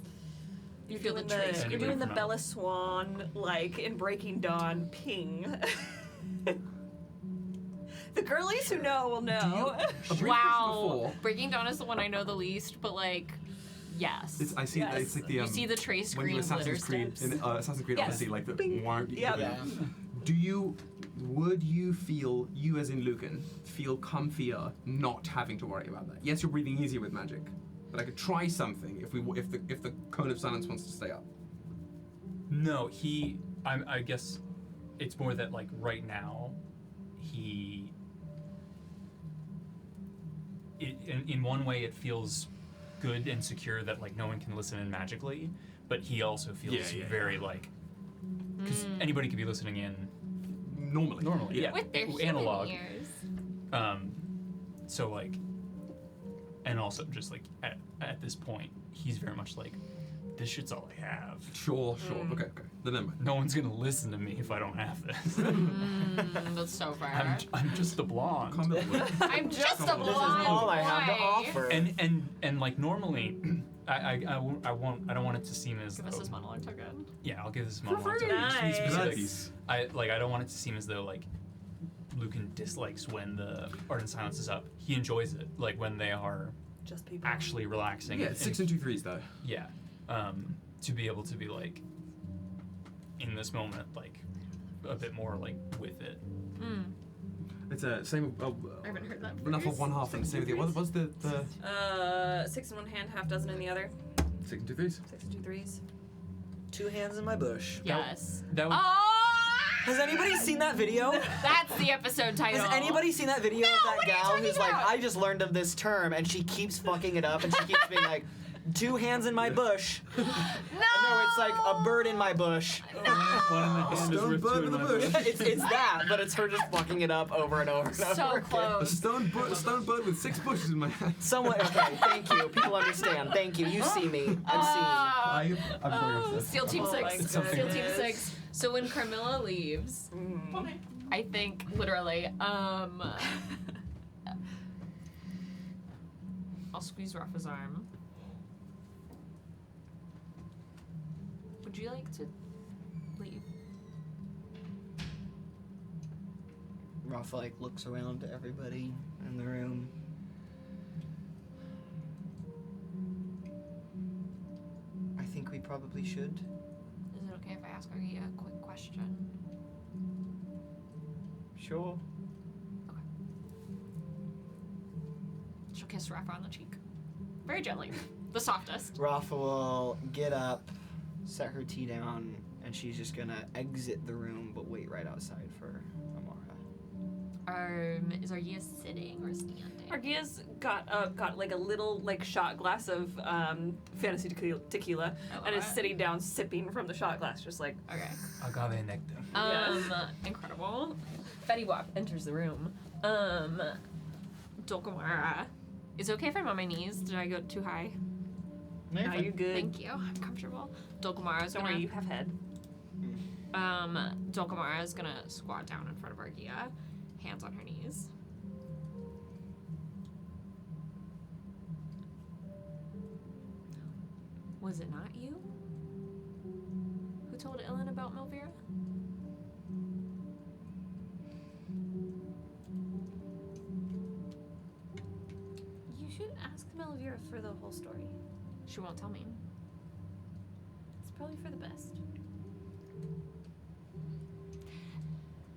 You feel the doing trace. You're Anybody doing the from Bella Swan, like in Breaking Dawn, ping. The girlies who know will know. Wow. Breaking Dawn is the one I know the least, but like, yes. I see. Yes. It's like the You see the trace when you green glitter Assassin's Creed steps. in Assassin's Creed Yes. Odyssey, like the Bing. Yeah. Would you feel, you as in Lücan, feel comfier not having to worry about that? Yes, you're breathing easier with magic. That I could try something if the cone of silence wants to stay up. No, I guess it's more that like right now, in one way it feels good and secure that like no one can listen in magically, but he also feels very like because anybody could be listening in Normally. yeah, With their analog. human ears. So like, and also just like at this point, he's very much like, this shit's all I have. Sure. Okay. Then never mind. No one's gonna listen to me if I don't have this. That's so fair. I'm just a blonde. I'm just a blonde This is all I have to boy. offer. And like normally, I don't want it to seem as Give though. us this monologue token. Yeah, I'll give this monologue. free. To be specific, Nice. I don't want it to seem as though like Lücan dislikes when the art and silence is up. He enjoys it, like when they are Just people. actually relaxing. Yeah, 6 and 2 3s though. Yeah, to be able to be like in this moment, like a bit more like with it. It's a same. I haven't heard that Enough before. of one half and same with the other. What's the 6 in one hand, half dozen in the other. 6 and 2 3s? 6 and 2 3s. 2 hands in my bush. Yes. That would, Has anybody seen that video? That's the episode title. Has anybody seen that video of that what are you gal talking who's like, about? I just learned of this term, and she keeps fucking it up, and she keeps being like, 2 hands in my bush. No! No, it's like a bird in my bush. one in the hand is Stone worth bird two in the my bush. bush. it's that, but it's her just fucking it up over and over and over. So again. A close. stone bird with 6 bushes in my hand. Somewhat, okay, thank you. People understand. Thank you. You see me. I'm seen. I'm sorry. Steel Team Oh 6. my Steel Team goodness. 6. So when Carmilla leaves, I think literally, I'll squeeze Rafa's arm. Would you like to leave? Rafa like looks around to everybody in the room. I think we probably should. Is it okay if I ask Argia a quick question? Sure. She'll kiss Rafa on the cheek. Very gently. The softest. Rafa will get up, set her tea down, and she's just gonna exit the room but wait right outside for Amara. Is Argia sitting or standing? Argia's got like a little like shot glass of fantasy tequila and is sitting down sipping from the shot glass, just like Okay. Agave nectar. Incredible. Fetty Wap enters the room. Dulcamara. Is it okay if I'm on my knees? Did I go too high? now you're good. Thank you. I'm comfortable. Dulcamara's Don't gonna. worry, you have head. Dulcamara is gonna squat down in front of Argia, hands on her knees. Was it not you who told Ellen about Melvira? You should ask Melvira for the whole story. She won't tell me. It's probably for the best.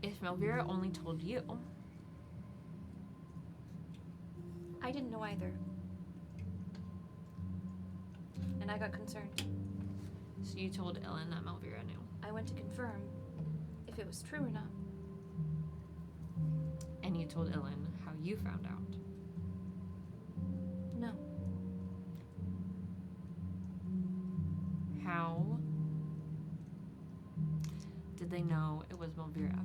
If Melvira only told you, I didn't know either. And I got concerned. so you told Ellen that Melvira knew. I went to confirm if it was true or not. And you told Ellen how you found out. No. How did they know it was Melvira?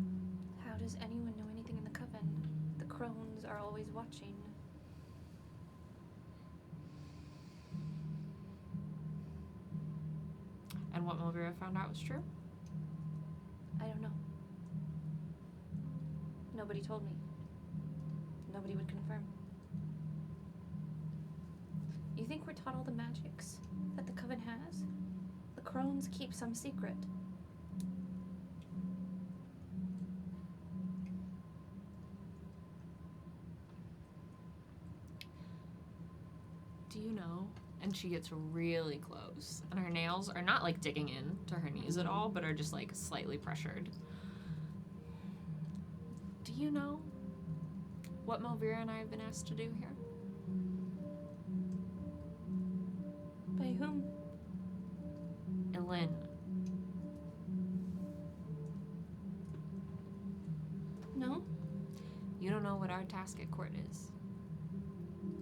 How does anyone know anything in the coven? The crones are always watching. And what Melvira found out was true? I don't know. Nobody told me. Nobody would confirm. You think we're taught all the magics that the coven has? The crones keep some secret. Do you know? And she gets really close. And her nails are not like digging in to her knees at all, but are just like slightly pressured. Do you know what Melvira and I have been asked to do here? By whom? Elin. No? You don't know what our task at court is.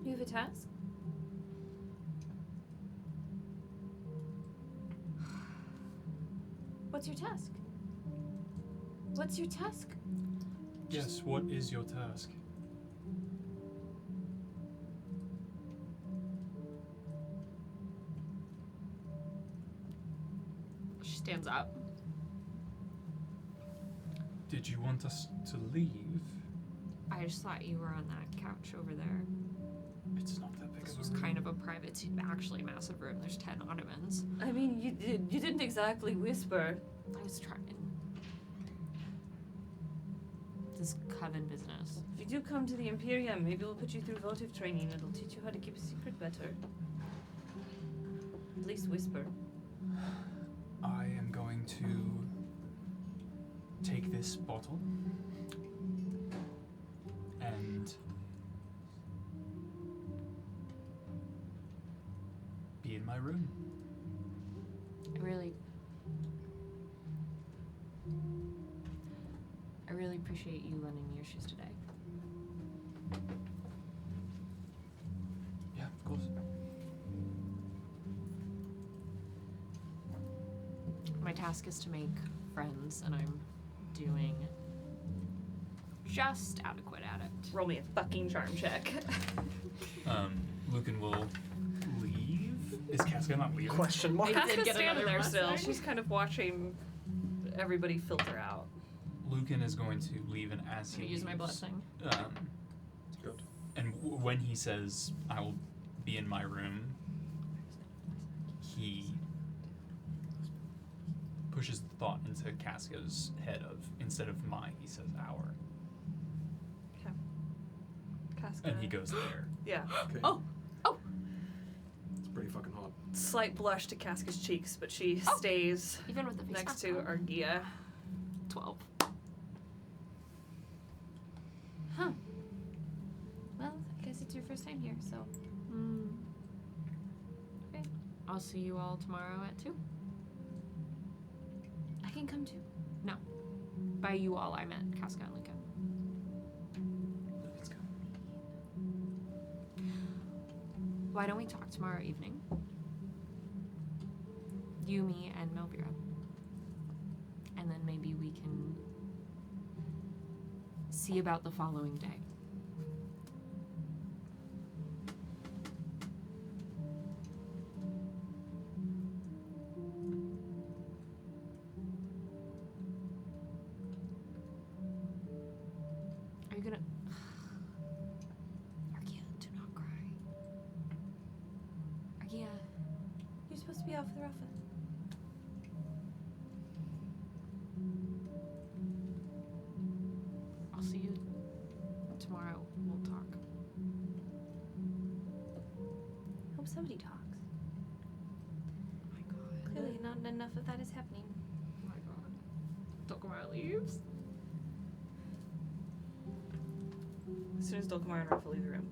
You have a task? What's your task? What's your task? Yes, what is your task? She stands up. Did you want us to leave? I just thought you were on that couch over there. It's not that big This of was a room. kind of a private, actually massive room. There's 10 ottomans. I mean, you didn't exactly whisper. I was trying. This coven business. If you do come to the Imperium, maybe we'll put you through votive training. It'll teach you how to keep a secret better. At least whisper. I am going to take this bottle and be in my room. I really appreciate you lending me your shoes today. Yeah, of course. My task is to make friends, and I'm doing just adequate at it. Roll me a fucking charm check. Lücan will leave. Is Casca not leaving? Question mark. I did Casca's get standing another there still. blessing. She's kind of watching everybody filter out. Lücan is going to leave, and as I'm he gonna use my leaves, blessing. Good. And when he says, "I will be in my room," he pushes the thought into Casca's head of, instead of my, he says our. Casca. And he goes there. Yeah. Okay. Oh! It's pretty fucking hot. Slight blush to Casca's cheeks, but she Oh. stays Even with the face next mask to on. Argia. 12. Huh. Well, I guess it's your first time here, so. Okay. I'll see you all tomorrow at 2. I can come too. By you all, I meant Casca and Lücan. Let's go. Why don't we talk tomorrow evening? You, me, and Melvira. And then maybe we can see about the following day. Are you gonna... Argia, do not cry. Argia. You're supposed to be out for the Rafa. I'll see you tomorrow. We'll talk. Hope somebody talks. Oh my god. Clearly, not enough of that is happening. Oh my god. Dulcamara leaves. As soon as Dulcamara and Rafa leave the room,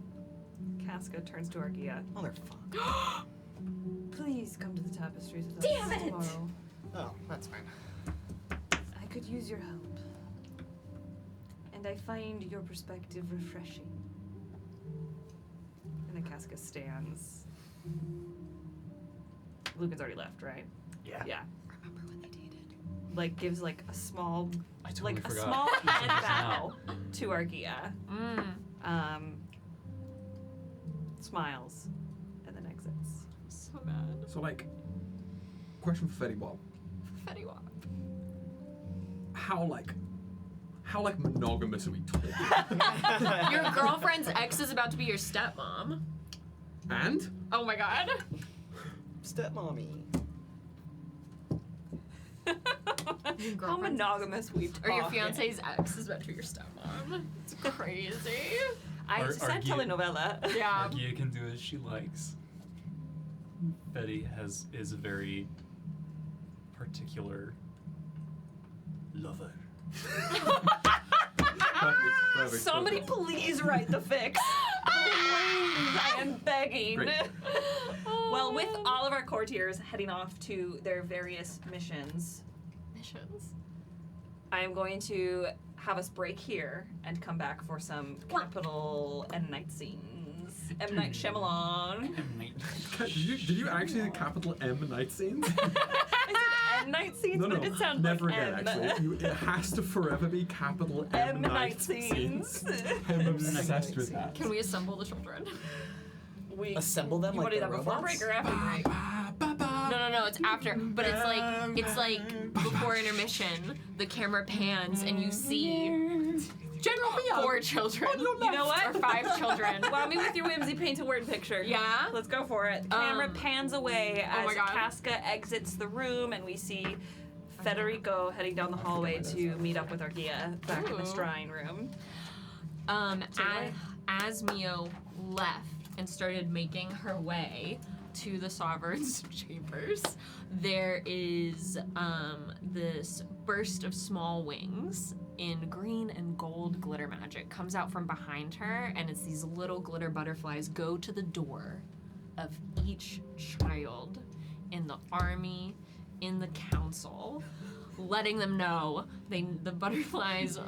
Casca turns to Argia. Motherfucker. Please come to the Tapestries with Damn us it! tomorrow. Oh, that's fine. I could use your help. And I find your perspective refreshing. And then Casca stands. Lücan's already left, right? Yeah. Yeah. Remember when they dated? Like gives like a small I totally like forgot. a small He said hand just bow now. to Argia. Smiles and then exits. So bad. So, like, question for Federico. Fetty Wap. How monogamous are we talking? Your girlfriend's ex is about to be your stepmom. And? Oh my god. Stepmommy. Your How girlfriend's monogamous we talk. Or your fiance's ex is about to be your stepmom. It's crazy. I Or said Argia. telenovela. Yeah. Argia can do as she likes. Betty is a very particular lover. Perfect. Somebody please write the fix. Please, I am begging. Great. Oh Well, with all of our courtiers heading off to their various missions, I am going to have us break here and come back for some capital M. Night scenes. M. Night Shyamalan. Did you actually say capital M night scenes? I said M. Night scenes, No, but it sounds never like again. M. Actually, it has to forever be capital M night scenes. I'm obsessed with that. Can we assemble the children? We Assemble them you like want to do the that before robots? break or after break? No, it's after. But it's like before intermission, the camera pans and you see General Mio. 4 children. You know what? Or 5 children. Wow, me with your whimsy, paint a word picture. Yeah? Let's go for it. The camera pans away oh as my God. Casca exits the room, and we see Federico heading down the hallway to meet up with Argia back in the Ooh. scrying room. As Mio left and started making her way to the Sovereign's chambers, there is this burst of small wings in green and gold glitter magic comes out from behind her, and it's these little glitter butterflies go to the door of each child in the army, in the council, letting them know the butterflies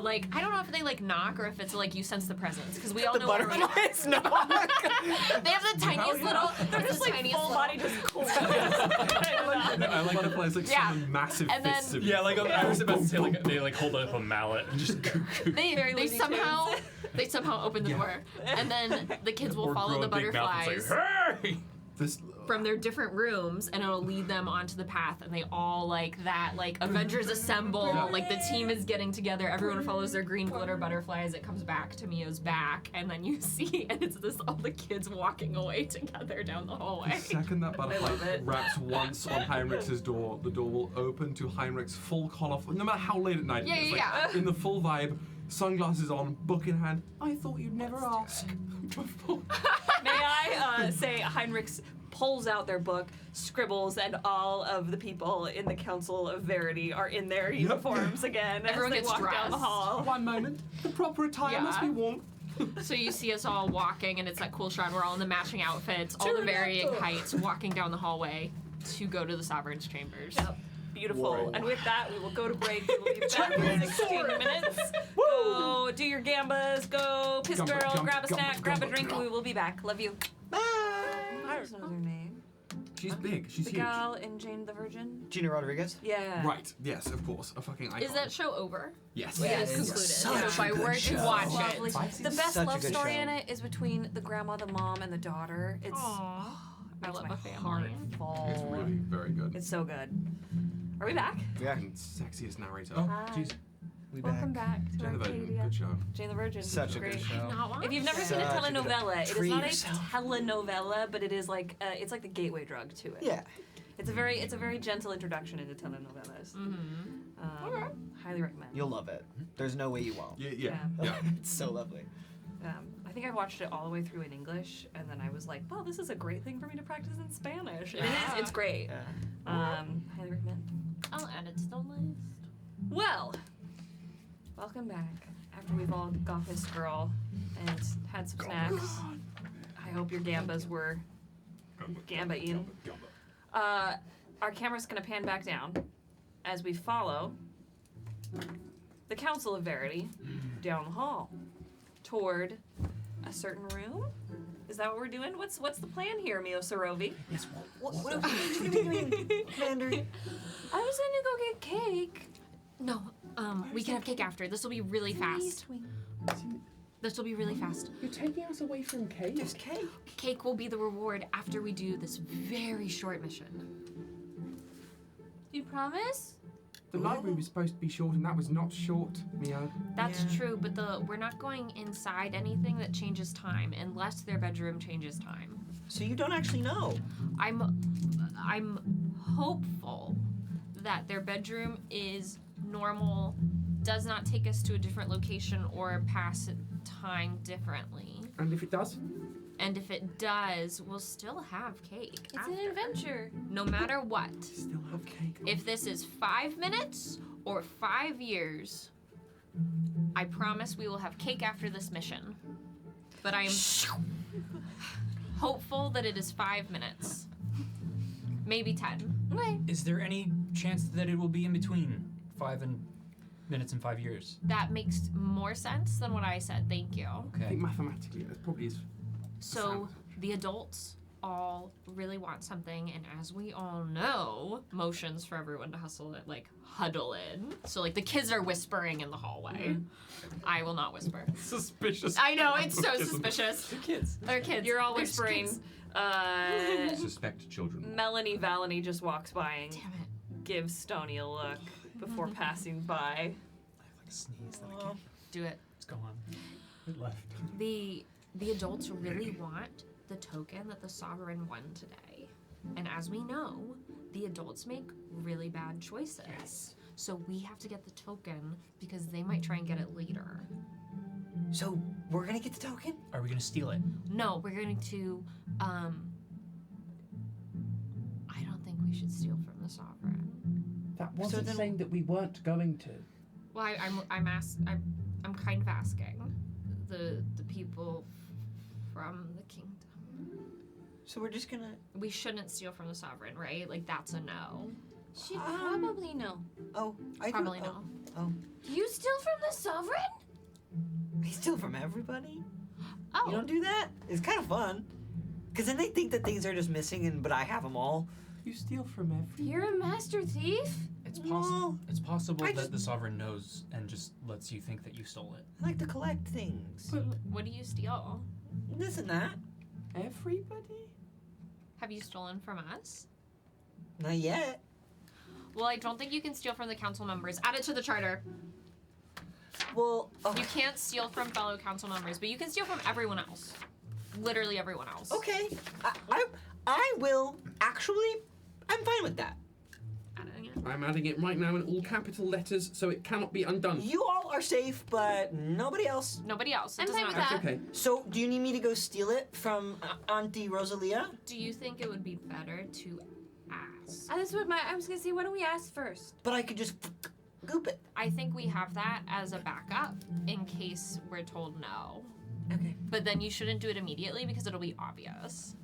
like, I don't know if they like knock or if it's like you sense the presence, because we all The know where we butterflies knock. they have the tiniest little. They're just like tiniest Full little. body just cool. I like the players like Yeah. summon massive And then- fists of Yeah, like I was about to say, like they like hold up a mallet and just. They Looney somehow open the door, and then the kids will Or follow grow the a big mouth and butterflies say, "Hey!" this. from their different rooms, and it'll lead them onto the path, and they all like that, like Avengers assemble, Yeah. like the team is getting together, everyone follows their green glitter butterflies, it comes back to Mio's back, and then you see, and it's all the kids walking away together down the hallway. The second that butterfly love it. wraps once on Heinrich's door, the door will open to Heinrich's full collar, no matter how late at night. Yeah, it's yeah, like in the full vibe, sunglasses on, book in hand. I thought you'd never ask. May I say Heinrich's pulls out their book, scribbles, and all of the people in the Council of Verity are in their uniforms again Everyone as they gets walk down the dressed. hall. One moment, the proper attire must be Yeah. worn. So you see us all walking, and it's that cool shot. We're all in the matching outfits, all the varying heights, walking down the hallway to go to the Sovereign's chambers. Yep. Beautiful. Whoa. And with that, we will go to break. We will be back in 16 minutes. Go do your gambas. Go piss Gamba, girl. gamba, Grab a gamba, snack. Grab a gamba, drink. gamba. And we will be back. Love you. Bye. I don't know her name. She's big. She's The huge. gal in Jane the Virgin. Gina Rodriguez? Yeah. Right. Yes, of course. A fucking icon. Is that show over? Yes. Yeah, It is it is concluded. such So if I a good were to show. watch Lovely. it, The best Such a love good story show. in it is between the grandma, the mom, and the daughter. It's I makes love my a family. heart fall. It's really very good. It's so good. Are we back? Yeah. And sexiest narrator. Oh, Hi. jeez. We Welcome back to Jane the Virgin. Arcadia. Good show. Jane the Virgin. Such a Great. good show. Not watched If you've never it. seen a Such a good- telenovela, it is Treat not yourself. a telenovela, but it is like it's like the gateway drug to it. Yeah. It's a very gentle introduction into telenovelas. Highly recommend. You'll love it. There's no way you won't. Yeah. It's so lovely. I think I watched it all the way through in English, and then I was like, "Well, this is a great thing for me to practice in Spanish." And it's great. Yeah. Highly recommend. I'll add it to the list. Well, welcome back. After we've all got this girl and had some snacks, I hope your gambas were gamba-ing. Our camera's gonna pan back down as we follow the Council of Verity down the hall toward a certain room. Is that what we're doing? What's the plan here, Mio Sarovei? What are you doing, Commander? I was gonna go get cake. No, we can have cake after. This will be really fast. This will be really fast. You're taking us away from cake? There's cake. Cake will be the reward after we do this very short mission. You promise? The library was supposed to be short, and that was not short, Mio. That's Yeah. true, but we're not going inside anything that changes time unless their bedroom changes time. So you don't actually know. I'm hopeful that their bedroom is normal, does not take us to a different location or pass time differently. And if it does? And if it does, we'll still have cake. It's an adventure. No matter what. Still have cake. If this is 5 minutes or 5 years, I promise we will have cake after this mission. But hopeful that it is 5 minutes. Maybe 10. Okay. Is there any chance that it will be in between 5 minutes and 5 years? That makes more sense than what I said. Thank you. I Okay. think mathematically that probably is. So the adults all really want something, and as we all know, motions for everyone to hustle it, like huddle in. So like the kids are whispering in the hallway. I will not whisper. Suspicious. I know, it's so suspicious. Kids. They're kids. You're all There's whispering. kids. Suspect children. Melanie Valany just walks by and Damn it. gives Stony a look before passing by. I have like a sneeze that I can't. Do it. It's gone. It left. The adults really want the token that the sovereign won today. And as we know, the adults make really bad choices. Yes. So we have to get the token because they might try and get it later. So we're gonna get the token? Are we gonna steal it? No, we're going to I don't think we should steal from the sovereign. That wasn't then- saying that we weren't going to. Well, I'm kind of asking the people from the kingdom. So we're just gonna. We shouldn't steal from the sovereign, right? Like that's a no. She'd probably know. Oh, I Probably do. no. Oh, You steal from the sovereign? I steal from everybody. Oh, You don't do that? It's kind of fun. Cause then they think that things are just missing, but I have them all. You steal from every. You're a master thief? It's possible. No. It's possible I that just- the sovereign knows and just lets you think that you stole it. I like to collect things. what do you steal? This and that. Everybody? Have you stolen from us? Not yet. Well, I don't think you can steal from the council members. Add it to the charter. Well, You can't steal from fellow council members, but you can steal from everyone else. Literally everyone else. okay. I will actually. I'm fine with that. Adding it. I'm adding it right now in all capital letters so it cannot be undone. You all are safe, but nobody else. Nobody else. It I'm doesn't fine with matter. That's okay. So, do you need me to go steal it from Auntie Rosalia? Do you think it would be better to ask? That's what I was gonna say. Why don't we ask first? But I could just goop it. I think we have that as a backup in case we're told no. Okay. But then you shouldn't do it immediately because it'll be obvious.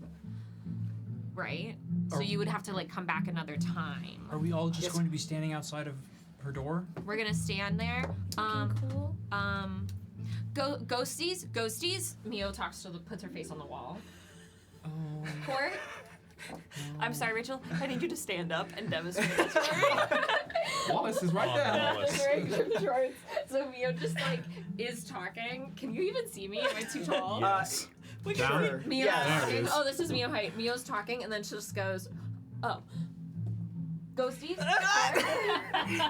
Right? So you would have to like come back another time. Are we all just Yes. going to be standing outside of her door? We're gonna stand there. Cool. Ghosties. Mio puts her face on the wall. Oh. Court. I'm sorry, Rachel. I need you to stand up and demonstrate this for me. Wallace is right Oh, there. Wallace. So Mio just like is talking. Can you even see me? Am I too tall? Yes. Sure. Mio's Yeah. There it talking. is. Oh, this is Mio height. Mio's talking, and then she just goes, "Oh, ghosties."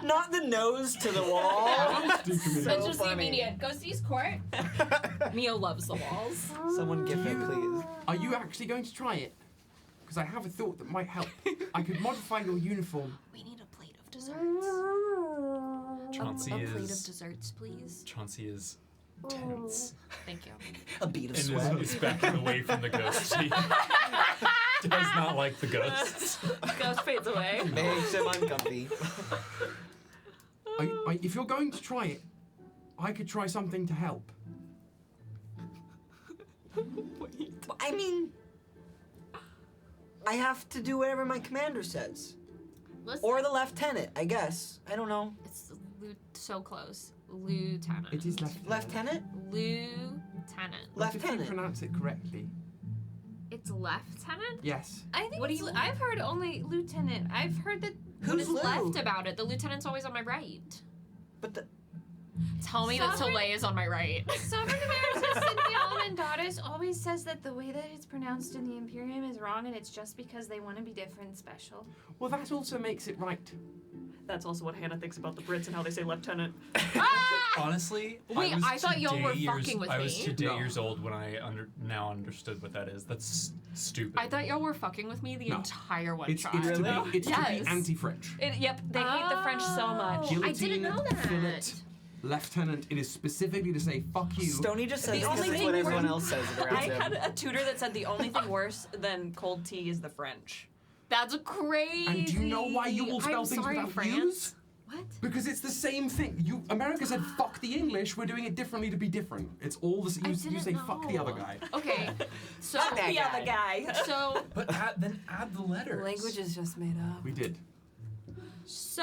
Not the nose to the wall. That's So just the funny. immediate ghosties court. Mio loves the walls. Someone give it, please. Are you actually going to try it? Because I have a thought that might help. I could modify your uniform. We need a plate of desserts. Chauncey a plate of is. desserts, please. Chauncey is tense. Thank you. A bead of And sweat. is backing away from the ghost. He does not like the ghosts. Ghost fades away. Makes him uncomfy. If you're going to try it, I could try something to help. I mean, I have to do whatever my commander says. Listen, Or the lieutenant, I guess. I don't know. it's so close. Lieutenant. It is lieutenant. Lieutenant? Lieutenant. But if you Lieutenant. pronounce it correctly. It's lieutenant? Yes. I think What do it's- you- I've heard only lieutenant. I've heard that. What Who's is Lou? left about it? The lieutenant's always on my right. But the. Tell me that Sovereign- Soleil is on my right. Sovereign Emeritus Cynthia Almendares always says that the way that it's pronounced in the Imperium is wrong, and it's just because they want to be different and special. Well, that also makes it right. That's also what Hannah thinks about the Brits and how they say lieutenant. Honestly, Wait, I thought y'all were today fucking with I was me. today No. years old when I now understood what that is. That's stupid. I thought y'all were fucking with me the No. entire one It's shot. to be Yes. anti-French. Yep, they hate the French so much. Oh, I didn't know that. Fillet, lieutenant. It is specifically to say fuck you. Stony just says The it because only it's thing what we're- everyone else says around I him. had a tutor that said the only thing worse than cold tea is the French. That's crazy. And do you know why you will spell I'm things sorry, without France. U's? What? Because it's the same thing. America said fuck the English. We're doing it differently to be different. It's all the same. You say fuck the other guy. Okay, so Fuck the other guy. So But then add the letters. Language is just made up. We did. It's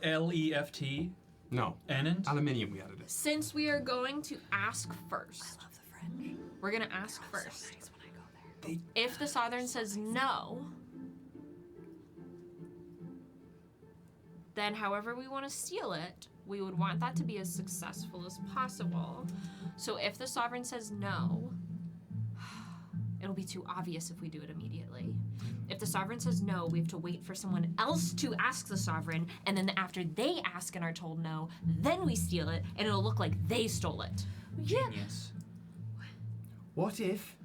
LEFT. No. Anand. Aluminium. We added it. since we are going to ask first, I love the French. we're gonna ask first. So nice when I go there. If the Southern says no, then however we want to steal it, we would want that to be as successful as possible. So if the Sovereign says no, it'll be too obvious if we do it immediately. If the Sovereign says no, we have to wait for someone else to ask the Sovereign, and then after they ask and are told no, then we steal it, and it'll look like they stole it. Genius. What if,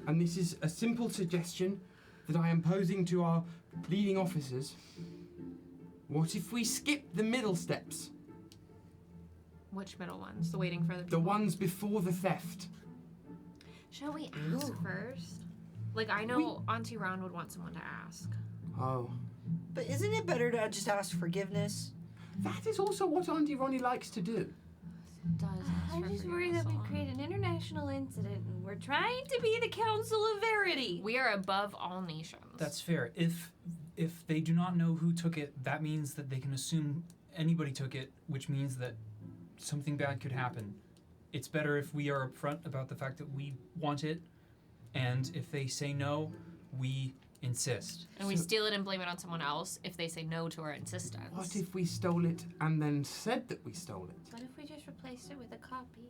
and this is a simple suggestion that I am posing to our leading officers, what if we skip the middle steps? Which middle ones? The waiting for the The ones before the theft. Shall we ask first? Like, I know Auntie Ron would want someone to ask. Oh. But isn't it better to just ask forgiveness? That is also what Auntie Ronnie likes to do. Does ask I'm for just worried that we forgiveness. create an international incident and we're trying to be the Council of Verity. We are above all nations. That's fair. If they do not know who took it, that means that they can assume anybody took it, which means that something bad could happen. It's better if we are upfront about the fact that we want it, and if they say no, we insist. And we steal it and blame it on someone else if they say no to our insistence. What if we stole it and then said that we stole it? What if we just replaced it with a copy?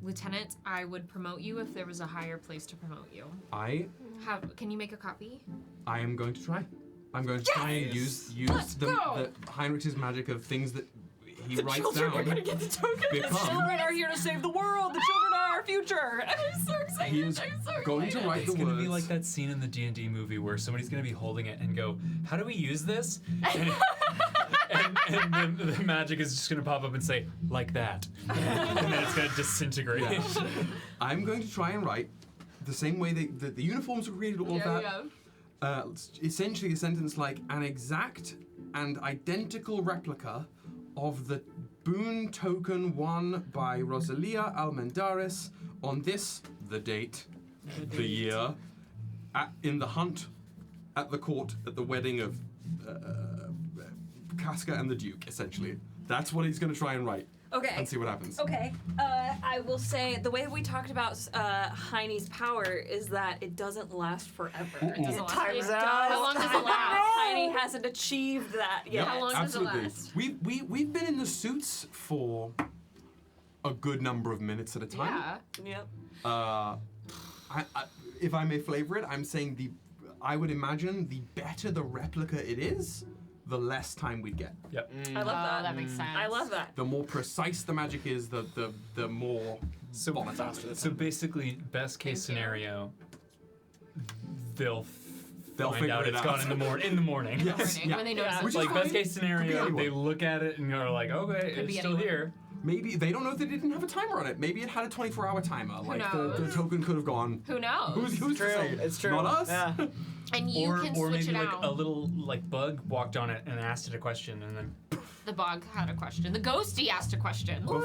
Lieutenant, I would promote you if there was a higher place to promote you. Can you make a copy? I am going to try. I'm going to try and use the Heinrich's magic of things that he writes Children down. are gonna get the token. The Become. children are here to save the world. The children are our future. I'm so excited. He is I'm so going excited. to write It's the gonna words. be like that scene in the D&D movie where somebody's gonna be holding it and go, "How do we use this?" And, and then the magic is just gonna pop up and say, "Like that," and then it's gonna disintegrate. Yeah. I'm going to try and write the same way the uniforms were created, all that. Essentially a sentence like, an exact and identical replica of the boon token won by Rosalia Almendaris on this, the date, the year, in the hunt, at the court, at the wedding of Casca and the Duke, essentially. That's what he's going to try and write. Okay. And see what happens. Okay. I will say the way we talked about Heine's power is that it doesn't last forever. It doesn't last. Time's How out. long does it last? Heine hasn't achieved that yet. How long Absolutely. does it last? We've been in the suits for a good number of minutes at a time. Yeah. Yep. If I may flavor it, I'm saying I would imagine the better the replica it is, the less time we'd get. Yep. I love that. That makes sense. I love that. The more precise the magic is, the more volatile it is. So basically, best case scenario, they'll find figure out it it's out. gone in the morning. Yes, Morning, yeah. when they notice Which it. is Like best fine. case scenario, anyone. they look at it and are like, okay, Could be it's still anyone. here. Maybe they don't know that it didn't have a timer on it. Maybe it had a 24-hour timer. Like the knows? token could have gone. Who knows? Who's to say? It's true. Not us. Yeah. And you can or switch maybe it like out. a little like bug walked on it and asked it a question and then The bug had a question. The ghosty asked a question. What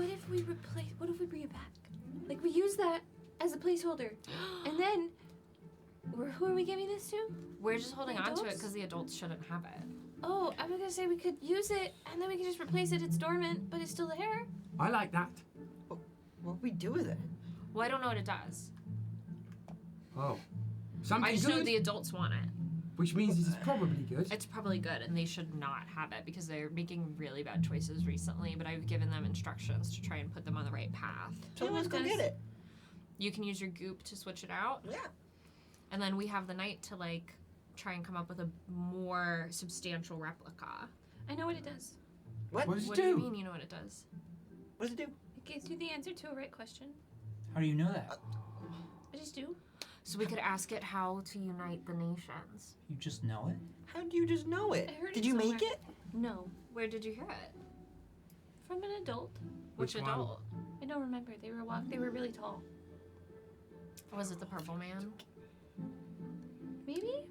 if we replace? What if we bring it back? Like we use that as a placeholder, and then who are we giving this to? We're just holding The on to it adults? because the adults shouldn't have it. Oh, I was gonna say we could use it, and then we could just replace it. It's dormant, but it's still there. I like that. What do we do with it? Well, I don't know what it does. Oh, something I just good. know the adults want it. Which means it is probably good. It's probably good, and they should not have it because they're making really bad choices recently. But I've given them instructions to try and put them on the right path. So Yeah, let's go does- get it. You can use your goop to switch it out, Yeah. and then we have the night to like try and come up with a more substantial replica. I know what it does. What? What does it What do? do you mean you know what it does? What does it do? It gives you the answer to a right question. how do you know that? I just do. So we could ask it how to unite the nations. You just know it? How do you just know it? I heard Did it you make somewhere. it? No, Where did you hear it? from an adult. Which Which one? adult? I don't remember. They were really tall. Was it the purple man? Maybe.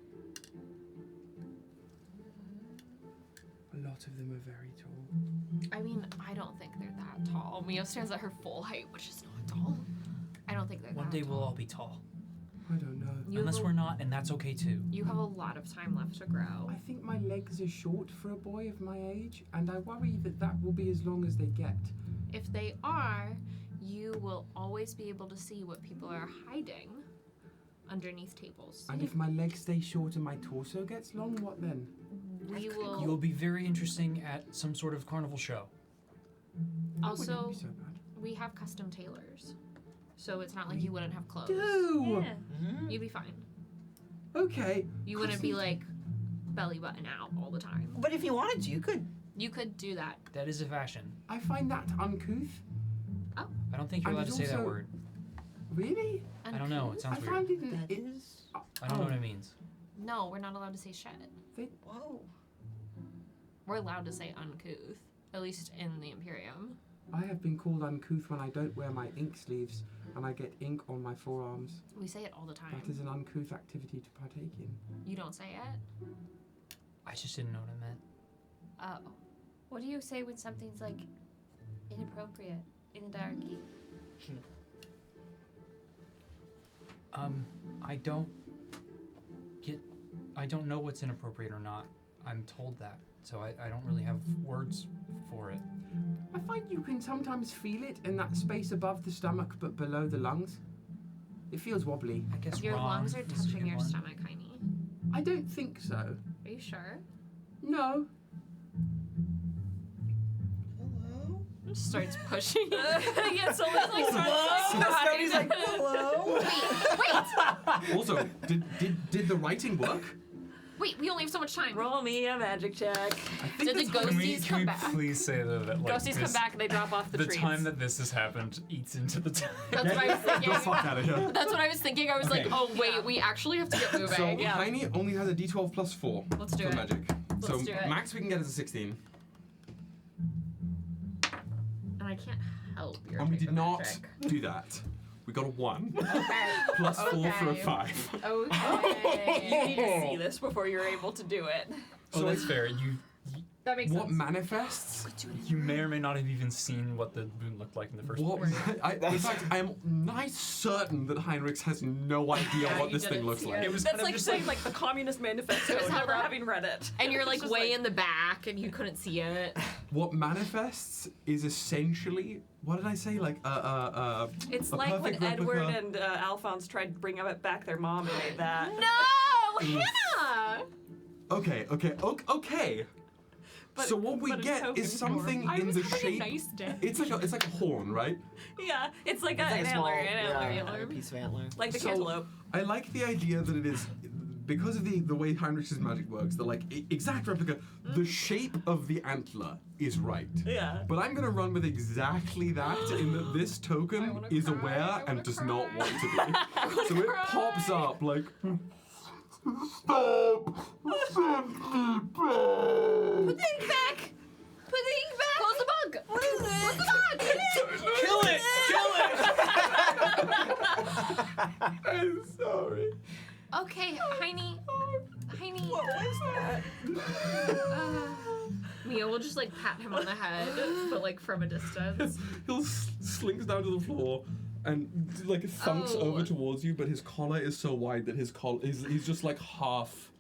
A lot of them are very tall. I mean, I don't think they're that tall. Mio stands at her full height, which is not tall. I don't think they're One that day tall. we'll all be tall. I don't know. You Unless have we're not, and that's okay too. You have a lot of time left to grow. I think my legs are short for a boy of my age, and I worry that that will be as long as they get. If they are, you will always be able to see what people are hiding underneath tables. And if my legs stay short and my torso gets long, what then? We will You'll be very interesting at some sort of carnival show. That wouldn't also. be so bad. We have custom tailors, so it's not like you wouldn't have clothes. Do! Yeah. You'd be fine. Okay. You wouldn't be like belly button out all the time. But if you wanted to, you could. You could do that. That is a fashion. I find that uncouth. I don't think you're And allowed to say it's that also- word. Really? I don't know. It I sounds weird. find it. That it is. I don't know what it means. No, we're not allowed to say shit. Whoa. We're allowed to say uncouth, at least in the Imperium. I have been called uncouth when I don't wear my ink sleeves and I get ink on my forearms. We say it all the time. That is an uncouth activity to partake in. You don't say it? I just didn't know what it meant. Oh. What do you say when something's like inappropriate in a darky? I don't know what's inappropriate or not. I'm told that, so I don't really have words for it. I find you can sometimes feel it in that space above the stomach but below the lungs. It feels wobbly. I guess Your wrong lungs are is a touching good your one. stomach, Heine. I don't think so. Are you sure? No. Hello? Starts pushing. Yeah, so let's like Somebody's like, hello? Wait! Also, did the writing work? Wait, we only have so much time. roll me a magic check. I think Did the that's ghosties come back? please say that like Ghosties come back and they drop off the the treats. time that this has happened eats into the time. That's what I was thinking. the fuck out of here. That's what I was thinking. I was like, Okay. oh wait, we actually have to get moving. So Yeah. Heine only has a D12 plus 4 Let's do for it. magic. So Let's do it. max we can get is a 16. And I can't help your And we did not magic. do that. We got a 1. Okay. Plus 4 for a Okay. 5. You Okay. need to see this before you're able to do it. Oh, So that's fair. You That makes What sense. manifests? you may or may not have even seen what the moon looked like in the first What? place. In fact, I am nice certain that Heinrichs has no idea Yeah, what you this thing didn't looks see like. it. It was That's kind of like just saying like the Communist Manifesto It was and never hella- having read it. And you're It's like just way in the back and you couldn't see it. What manifests is essentially, what did I say? Like It's a like when perfect Edward replica. and Alphonse tried to bring back their mom and made that. No, Hannah. Okay. But- so what we but in get token is something I in was the having shape. a nice day. It's like a horn, right? Yeah, it's like It's an like a small, antler, a piece of antler. like the So- cantaloupe. I like the idea that it is, because of the way Heinrich's magic works, the like exact replica, the shape of the antler is right. Yeah. But I'm gonna run with exactly that in that this I token wanna is cry, aware I and wanna does cry. not want to be. wanna So it cry. pops up like. Put the ink back. Put the ink back. Close the book. What is it? Close the book. Kill it! I'm sorry. Okay, Heine. Heine. What was that? Mia will just like pat him on the head, but like from a distance. He'll slinks down to the floor and like thunks Oh. over towards you, but his collar is so wide that his collar he's just like half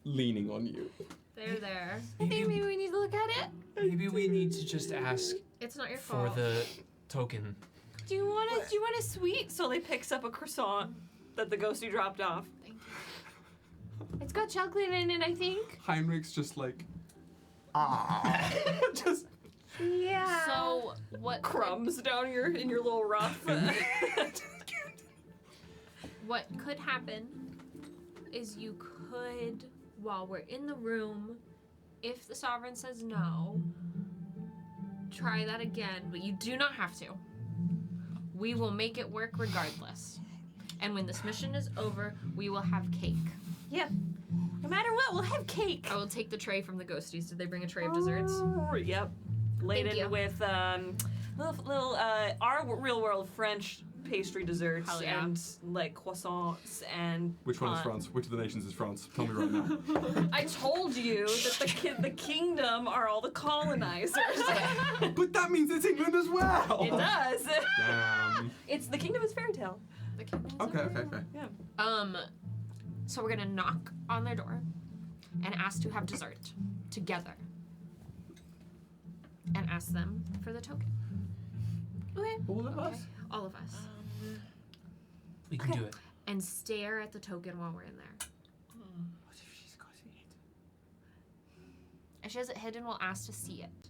leaning on you. There. I think maybe we need to look at it. Maybe we need to just ask It's not your for fault. the token. Do you want a sweet? So they picks up a croissant that the ghostie dropped off. Thank you. It's got chocolate in it, I think. Heinrich's just like just Yeah. So what? Crumbs down in your little ruff. What could happen is you could, while we're in the room, if the sovereign says no, try that again, but you do not have to. We will make it work regardless. And when this mission is over, we will have cake. Yep. No matter what, we'll have cake. I will take the tray from the ghosties. Did they bring a tray of desserts? Yep. Laden you. with little our real world French pastry desserts Hell yeah. and like croissants and. Which one is fun. France? Which of the nations is France? Tell me right now. I told you that the kingdom are all the colonizers. But that means it's England as well. It does. Damn. It's the kingdom is fairy tale. The kingdoms Okay, of okay, okay. Yeah. So we're gonna knock on their door and ask to have dessert together. And ask them for the token. Okay. All of us? All of us. We can do it. And stare at the token while we're in there. What if she's got it? If she has it hidden, we'll ask to see it.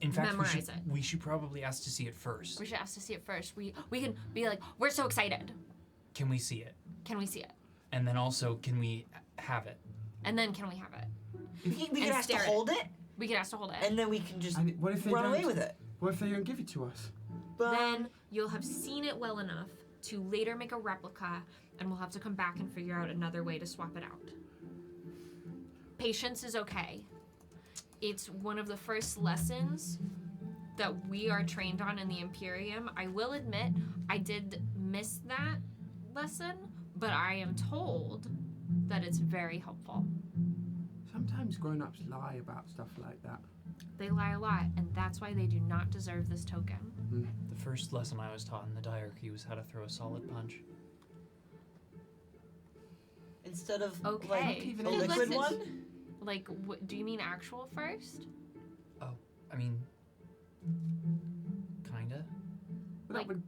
In fact, Memorize it. we should probably ask to see it first. We should ask to see it first. We can be like, we're so excited. Can we see it? Can we see it? And then also, can we have it? And then can we have it? We can And ask to stare at hold it, We can ask to hold it. and then we can just And what if they run don't? away with it. What if they don't give it to us? Then you'll have seen it well enough to later make a replica, and we'll have to come back and figure out another way to swap it out. Patience is okay. It's one of the first lessons that we are trained on in the Imperium. I will admit, I did miss that lesson, but I am told that it's very helpful. Sometimes grown-ups lie about stuff like that. They lie a lot, and that's why they do not deserve this token. The first lesson I was taught in the diarchy was how to throw a solid punch. Instead of Okay. like even a a liquid lesson. one. Like, do you mean actual first? I mean, kinda. But Like- that would.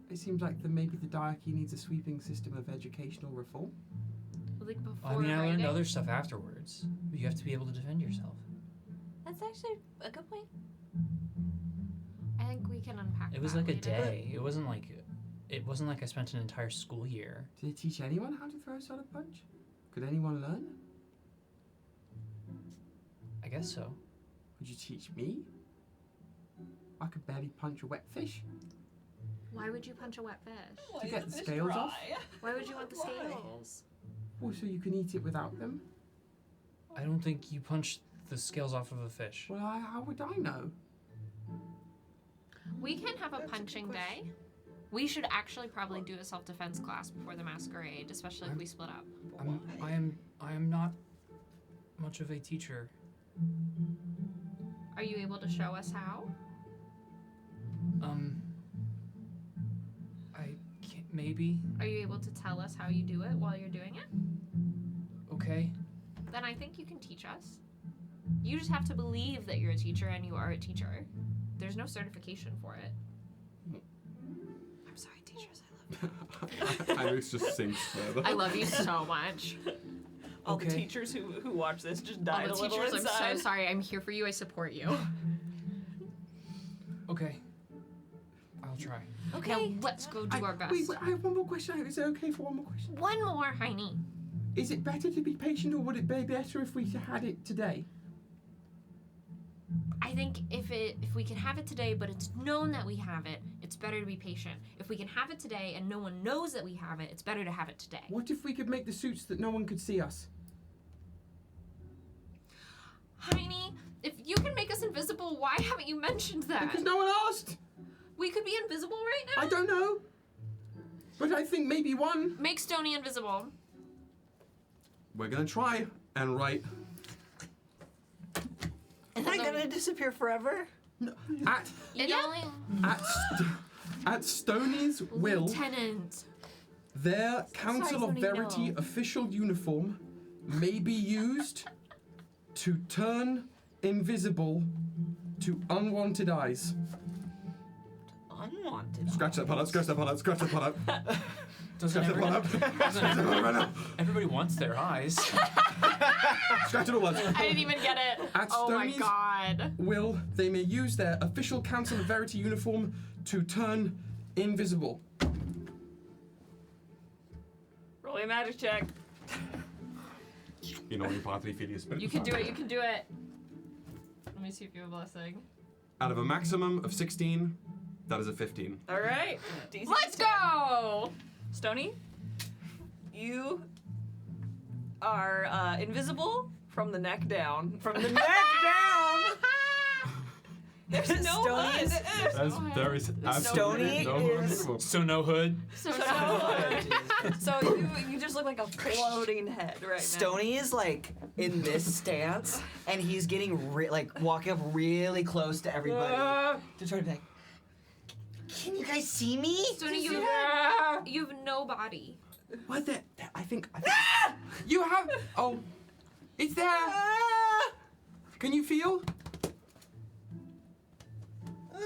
It seems like maybe the diarchy needs a sweeping system of educational reform. Like before I mean, I learned writing? other stuff afterwards. You have to be able to defend yourself. That's actually a good point. I think we can unpack It was that like a later. day. It wasn't like I spent an entire school year. Did they teach anyone how to throw a solid punch? Could anyone learn? I guess so. Would you teach me? I could barely punch a wet fish. Why would you punch a wet fish? To get the scales off? Why would you want the scales? Well, so you can eat it without them? I don't think you punch the scales off of a fish. Well, how would I know? We can have a punching day. We should actually probably do a self-defense class before the masquerade, especially if we split up. I am not much of a teacher. Are you able to show us how? I can't, maybe. Are you able to tell us how you do it while you're doing it? Okay. Then I think you can teach us. You just have to believe that you're a teacher and you are a teacher. There's no certification for it. I'm sorry, teachers. I love Alex just sinks further. you. I love you so much. All the Okay. teachers who watch this just All died the a little teachers, I'm inside. so sorry. I'm here for you. I support you. Okay. I'll try. Now let's go do our best. Wait, I have one more question. Is it okay for one more question? One more, Heine. Is it better to be patient, or would it be better if we had it today? I think if we can have it today, but it's known that we have it, it's better to be patient. If we can have it today and no one knows that we have it, it's better to have it today. What if we could make the suits that no one could see us? Heine, if you can make us invisible, why haven't you mentioned that? Because no one asked. We could be invisible right now. I don't know. But I think maybe one. Make Stony invisible. We're gonna try and write. Am I gonna disappear forever? No, at It only at Stoney's will, Lieutenant. their Council of Stoney, Verity no. official uniform may be used to turn invisible to unwanted eyes. Unwanted. Scratch that part up, scratch that part up, scratch that part up. Doesn't Scratch that part up. Scratch that part up right now. everybody wants their eyes. Scratch it all once. I didn't even get it. At Oh my Stoney's god. will, they may use their official Council of Verity uniform to turn invisible. Roll a magic check. You know when you partly feel your spirit. You can do it. You can do it. Let me see if you have a blessing. Out of a maximum of 16, that is a 15. All right. DC Let's 10. go. Stony, you are invisible from the neck down. From the neck down! There's no Stony is- hood. There is Stony absolutely no is- hood. So no hood. So you just look like a floating head right now. Stony is like in this stance, and he's getting like walking up really close to everybody to try to be like, "Can you guys see me?" Stony, you have no body. What the? I think you have. Oh, it's there. Can you feel?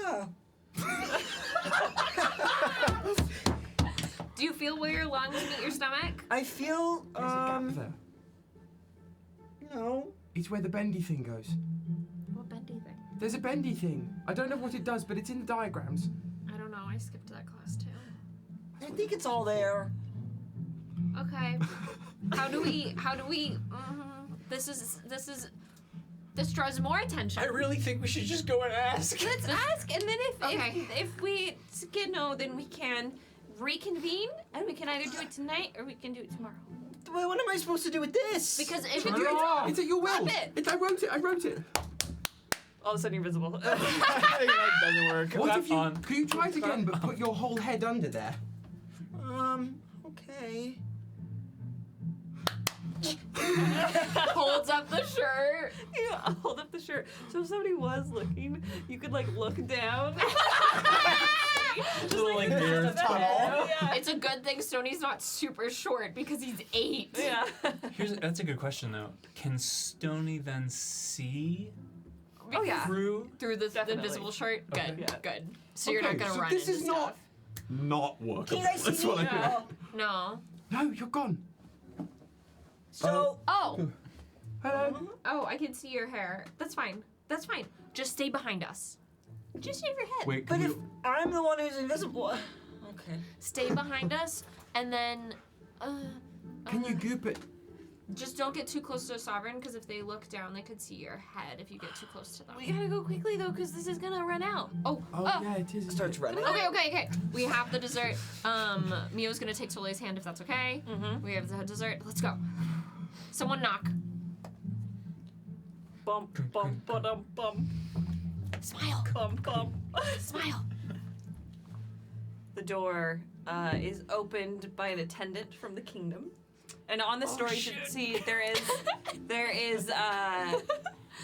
Oh. Do you feel where your lungs meet your stomach? I feel There's a gap there. no. It's where the bendy thing goes. What bendy thing? There's a bendy thing. I don't know what it does, but it's in the diagrams. I don't know. I skipped that class too. I think it's all there. Okay. How do we? This draws more attention. I really think we should just go and ask. Let's ask, and then Okay. if we then we can reconvene, and we can either do it tonight or we can do it tomorrow. Well, what am I supposed to do with this? Because if Turn you it off. It's at your will. Flip it. I wrote it. All of a sudden you're visible. that doesn't work. What if you? on. Can you try it again, but put your whole head under there? Okay. holds up the shirt. Yeah, hold up the shirt. So if somebody was looking, you could like look down. Little like mirror. Yeah. It's a good thing Stony's not super short because he's 8. Yeah. That's a good question though. Can Stony then see Oh yeah. through? Through the Definitely. invisible shirt? Okay. Good, Yeah. good. So you're not Okay, gonna so run this into is stuff. not workable. Can you guys That's see what me? I feel. No. No, you're gone. So, Oh. Hello. Oh, I can see your hair. That's fine. That's fine. Just stay behind us. Just shave your head. Wait, but can if we? I'm the one who's invisible, okay. Stay behind us, and then. Can you goop it? Just don't get too close to a sovereign, because if they look down, they could see your head if you get too close to them. We gotta go quickly though, because this is gonna run out. Oh yeah, it is. Starts running. Okay. We have the dessert. Mio's gonna take Soleil's hand if that's okay. Mm-hmm. We have the dessert. Let's go. Someone knock. Bump, bump, ba-dum, bum, Smile. bum, bum. Smile. The door is opened by an attendant from the kingdom. And on the story, you should see there is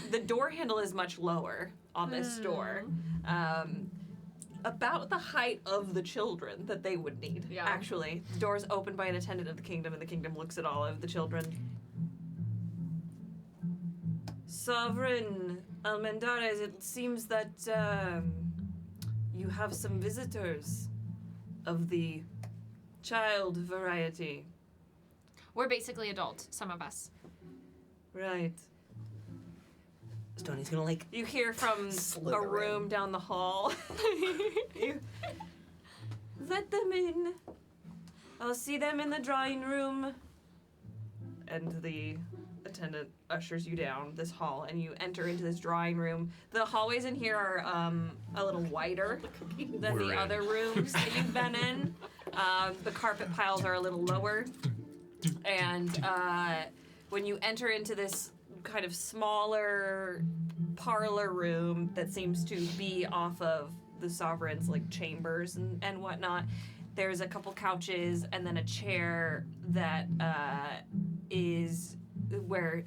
the door handle is much lower on this door. About the height of the children that they would need, Yeah. actually. The door is opened by an attendant of the kingdom, and the kingdom looks at all of the children. Sovereign Almendares, it seems that you have some visitors of the child variety. We're basically adults, some of us. Right. Stony's gonna like. You hear from a Slither room in. down the hall. You let them in. I'll see them in the drawing room. And the attendant ushers you down this hall, and you enter into this drawing room. The hallways in here are a little wider than We're the in. other rooms that you've been in. The carpet piles are a little lower. And when you enter into this kind of smaller parlor room that seems to be off of the sovereign's like chambers and whatnot, there's a couple couches and then a chair that is where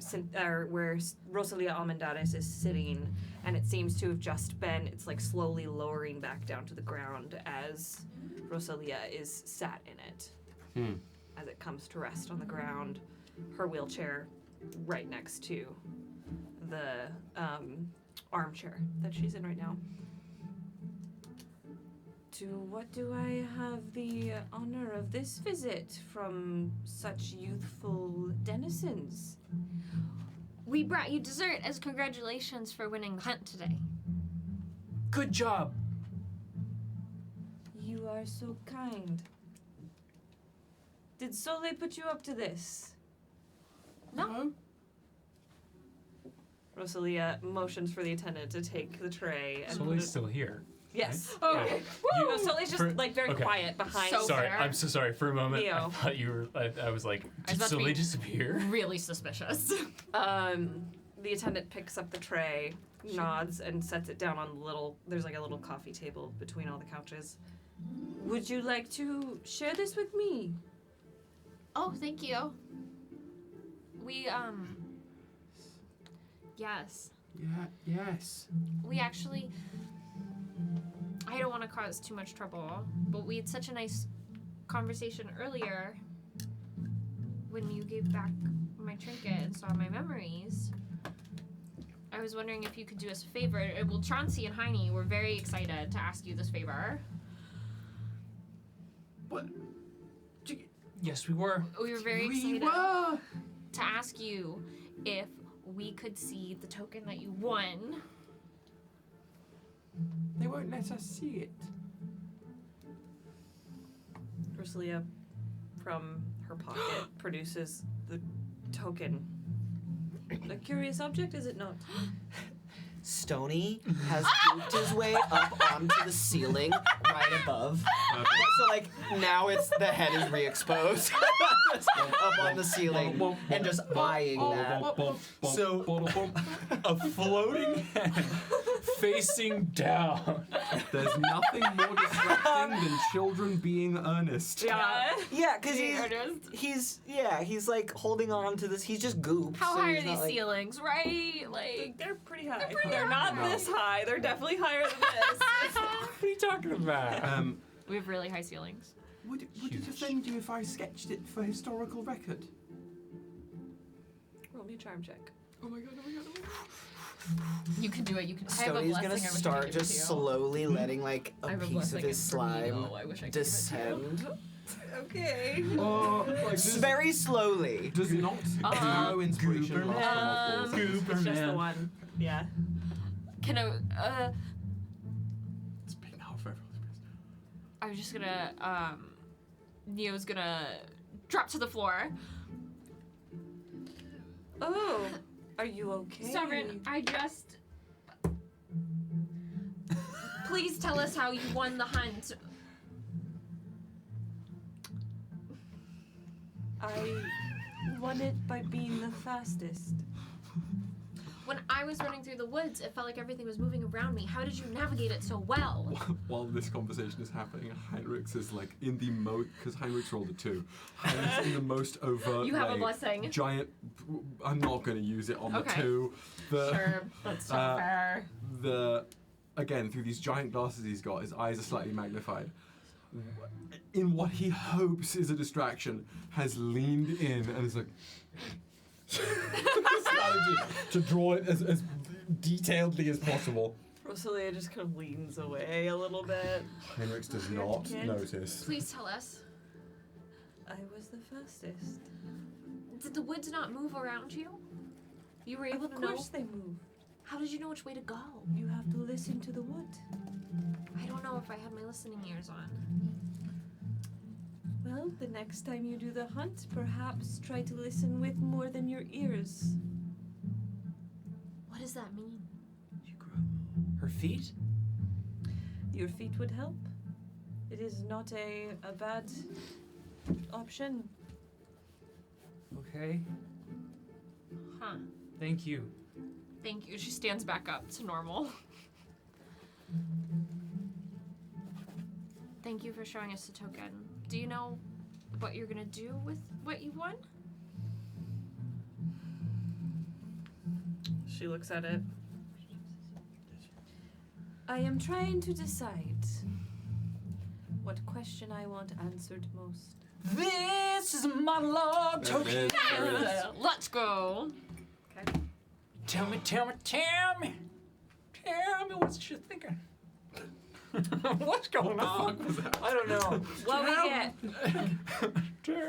Rosalia Almendares is sitting, and it seems to have just been, it's like slowly lowering back down to the ground as Rosalia is sat in it. As it comes to rest on the ground, her wheelchair right next to the armchair that she's in right now. To what do I have the honor of this visit from such youthful denizens? We brought you dessert as congratulations for winning the hunt today. Good job. You are so kind. Did Soleil put you up to this? No. Rosalia motions for the attendant to take the tray and put Soleil's it. still here. Yes. Okay. No, Soleil's just like very okay. quiet behind. So Sorry, fair. I'm so sorry. For a moment, I Leo. thought you were. I was like, I was did about to Soleil be- disappear? Really suspicious. The attendant picks up the tray, nods and sets it down on the little. There's like a little coffee table between all the couches. Would you like to share this with me? Oh, thank you. We, yes. Yeah, yes. We actually, I don't want to cause too much trouble, but we had such a nice conversation earlier when you gave back my trinket and saw my memories. I was wondering if you could do us a favor. Well, Chauncey and Heine were very excited to ask you this favor. What? Yes, we were. We were very We excited were. to ask you if we could see the token that you won. They won't let us see it. Rosalia, from her pocket, produces the token. A curious object, is it not? Stony has gooped his way up onto the ceiling right above. So like now the head is re-exposed up on the ceiling and just eyeing that. So, a floating head facing down. There's nothing more distracting than children being earnest. Yeah, because he's like holding on to this. He's just goop. How so high he's are not, these like, ceilings, right? Like, They're pretty high. They're not high. this high. They're definitely higher than this. What are you talking about? we have really high ceilings. Would it offend you if I sketched it for historical record? Roll me a charm check. Oh my god, oh my god, oh my god. You can do it. You can. I have a Stony's blessing. gonna I wish I start could give it just to you. slowly letting like I a have a piece blessing of his for me, slime though. I wish I could give it to you. descend. Okay. Very slowly. Does not no inspiration last on all fours. It's just the one. Yeah. Can I? Speak now forever. I was just gonna. Neo's gonna drop to the floor. Oh, are you okay? Sovereign, I just. Please tell us how you won the hunt. I won it by being the fastest. When I was running through the woods, it felt like everything was moving around me. How did you navigate it so well? While this conversation is happening, Heinrichs is like in the most, because Heinrichs rolled a 2. Heinrichs in the most overt You have a way, blessing. Giant, I'm not going to use it on Okay. the 2. Sure, that's not fair. Again, through these giant glasses he's got, his eyes are slightly magnified. In what he hopes is a distraction, has leaned in and is like, starting to draw it as detailedly as possible. Rosalia just kind of leans away a little bit. Heinrichs does not Kid. notice. Please tell us. I was the fastest. Did the woods not move around you? You were able Of to know? course they move. How did you know which way to go? You have to listen to the wood. I don't know if I had my listening ears on. Well, the next time you do the hunt, perhaps try to listen with more than your ears. What does that mean? Her feet? Your feet would help. It is not a bad option. Okay. Huh. Thank you. Thank you. She stands back up to normal. Thank you for showing us the token. Do you know what you're gonna do with what you won? She looks at it. I am trying to decide what question I want answered most. This is a monologue token. Let's go. Tell me what you're thinking. What's going on? I don't know. What we get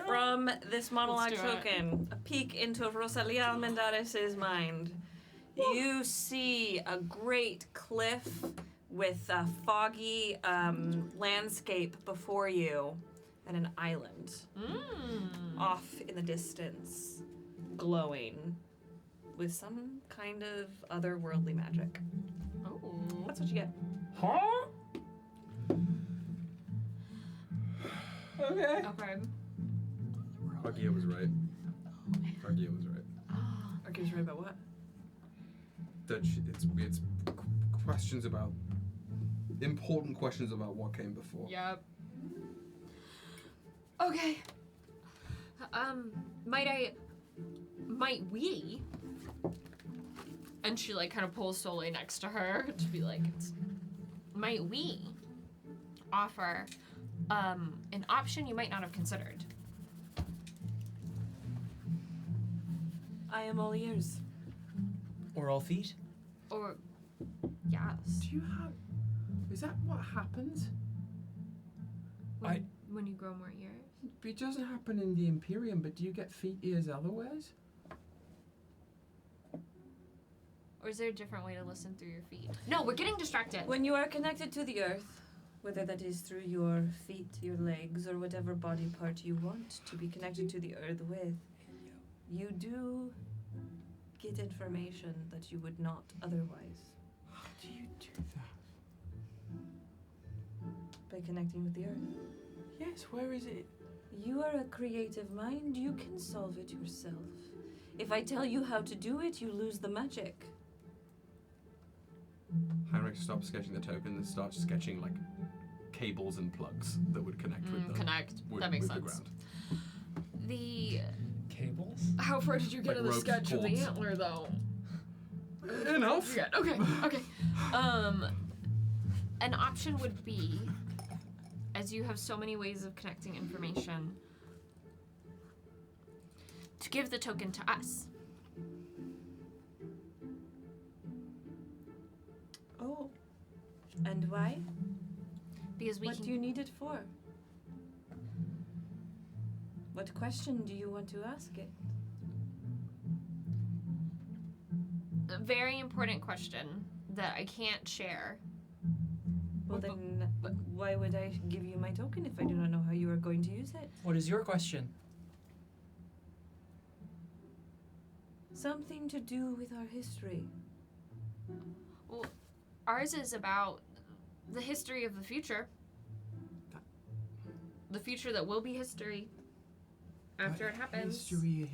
from this monologue Let's do it. token, a peek into Rosalia Mendares' mind. You see a great cliff with a foggy landscape before you and an island off in the distance, glowing with some kind of otherworldly magic. Oh. That's what you get. Huh? Okay. Okay. Argia was right. Argia was right. Argues right about what? that it's questions about important questions about what came before. Yep. Okay. Might we? And she like kind of pulls Soleil next to her to be like, might we offer an option you might not have considered? I am all ears. Or all feet? Or, yes. Do you have? Is that what happens? When you grow more ears? It doesn't happen in the Imperium, but do you get feet, ears, otherwise? Or is there a different way to listen through your feet? No, we're getting distracted. When you are connected to the earth, whether that is through your feet, your legs, or whatever body part you want to be connected to the earth with, you do get information that you would not otherwise. How do you do that? By connecting with the earth. Yes, where is it? You are a creative mind, you can solve it yourself. If I tell you how to do it, you lose the magic. Heinrich stops sketching the token and starts sketching like cables and plugs that would connect with them. That makes with the sense. ground. The Cables? how far did you get Like in the ropes, sketch of the cords. antler though? Enough. Yeah, okay. An option would be, as you have so many ways of connecting information, to give the token to us. Oh. And why? Because we What can do you need it for? What question do you want to ask it? a very important question that I can't share. Well, then why would I give you my token if I do not know how you are going to use it? What is your question? Something to do with our history. Well, ours is about the history of the future. The future that will be history after it happens. History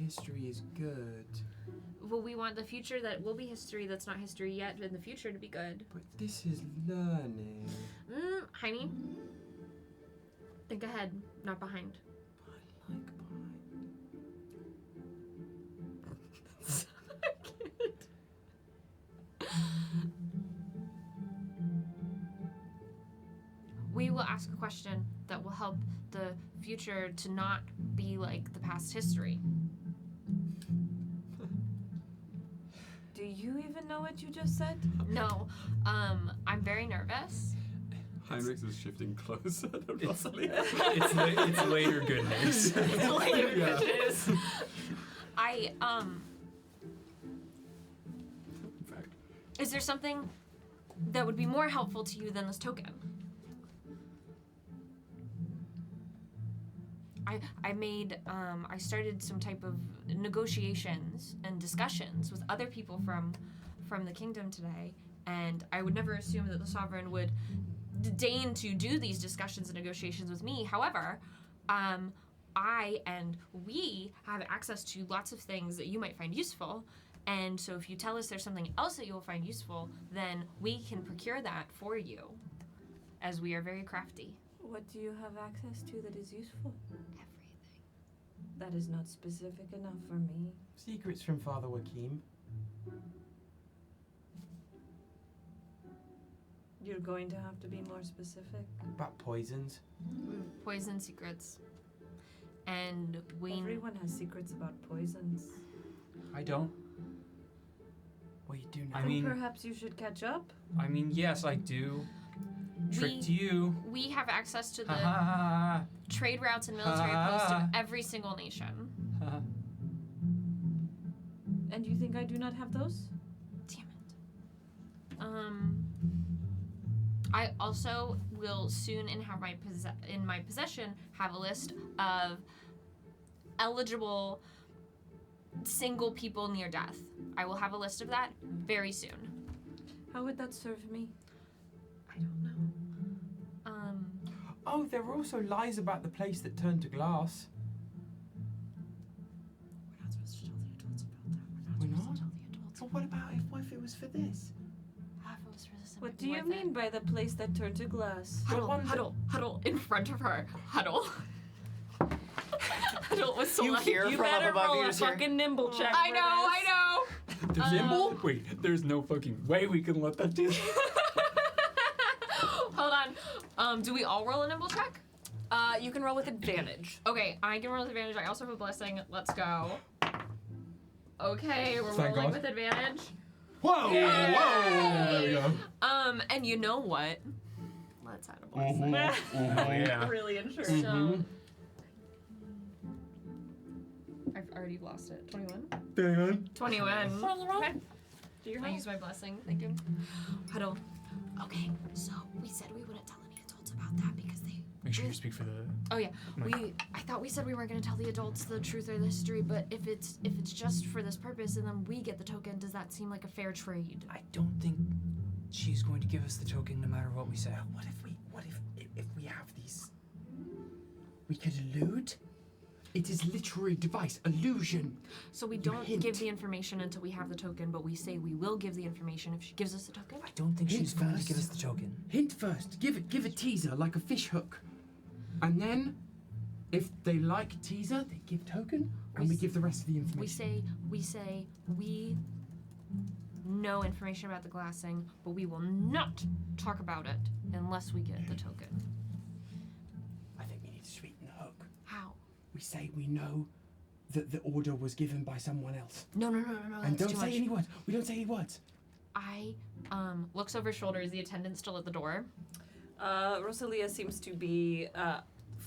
is good. Well, we want the future that will be history that's not history yet in the future to be good. But this is learning. Heine, think ahead, not behind. I like behind. We will ask a question that will help the future to not be like the past history. Do you even know what you just said? No, I'm very nervous. Heinrich is shifting closer to Rosalie. It's later good news. Later Yeah. bitches. In fact, Is there something that would be more helpful to you than this token? I started some type of negotiations and discussions with other people from the kingdom today, and I would never assume that the sovereign would deign to do these discussions and negotiations with me. However, I and we have access to lots of things that you might find useful, and so if you tell us there's something else that you'll find useful, then we can procure that for you, as we are very crafty. What do you have access to that is useful? Everything. That is not specific enough for me. Secrets from Father Joachim. You're going to have to be more specific. About poisons. Poison secrets. And we... Everyone has secrets about poisons. I don't. Well, you do know. I Then mean, perhaps you should catch up. yes, I do. Tricked you. We have access to Ha the ha ha trade routes and military posts of every single nation. ha ha. And you think I do not have those? Damn it. I also will soon in my possession have a list of eligible single people near death. I will have a list of that very soon. How would that serve me? I don't know. Oh, there were also lies about the place that turned to glass. We're not supposed to tell the adults about that. We're not? Tell the adults But what if it was for this? What do you mean by the place that turned to glass? Huddle in front of her. Huddle. Huddle with You Celeste. hear You from up better above roll you a just hear, fucking nimble check. I for know. this. There's nimble? Wait, there's no fucking way we can let that do that. Hold on. Do we all roll a nimble check? You can roll with advantage. Okay, I can roll with advantage. I also have a blessing. Let's go. Okay, we're Thank rolling God. with advantage. Whoa! Yay! Whoa! There we go. And you know what? Let's add a blessing. Oh, yeah. Really interesting. So, I've already lost it. 21? Hang on. 21. Okay. Do your I use my blessing. Thank you. Huddle. Okay, so we said we wouldn't tell any adults about that because they. Make sure you speak for the. Oh yeah, Mike. I thought we said we weren't gonna tell the adults the truth or the history, but if it's just for this purpose and then we get the token, does that seem like a fair trade? I don't think she's going to give us the token no matter what we say. What if we have these? We could elude. It is literary device, illusion. So we don't hint. give the information until we have the token, but we say we will give the information if she gives us the token. I don't think Hint she's going to give us first. the token. Hint first. Give a teaser like a fish hook, and then, if they like teaser, they give token, and we give the rest of the information. We say we know information about the glassing, but we will not talk about it unless we get the token. I think we need to sweeten the hook. How? We say we know that the order was given by someone else, No. and That's don't too say much. any words. We don't say any words. I looks over his shoulder. Is the attendant still at the door? Rosalia seems to be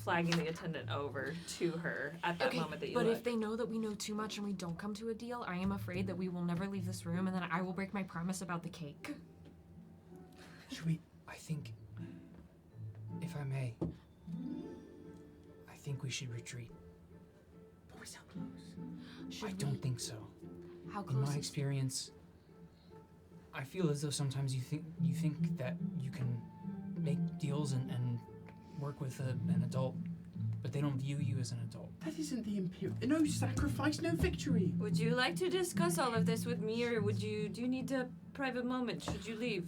flagging the attendant over to her at that moment that you but look. if they know that we know too much and we don't come to a deal, I am afraid that we will never leave this room, and then I will break my promise about the cake. Should we? I think, if I may, I think we should retreat. But we're so close. Should I we? don't think so. How In close? my experience, I feel as though sometimes you think that you can make deals and work with an adult, but they don't view you as an adult. That isn't the imperial. No sacrifice, no victory. Would you like to discuss all of this with me, or do you need a private moment? Should you leave?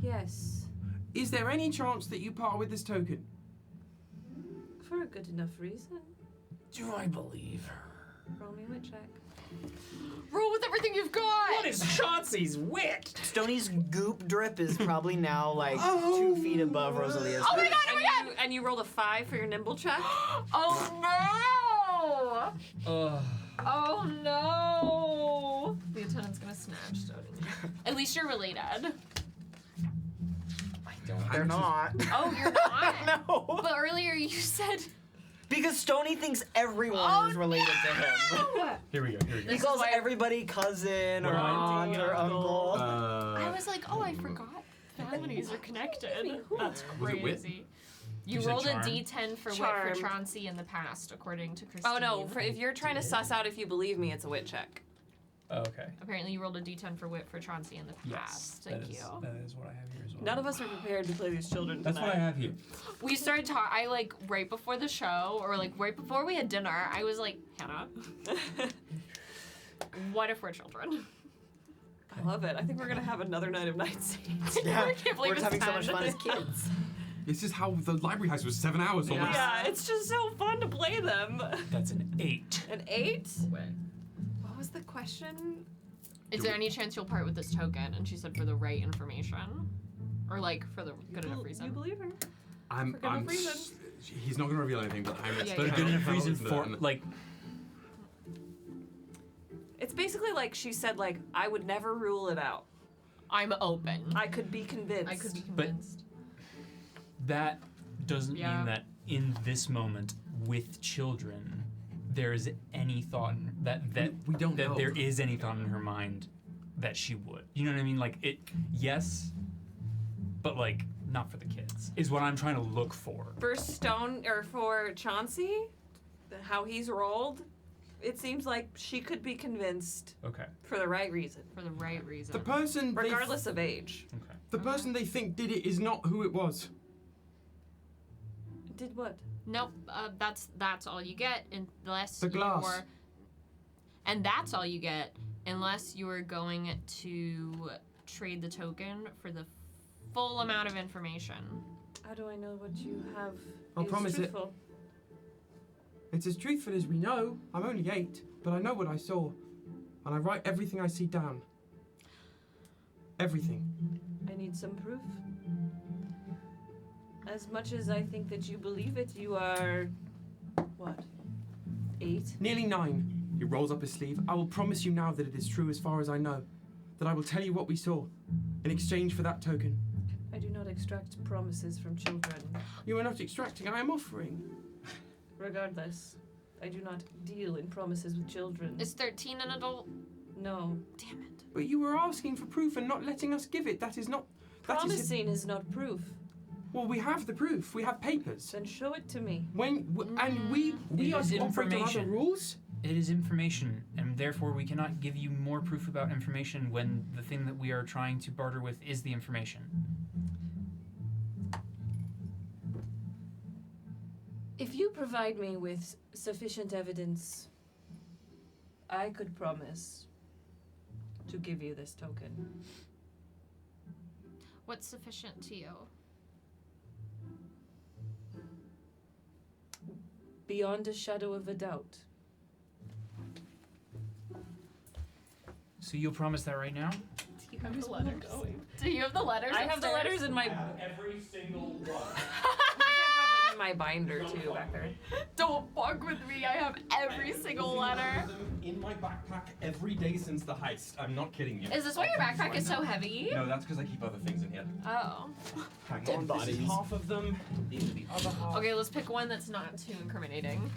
Yes. Is there any chance that you part with this token? For a good enough reason. Do I believe her? Roll me a wit check. Roll with everything you've got. What is Chauncey's wit? Stoney's goop drip is probably now like Oh. 2 feet above Rosalia's Oh my head. god! And you rolled a 5 for your nimble check. Oh no! Oh no! The attendant's gonna snatch Stoney. At least you're related. They're not. Oh, you're not? No. But earlier you said. Because Stoney thinks everyone is related to him. Here we go. He This is calls why- everybody cousin or aunt or uncle. I was like, oh, I forgot. Families are connected. That's Was it wit? crazy. You You said rolled a charm? D10 for wit Charm. for Chauncey in the past, according to Christine. Oh no! If you're trying to suss out if you believe me, it's a wit check. Okay. Apparently, you rolled a D10 for wit for Chauncey in the past. Thank you. That is what I have here as well. None of us are prepared to play these children That's tonight. what I have here. We started talking. I like right before the show, or like right before we had dinner. I was like, Hannah, what if we're children? I love it. I think we're gonna have another night of night scenes. Yeah, I can't believe we're just it's having so much 10. fun as kids. It's just how the library house was 7 hours almost. Yeah, it's just so fun to play them. That's an 8. An 8? Wit. What was the question? Is there any chance you'll part with this token? And she said for the right information, or like for the good enough reason. You believe her? I'm. For good enough reason. He's not going to reveal anything, but I'm. Yeah, But a yeah. good enough I'll reason listen to for that. like. It's basically like she said, like, I would never rule it out. I'm open. I could be convinced. I could be But- convinced. That doesn't Yeah. mean that in this moment with children, there is any thought in, that We don't that know. there is any thought in her mind that she would. You know what I mean? Like it, yes, but like not for the kids is what I'm trying to look for. For Stone, or for Chauncey, how he's rolled, it seems like she could be convinced Okay. for the right reason. For the right reason. The person, Regardless of age. Okay. the person they think did it is not who it was. Did what? Nope. That's all you get unless The glass. and that's all you get unless you are going to trade the token for the full amount of information. How do I know what you have I'll is promise it. truthful? It's as truthful as we know. I'm only 8, but I know what I saw. And I write everything I see down. Everything. I need some proof. As much as I think that you believe it, you are... what? 8? Nearly 9. He rolls up his sleeve. I will promise you now that it is true as far as I know. That I will tell you what we saw. In exchange for that token. I do not extract promises from children. You are not extracting, I am offering. Regardless, I do not deal in promises with children. Is 13 an adult? No. Damn it. But you were asking for proof and not letting us give it. That is not... Promising is not proof. Well, we have the proof. We have papers. Then show it to me. And we It are is to operate on other information. rules? It is information, and therefore we cannot give you more proof about information when the thing that we are trying to barter with is the information. If you provide me with sufficient evidence, I could promise to give you this token. What's sufficient to you? Beyond a shadow of a doubt. So you'll promise that right now? Do you have the letters? Do you have the letters? I have the letters in my... Every single one. I have it in my binder too back there. Don't fuck with me. I have every single letter. In my backpack every day since the heist. I'm not kidding you. Is this why your backpack is so heavy? No, that's because I keep other things in here. Oh. Hang Dead on, this is bodies. half of them. These are the other half. Okay, let's pick one that's not too incriminating.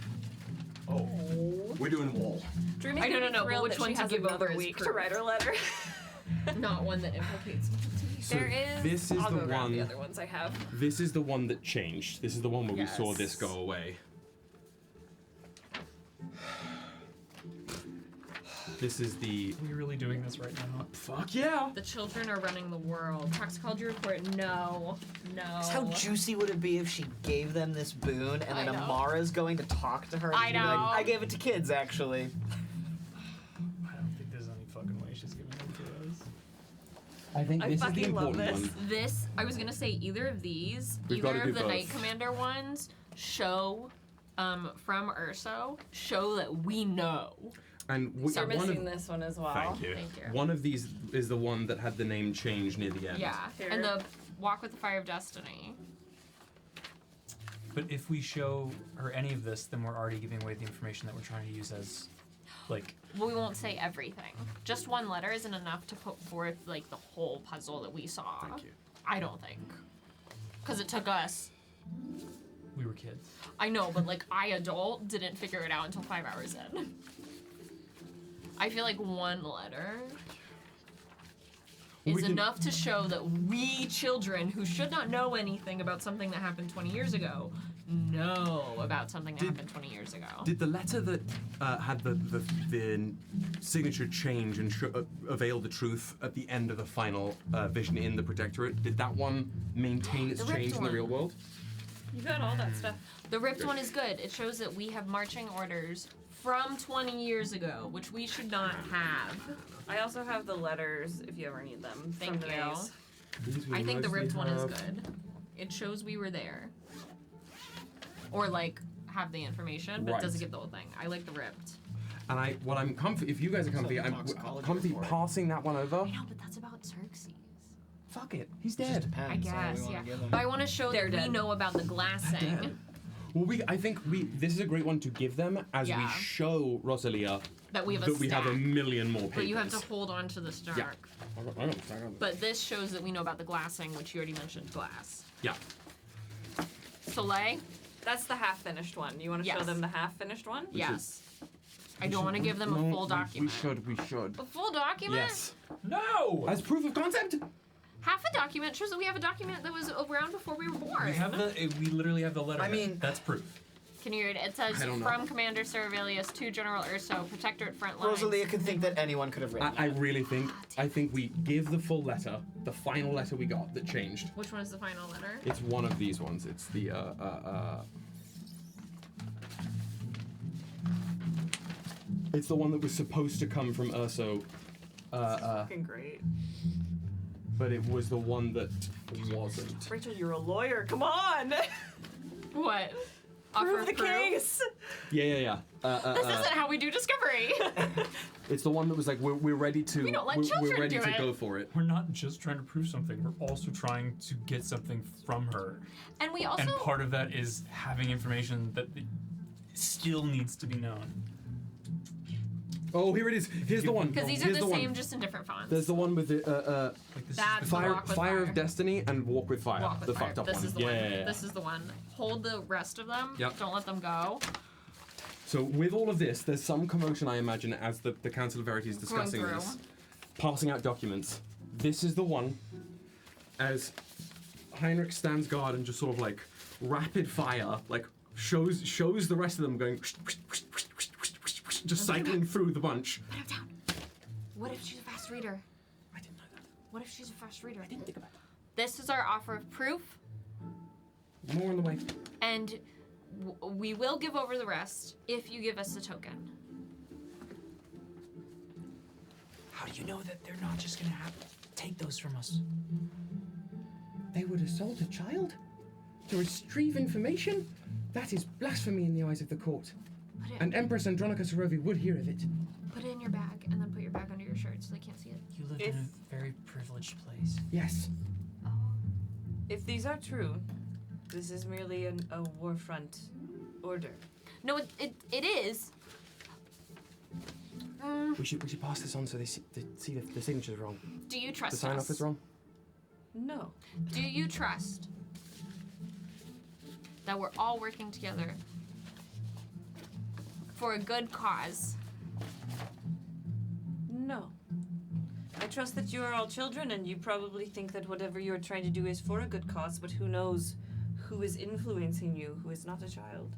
Oh, we're doing wall. Dreamy I don't would be know, thrilled which that one she to has give another over as week to proof. write her letter. Not one that implicates me. So There is... this is I'll the go grab one. the other ones I have. This is the one that changed. This is the one where we saw Yes. this go away. This is the. Are we really doing this right now? Fuck yeah! The children are running the world. Toxicology report, no. No. How juicy would it be if she gave them this boon and then I know. Amara's going to talk to her and I she'd be like, know. I gave it to kids, actually. I don't think there's any fucking way she's giving it to us. I think I this is the fucking love important this. one. This, I was gonna say either of these, We've either gotta do of the both. Knight Commander ones, show, from Urso, show that we know. And we, You're one missing of, this one as well. Thank you. Thank you. One of these is the one that had the name change near the end. Yeah, Here. and the Walk with the Fire of Destiny. But if we show her any of this, then we're already giving away the information that we're trying to use as, like, Well, we won't say everything. Just one letter isn't enough to put forth, like, the whole puzzle that we saw. Thank you. I don't think. Because it took us. we were kids. I know, but, like, I, adult, didn't figure it out until 5 hours in. I feel like one letter Well, we is can- enough to show that we children who should not know anything about something that happened 20 years ago know about something that happened 20 years ago. Did the letter that had the signature change and avail the truth at the end of the final vision in the Protectorate, did that one maintain its The ripped change in the one. real world? You got all that stuff. The ripped one is good. It shows that we have marching orders from 20 years ago, which we should not have. I also have the letters if you ever need them. Thank from the you. maze. These we I think the mostly ripped one is have- good. It shows we were there. Or, like, have the information, but it doesn't Right. give the whole thing. I like the ripped. And I'm comfy. If you guys are comfy, I'm toxicology comfy report. passing that one over. I know, but that's about Xerxes. Fuck it, he's It just dead. depends I on guess, what we yeah. wanna give 'em. But I want to show They're that we dead. know about the glassing. Well, I think this is a great one to give them as we Yeah. show Rosalia That we have a that we have a stack. million more papers. But you have to hold on to the stack. Yeah. I don't. But this shows that we know about the glassing, which you already mentioned, glass. Yeah. Soleil? That's the half-finished one. You want to show Yes. them the half-finished one? Yes. I don't want to give them a full document. We should. A full document? Yes. No! As proof of concept? Half a document shows that we have a document that was around before we were born. We have we literally have the letter. I mean- that's proof. Can you read it? It says, I don't know. from Commander Saroveilius to General Urso, Protectorate front lines. Rosalia could think that anyone could have written I that. really think. I think we give the full letter, the final letter we got that changed. Which one is the final letter? It's one of these ones. It's the It's the one that was supposed to come from Urso. Fucking great. But it was the one that wasn't. Rachel, you're a lawyer. Come on. What? Prove the case. Yeah. This isn't how we do discovery. It's the one that was like, we're ready to. We don't let we're children ready do to it. go for it. We're not just trying to prove something, we're also trying to get something from her. And we also. And part of that is having information that still needs to be known. Oh, here it is. Here's the one. Because these are Here's the same, one. just in different fonts. There's the one with the Like this That's is the fire, Walk with fire Fire. of Destiny and Walk with Fire. Walk with the Fire. fucked up This one. is the one. Yeah. This is the one. Hold the rest of them. Yep. Don't let them go. So with all of this, there's some commotion, I imagine, as the Council of Verity is discussing through. this, passing out documents. This is the one, as Heinrich stands guard and just sort of like rapid fire, like shows the rest of them going, just cycling through the bunch. Put him down. What if she's a fast reader? I didn't know that. What if she's a fast reader? I didn't think about that. This is our offer of proof, More on the way. and we will give over the rest if you give us a token. How do you know that they're not just gonna take those from us? They would assault a child? To retrieve information? That is blasphemy in the eyes of the court. Put it, And Empress Andronica Sarovei would hear of it. put it in your bag, and then put your bag under your shirt so they can't see it. You live If- in a very privileged place. Yes. Oh. If these are true, this is merely a war front order. No, it is. We should pass this on so they see the signature's wrong. Do you The trust sign us? off is wrong. No. Do you trust that we're all working together for a good cause? No. I trust that you are all children and you probably think that whatever you're trying to do is for a good cause, but who knows who is influencing you who is not a child.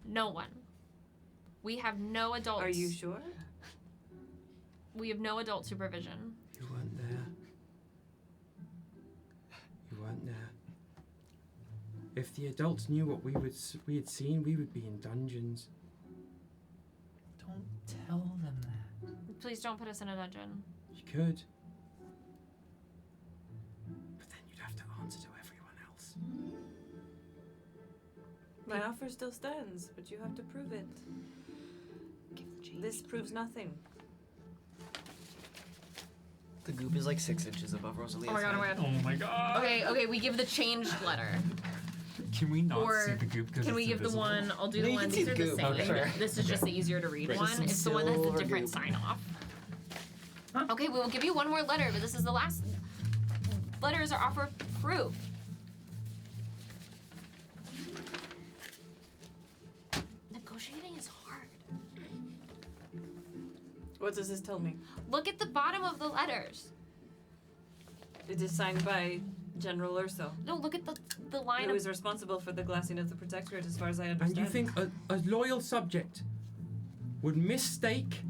No one. We have no adults. Are you sure? We have no adult supervision. You weren't there. You weren't there. If the adults knew what we had seen, we would be in dungeons. Don't tell them that. Please don't put us in a dungeon. You could. But then you'd have to answer to everyone else. My offer still stands, but you have to prove it. This proves nothing. The goop is like 6 inches above Rosalia's Oh my god, oh my head. god. Oh my god. Okay, we give the changed letter. Can we not Or see the goop? Can we give the one? I'll do the You one. can see These are the the goop, same. okay. Sure. This is just the easier to read Right. one. Just some It's the one that has the silver different goop. sign off. Okay, we will give you one more letter, but this is the last. Letters are offer of proof. Negotiating is hard. What does this tell me? Look at the bottom of the letters. It is signed by General Urso, No, look at the line who of. is responsible for the glassing of the Protectorate as far as I And understand. you think a loyal subject would mistake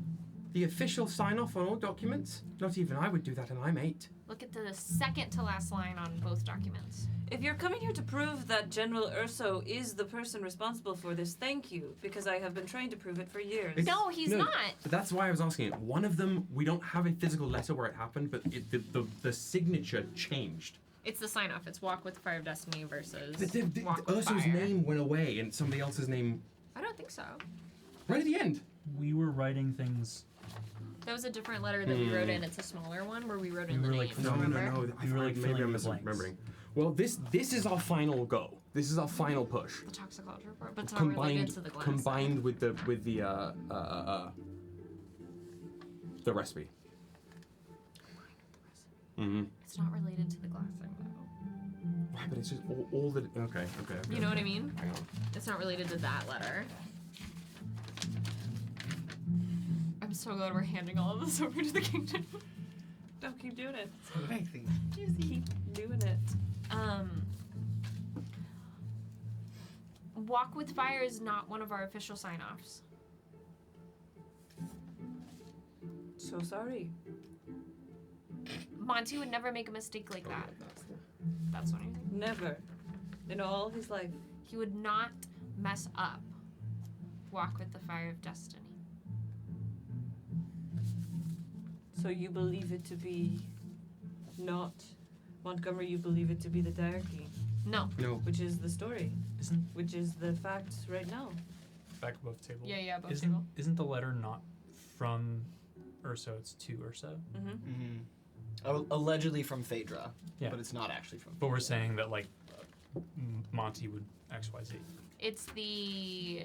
the official sign-off on all documents? Not even I would do that, and I'm 8. Look at the second to last line on both documents. If you're coming here to prove that General Urso is the person responsible for this, thank you, because I have been trying to prove it for years. It's- No, he's no, not. But that's why I was asking it. One of them, we don't have a physical letter where it happened, but the signature changed. It's the sign off. It's Walk with Fire of Destiny versus The Walk with Urso's Fire. name went away, and somebody else's name I don't think so. right at the end. We were writing things. That was a different letter that we wrote in. It's a smaller one where we wrote in We the were, like, names. No. remember? I We were, like, maybe filling I'm in the blanks. misremembering. Well, this is our final go. This is our final push. The toxicology report, but it's not related to the glass. Combined with the recipe. Mm-hmm. It's not related to the glassing though. Right, but it's just all the okay. You know what I mean? Hang on. It's not related to that letter. I'm so glad we're handing all of this over to the kingdom. Don't keep doing it. Amazing. Just keep doing it. Walk with Fire is not one of our official sign-offs. So sorry. Monty would never make a mistake like that. That's what I think. Never. In all his life. He would not mess up Walk with the Fire of Destiny. So you believe it to be not Montgomery, you believe it to be the diarchy, No. No. which is the story, Isn't which is the fact right now. back above table? Yeah, above Isn't table. isn't the letter not from Urso? It's to Urso. Allegedly from Phaedra, Yeah. but it's not actually from. But we're saying that like Monty would XYZ. It's the.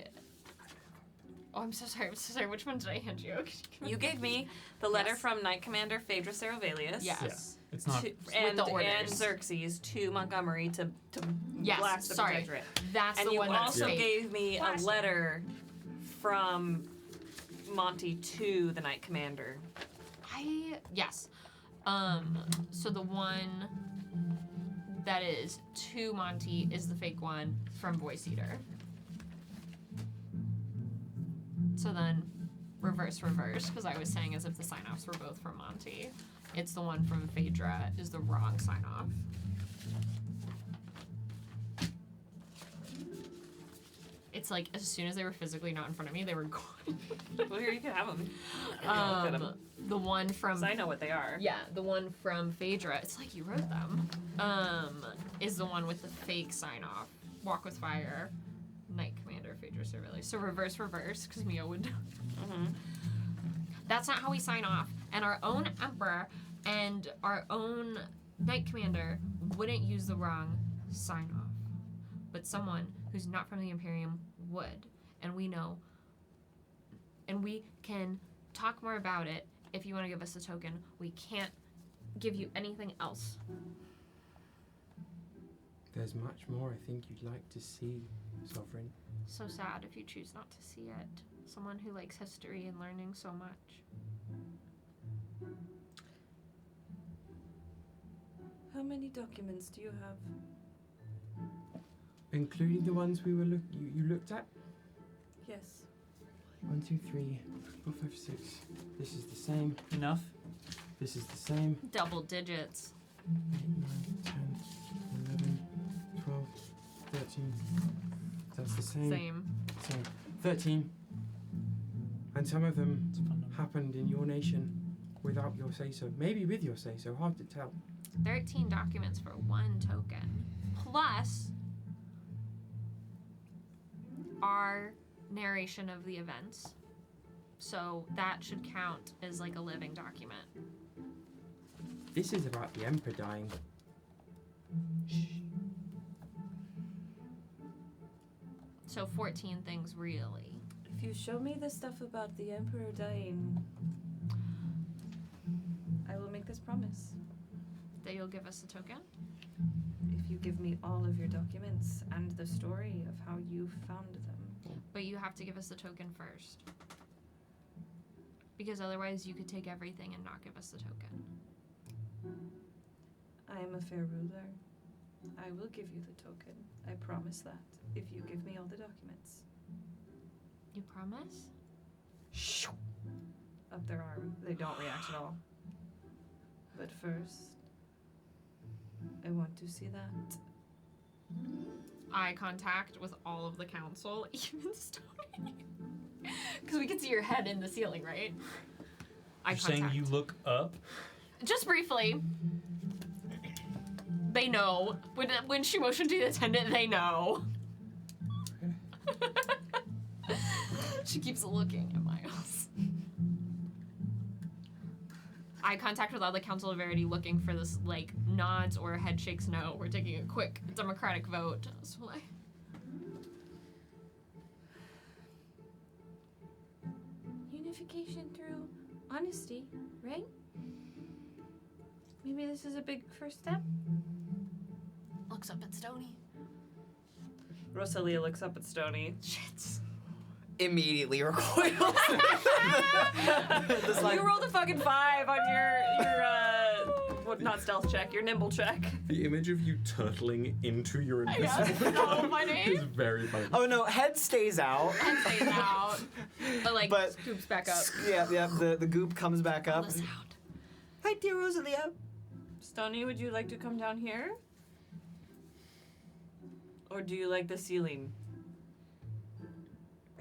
Oh, I'm so sorry. Which one did I hand you? You gave me the letter Yes. from Knight Commander Phaedra Saroveilius. Yes. It's not. And, the orders. and Xerxes to Montgomery to Yes, blast the sorry. protectorate. That's And the you one that's also fake. gave me a Blasting. letter from Monty to the Knight Commander. Yes. So the one that is to Monty is the fake one from Voice Eater. So then reverse, because I was saying as if the sign-offs were both from Monty. It's the one from Phaedra is the wrong sign-off. It's like as soon as they were physically not in front of me, they were gone. Well, here, you can have them. The one from I know what they are. Yeah, the one from Phaedra, it's like you wrote them, is the one with the fake sign-off. Walk with Fire, Knight Commander, Phaedra Saroveilius. So reverse, because Mio would. That's not how we sign off. And our own Emperor and our own Knight Commander wouldn't use the wrong sign-off. But someone who's not from the Imperium would. And we know. And we can talk more about it if you want to give us a token. We can't give you anything else. There's much more I think you'd like to see, Sovereign. So sad if you choose not to see it. Someone who likes history and learning so much. How many documents do you have? Including the ones we were you looked at? Yes. 1, 2, 3, 4, 5, 6. This is the same. Enough. This is the same. Double digits. 8, 9, 10, 11, 12, 13. That's the same. Same. 13. And some of them It's a fun number. happened in your nation without your say-so. Maybe with your say-so. Hard to tell. 13 documents for 1 token. Plus our narration of the events. So that should count as like a living document. This is about the Emperor dying. So 14 things really. If you show me the stuff about the Emperor dying, I will make this promise. That you'll give us a token? If you give me all of your documents and the story of how you found them. But you have to give us the token first. Because otherwise you could take everything and not give us the token. I am a fair ruler. I will give you the token. I promise that. If you give me all the documents. You promise? Up their arm. They don't react at all. But first, I want to see that. Eye contact with all of the council, even Stony. Because we can see your head in the ceiling, right? Eye You're contact. saying you look up? Just briefly. They know. When she motioned to the attendant, they know. She keeps looking at Miles. Eye contact with all the Council of Verity, looking for this, like, nods or head shakes no. We're taking a quick democratic vote. So, like, Unification through honesty, right? Maybe this is a big first step. looks up at Stony. Rosalia looks up at Stony. Shit. Immediately recoils. Just like, You rolled a fucking 5 on your what, not stealth check, your nimble check. The image of you turtling into your know, invisible it's so funny. is very funny. oh no, head stays out. Head stays out. But, like, But- scoops back up. Yeah, the goop comes back All up. the sound. Hi, dear Rosalia. Stony, would you like to come down here? Or do you like the ceiling?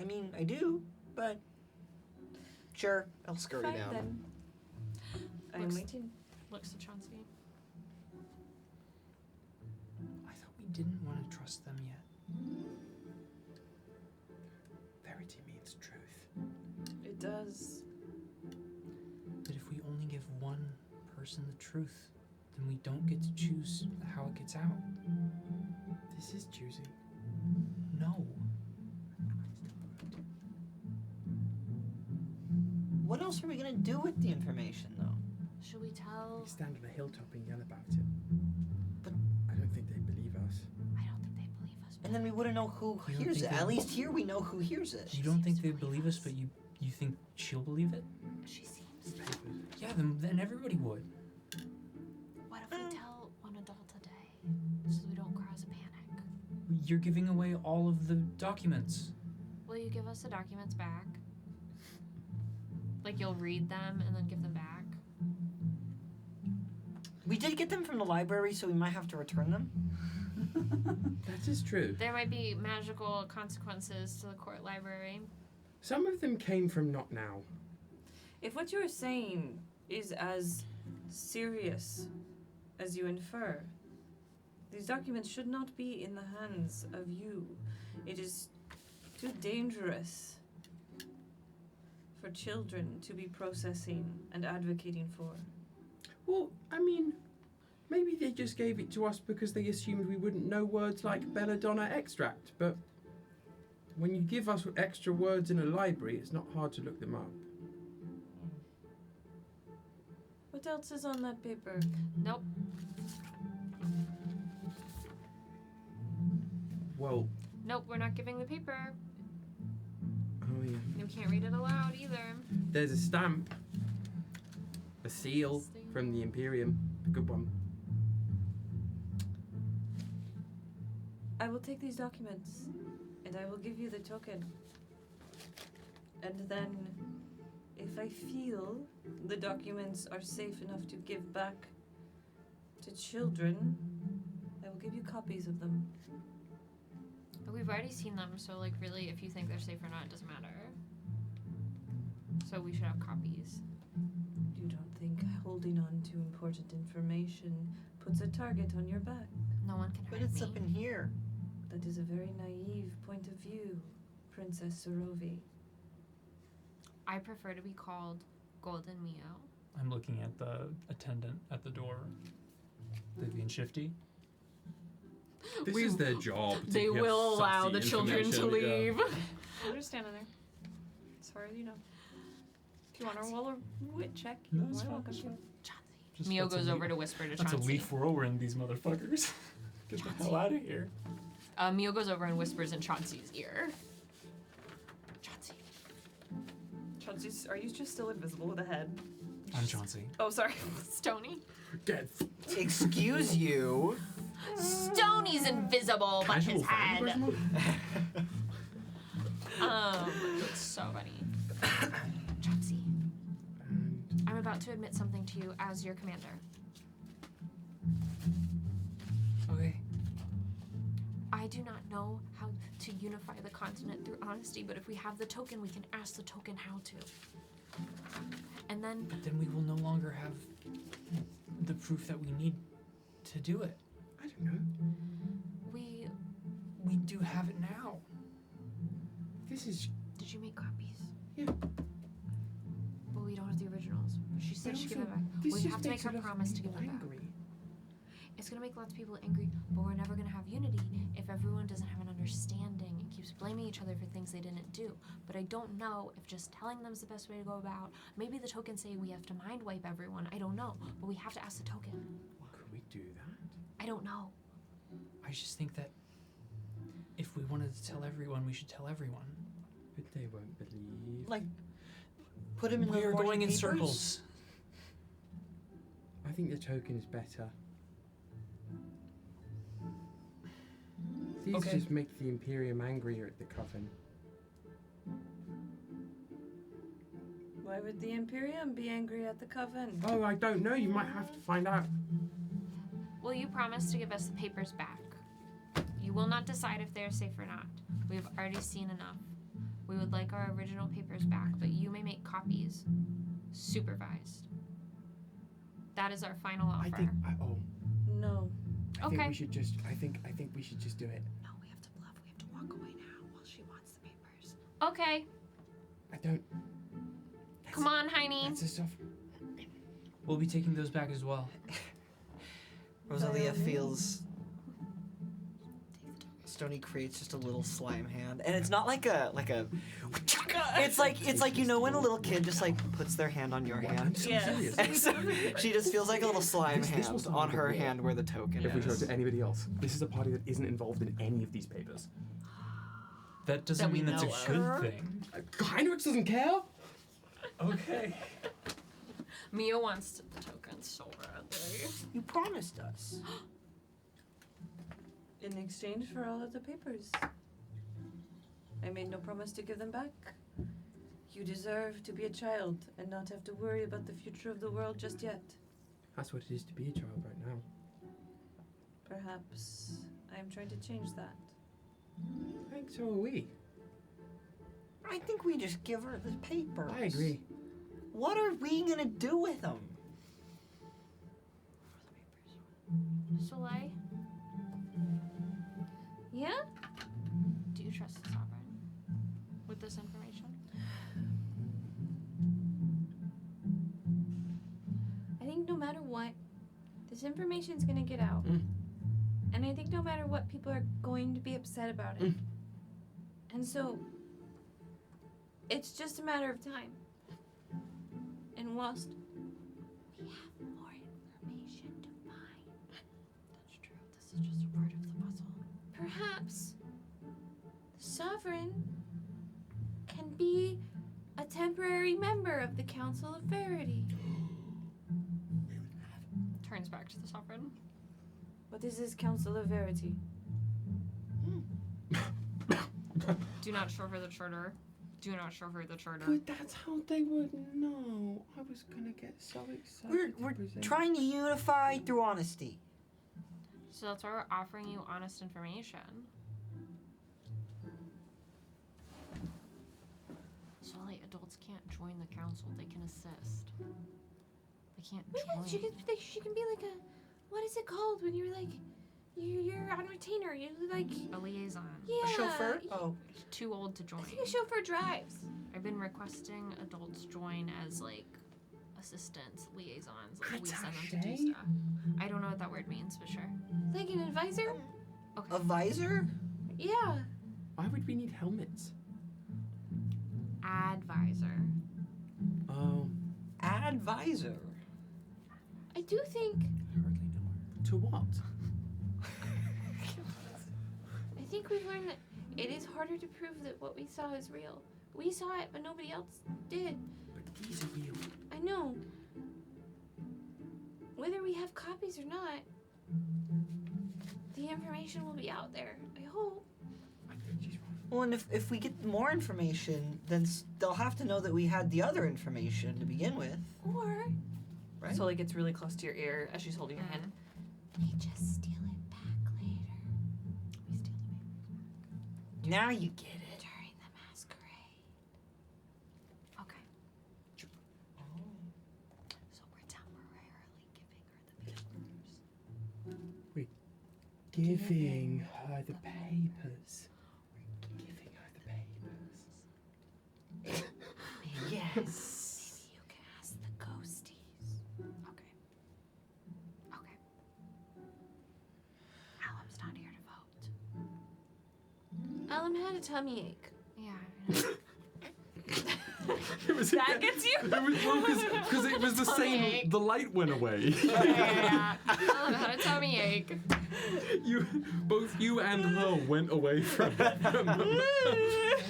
I mean, I do, but sure, I'll scurry Fine down. then. I'm Looks- waiting. Looks to Chauncey. I thought we didn't want to trust them yet. Verity means truth. It does. But if we only give one person the truth, then we don't get to choose how it gets out. This is choosing. No. What else are we gonna do with the information, though? Should we tell? We stand on a hilltop and yell about it. But- I don't think they believe us. I don't think they believe us. And then we wouldn't know who You don't hears think it. they- At least here we know who hears it. You don't think seems they to believe us, but you think she'll believe it? She seems. Papers. Yeah, then everybody would. What if we tell one adult a day, so we don't cause a panic? You're giving away all of the documents. Will you give us the documents back? Like you'll read them and then give them back? We did get them from the library, so we might have to return them. That is true. There might be magical consequences to the court library. Some of them came from Not Now. If what you are saying is as serious as you infer, these documents should not be in the hands of you. It is too dangerous for children to be processing and advocating for. Well, I mean, maybe they just gave it to us because they assumed we wouldn't know words like belladonna extract, but when you give us extra words in a library, it's not hard to look them up. What else is on that paper? Nope. Well, Nope, we're not giving the paper. oh yeah. We can't read it aloud either. There's a stamp, a seal from the Imperium, a good one. I will take these documents and I will give you the token. And then, if I feel the documents are safe enough to give back to children, I will give you copies of them. But we've already seen them, so like really if you think they're safe or not, it doesn't matter. So we should have copies. You don't think holding on to important information puts a target on your back? No one can But hurt it's me. up in here. That is a very naive point of view, Princess Sarovei. I prefer to be called Golden Mio. I'm looking at the attendant at the door. They being shifty. This is their job. to They give will allow sussy the children to information, yeah. leave. They're just standing there. As far as you know. If you want to roll a wit check, No, you're it's more fine, welcome it's to. fine. Just Mio that's a goes leaf- over to whisper to That's a Chauncey. leaf whirlwind, these motherfuckers. Get the hell out of here. Mio goes over and whispers in Chauncey's ear. Chauncey. Chauncey, are you just still invisible with a head? I'm Chauncey. Oh, sorry. Stony. Get Excuse you. Stony's invisible, but his casual fan, head. question mark? It's so funny. Chauncey, And I'm about to admit something to you as your commander. Okay. I do not know how to unify the continent through honesty, but if we have the token, we can ask the token how to. And then But then we will no longer have the proof that we need to do it. I don't know. We do have it now. This is. Did you make copies? Yeah. But we don't have the originals. She said But she'd give also, them back. this We just have to make makes her a lot of promise to give people them back. angry. It's gonna make lots of people angry, but we're never gonna have unity if everyone doesn't have an understanding and keeps blaming each other for things they didn't do. But I don't know if just telling them is the best way to go about. Maybe the tokens say we have to mind wipe everyone. I don't know, but we have to ask the token. Could we do that? I don't know. I just think that if we wanted to tell everyone, we should tell everyone. But they won't believe. Like, put him in the We're morning going in papers? circles. I think the token is better. These Okay. just make the Imperium angrier at the coven. Why would the Imperium be angry at the Coven? Oh, I don't know. You might have to find out. Will you promise to give us the papers back? You will not decide if they are safe or not. We have already seen enough. We would like our original papers back, but you may make copies. Supervised. That is our final offer. I think. No. I think Okay. we should just. I think we should just do it. No, we have to bluff. We have to walk away now while she wants the papers. Okay. I don't. Come on, Heine. That's the stuff. We'll be taking those back as well. Rosalia feels. Stony creates just a little slime hand, and it's not like a. It's like you know when a little kid just like puts their hand on your hand. Yes. And so she just feels like a little slime This hand will start on with a her war. hand where the token If we show it is. to anybody else, this is a party that isn't involved in any of these papers. That doesn't That we mean that's a know of. good thing. Heinrich doesn't care. Okay. Mia wants the token so badly. You promised us. In exchange for all of the papers. I made no promise to give them back. You deserve to be a child and not have to worry about the future of the world just yet. That's what it is to be a child right now. Perhaps I am trying to change that. I think so are we. I think we just give her the papers. I agree. What are we gonna do with them? Soleil, Yeah? do you trust the sovereign with this information? I think no matter what, this information's gonna get out. Mm. And I think no matter what, people are going to be upset about it. Mm. And so, it's just a matter of time. And whilst we have more information to find, That's true. This is just a part of the puzzle. perhaps the sovereign can be a temporary member of the Council of Verity. Turns back to the sovereign. What is this Council of Verity? Do not show her the charter. Do not show her the charter. But that's how they would know. I was gonna get so excited. We're to present. trying to unify through honesty. So that's why we're offering you honest information. So like adults can't join the council, they can assist. They can't join. She can be like a, what is it called when you're like, you're on retainer, you're like, A liaison. yeah. Chauffeur? Oh. Too old to join. I think a chauffeur drives. I've been requesting adults join as like assistants, liaisons. Like we send them to do Attaché? stuff. I don't know what that word means, but sure. Like an advisor? Okay. A visor? Yeah. Why would we need helmets? Advisor. Oh, Advisor. I do think, I hardly know her. To what? I think we've learned that it is harder to prove that what we saw is real. We saw it, but nobody else did. But these are real. I know. Whether we have copies or not, the information will be out there. I hope. I think she's wrong. Well, and if we get more information, then they'll have to know that we had the other information to begin with, Or right? Sully gets really close to your ear as she's holding your hand. we just steal it back later. We steal the papers. Now you get it. During the masquerade. Okay. So we're temporarily giving her the papers. Giving her the papers. We're giving her the papers. Yes. Maybe you can ask the ghosties. Okay. Okay. Alum's not here to vote. Alum had a tummy ache. Yeah, I know. It was That gets you? It was because it was the same. ache. The light went away. Yeah. Alum had a tummy ache. Both you and her went away from it.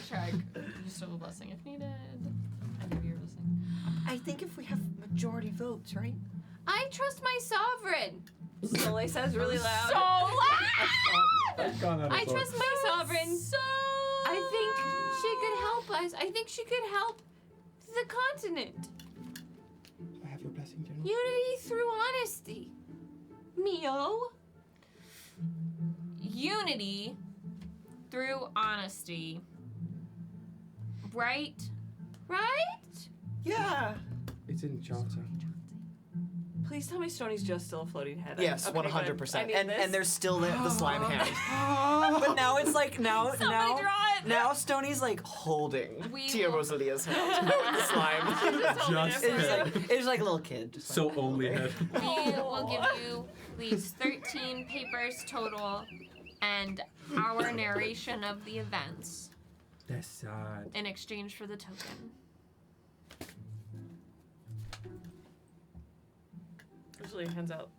Check. You still have a blessing if needed. I give you a blessing. I think if we have majority votes, right? I trust my sovereign. Sully says really loud. So loud! I trust my sovereign. So I think she could help us. I think she could help the continent. I have your blessing, General. Unity through honesty. Mio. unity through honesty. Right? Right? Yeah. It's in charter. Please tell me Stoney's just still a floating head. Yes, Okay, good. 100%. I need And this. there's still the slime hand. But now it's like now Somebody draw it. now Stoney's like holding We Tia will- Rosalia's hand with the slime. Just It's like a little kid. Just so like, only head. We will give you these 13 papers total and our narration of the events That's sad. in exchange for the token. Usually puts out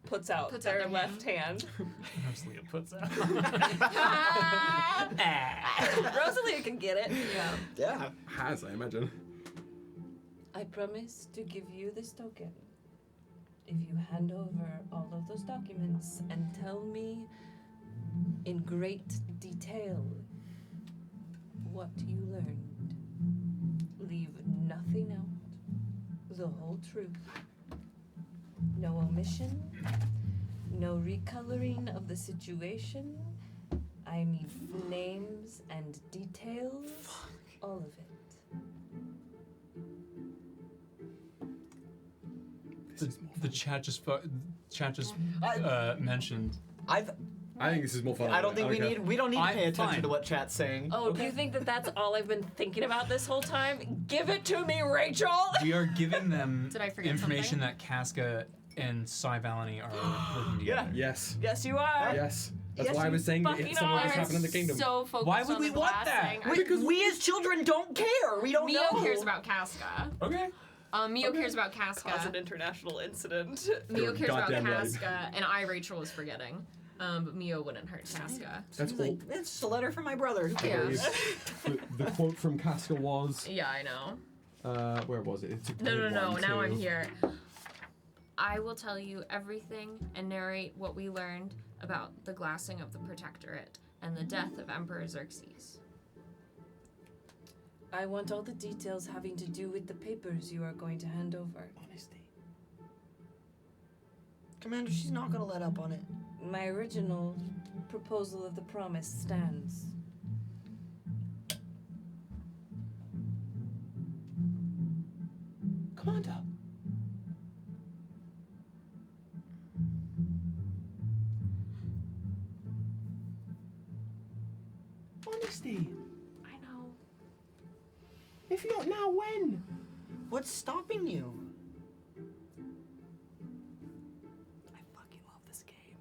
Puts out their their left hand. Rosalia puts out. Rosalia can get it. Yeah. yeah. Has, I imagine. I promise to give you this token if you hand over all of those documents and tell me in great detail what you learned. Leave nothing out. The whole truth. No omission. No recoloring of the situation. I need names and details. All of it. The chat just mentioned. I think this is more fun. I don't think we don't need to pay attention fine. to what chat's saying. Oh, do you think that that's all I've been thinking about this whole time? Give it to me, Rachel! We are giving them Did I forget information something? that Casca and Cy Valony are working together. Yes. Yes, you are. Yes. That's Yes, why I you was saying that fucking some of this are. happened in the kingdom. So focused Why would on we the want glass that? thing. We as children don't care. We don't Mio know. cares about Casca. Okay. Mio cares about Casca. Cause an international incident. Mio You're cares about goddamn right. Casca, and I, Rachel, was forgetting. But Mio wouldn't hurt Casca. That's Like, it's just a letter from my brother. Who Yeah. cares? the quote from Casca was, Yeah, I know. where was it? It's a No, great one, now too. I'm here. I will tell you everything and narrate what we learned about the glassing of the Protectorate and the death of Emperor Xerxes. I want all the details having to do with the papers you are going to hand over. Honesty. Commander, she's not gonna let up on it. My original proposal of the promise stands. Commander. Honesty. I know. If not now, when? What's stopping you? I fucking love this game.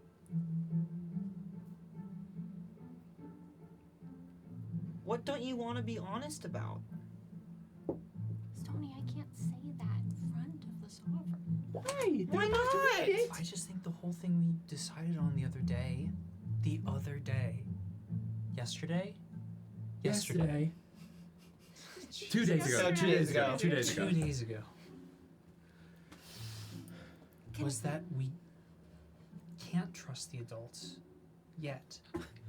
What don't you want to be honest about? Stoney, I can't say that in front of the sovereign. Why? Why not? I just think the whole thing we decided on the other day. Yesterday? Yesterday. 2 days ago. So 2 days ago. 2 days ago. 2 days ago. Was that we can't trust the adults yet.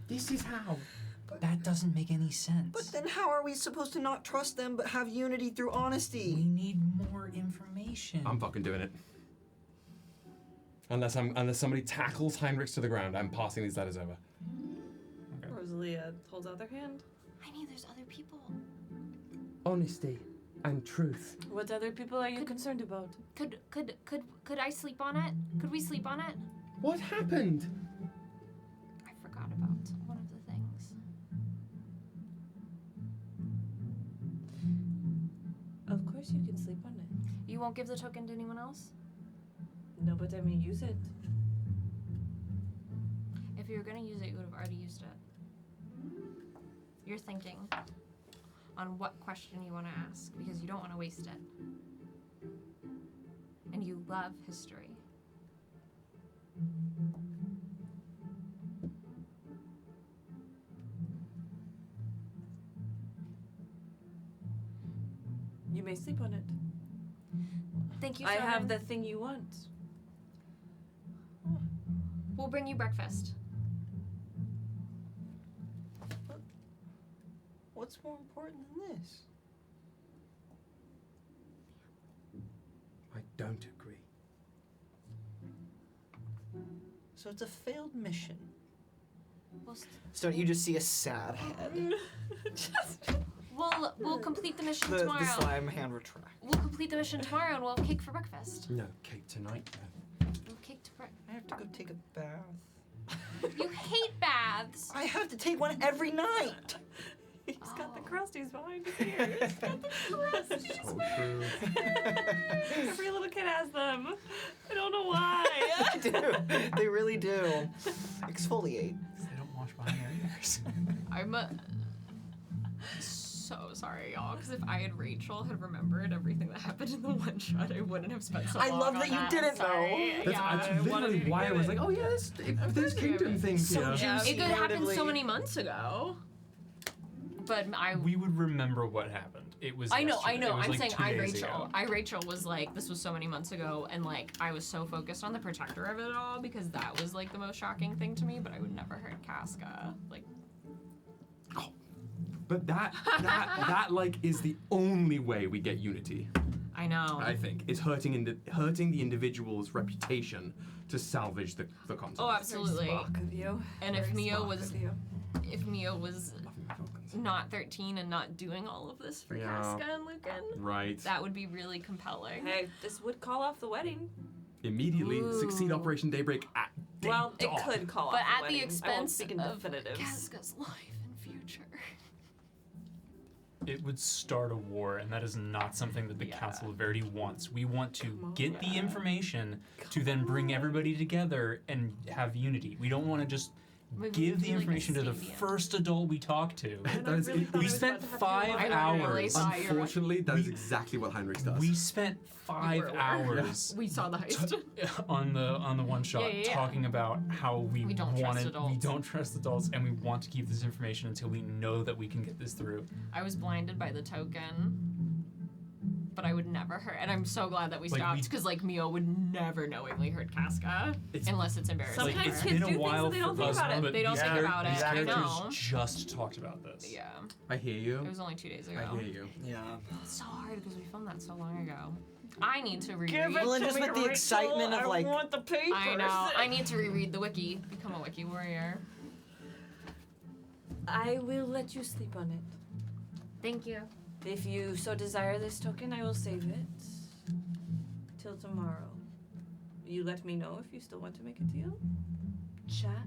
This is how. That doesn't make any sense. But then how are we supposed to not trust them but have unity through we honesty? need more information. I'm fucking doing it. Unless somebody tackles Heinrichs to the ground, I'm passing these letters over. Rosalia holds out their hand. I need there's other people. Honesty and truth. What other people are you concerned about? Could I sleep on it? Could we sleep on it? What happened? I forgot about one of the things. Of course you can sleep on it. You won't give the token to anyone else? No, but I mean use it. If you were gonna use it, you would have already used it. You're thinking on what question you want to ask because you don't want to waste it. And you love history. You may sleep on it. Thank you, I have Sovereign. the thing you want. We'll bring you breakfast. What's more important than this? I don't agree. So it's a failed mission. We'll, So you just see a sad head. We'll complete the mission The tomorrow. slime hand retract. We'll complete the mission tomorrow and we'll have cake for breakfast. No, cake tonight. We'll have cake to I have to go take a bath. You hate baths. I have to take one every night. He's got the crusties behind his ears. So true. Every little kid has them. I don't know why. They do. They really do. Exfoliate. They don't wash behind their ears. I'm so sorry, y'all, because if I and Rachel had remembered everything that happened in the one shot, I wouldn't have spent so I long love on that you didn't know. Sorry. That's literally why I was like, oh yeah, there's kingdom things So here. juicy. It could happen so narratively. many months ago. But We would remember what happened. It was. I know. yesterday. It was I'm like saying 2 days Rachel. ago. Rachel was like, this was so many months ago, and like I was so focused on the protector of it all because that was like the most shocking thing to me. But I would never hurt Casca. Like, But that like is the only way we get unity. I know. I think is hurting the individual's reputation to salvage the continent. Oh, absolutely. Spock of you. And if Very Mio Spock was, of you. if Mio was not 13 and not doing all of this for Yeah. Casca and Lücan, Right. that would be really compelling. Hey, this would call off the wedding. Immediately Ooh. succeed Operation Daybreak at Well, it dawn. could call But off at the the wedding. I won't expense speak in of definitives. Casca's life and future. It would start a war, and that is not something that the Yeah. Council of Verity wants. We want to Come on. get the information to then bring everybody together and have unity. We don't want to just We give would the do, like, a information to the stadium. first adult we talk to. And I That is- really thought we I was spent about to have 5 to I hours. really thought you were- Unfortunately, that is exactly what Heinrich does. We spent 5 were. hours We saw the heist. on the one shot Yeah. talking about how we don't trust adults. we don't trust adults and we want to keep this information until we know that we can get this through. I was blinded by the token, but I would never hurt. And I'm so glad that we Like, stopped because like Mio would never knowingly hurt Casca It's- unless it's embarrassing. Like, Sometimes it's kids been do a things while and they don't for think us, about it. but They don't these think about it, these I characters know. just talked about this. Yeah, I hear you. it was only 2 days ago. I hear you. Yeah. It's so hard because we filmed that so long ago. I need to reread. Well, and just with the excitement of like, I want the papers. I know. I need to reread the wiki. Become a wiki warrior. I will let you sleep on it. Thank you. If you so desire this token, I will save it till tomorrow. You let me know if you still want to make a deal. Chat.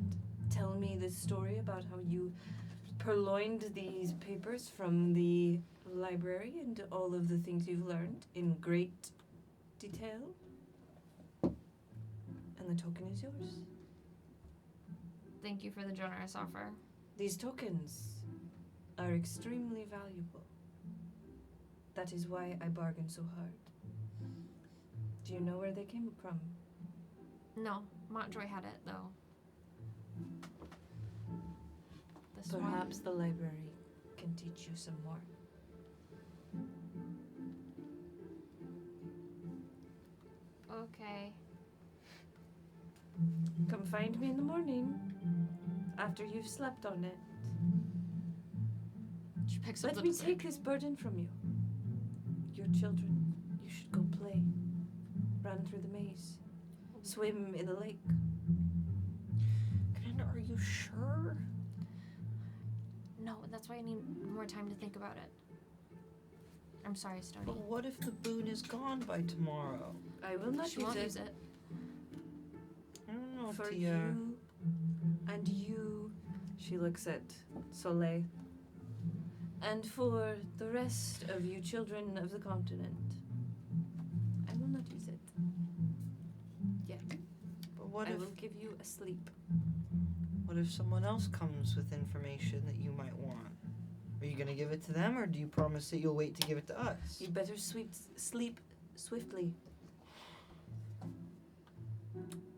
Tell me this story about how you purloined these papers from the library and all of the things you've learned in great detail. And the token is yours. Thank you for the generous offer. These tokens are extremely valuable. That is why I bargained so hard. Do you know where they came from? No, Montjoy had it though. This Perhaps the library can teach you some more. one. Okay. Come find me in the morning after you've slept on it. She picks up Let the me take this burden from you. Your children, you should go play. Run through the maze. Swim in the lake. Commander, are you sure? No, that's why I need more time to think about it. I'm sorry, Stony. But what if the boon is gone by tomorrow? I will not She use won't it. use it. I don't know, For Tia. you and you. She looks at Soleil. And for the rest of you children of the continent. I will not use it. Yet. But what I if will give you a sleep. what if someone else comes with information that you might want? Are you gonna give it to them, or do you promise that you'll wait to give it to us? You better sleep swiftly.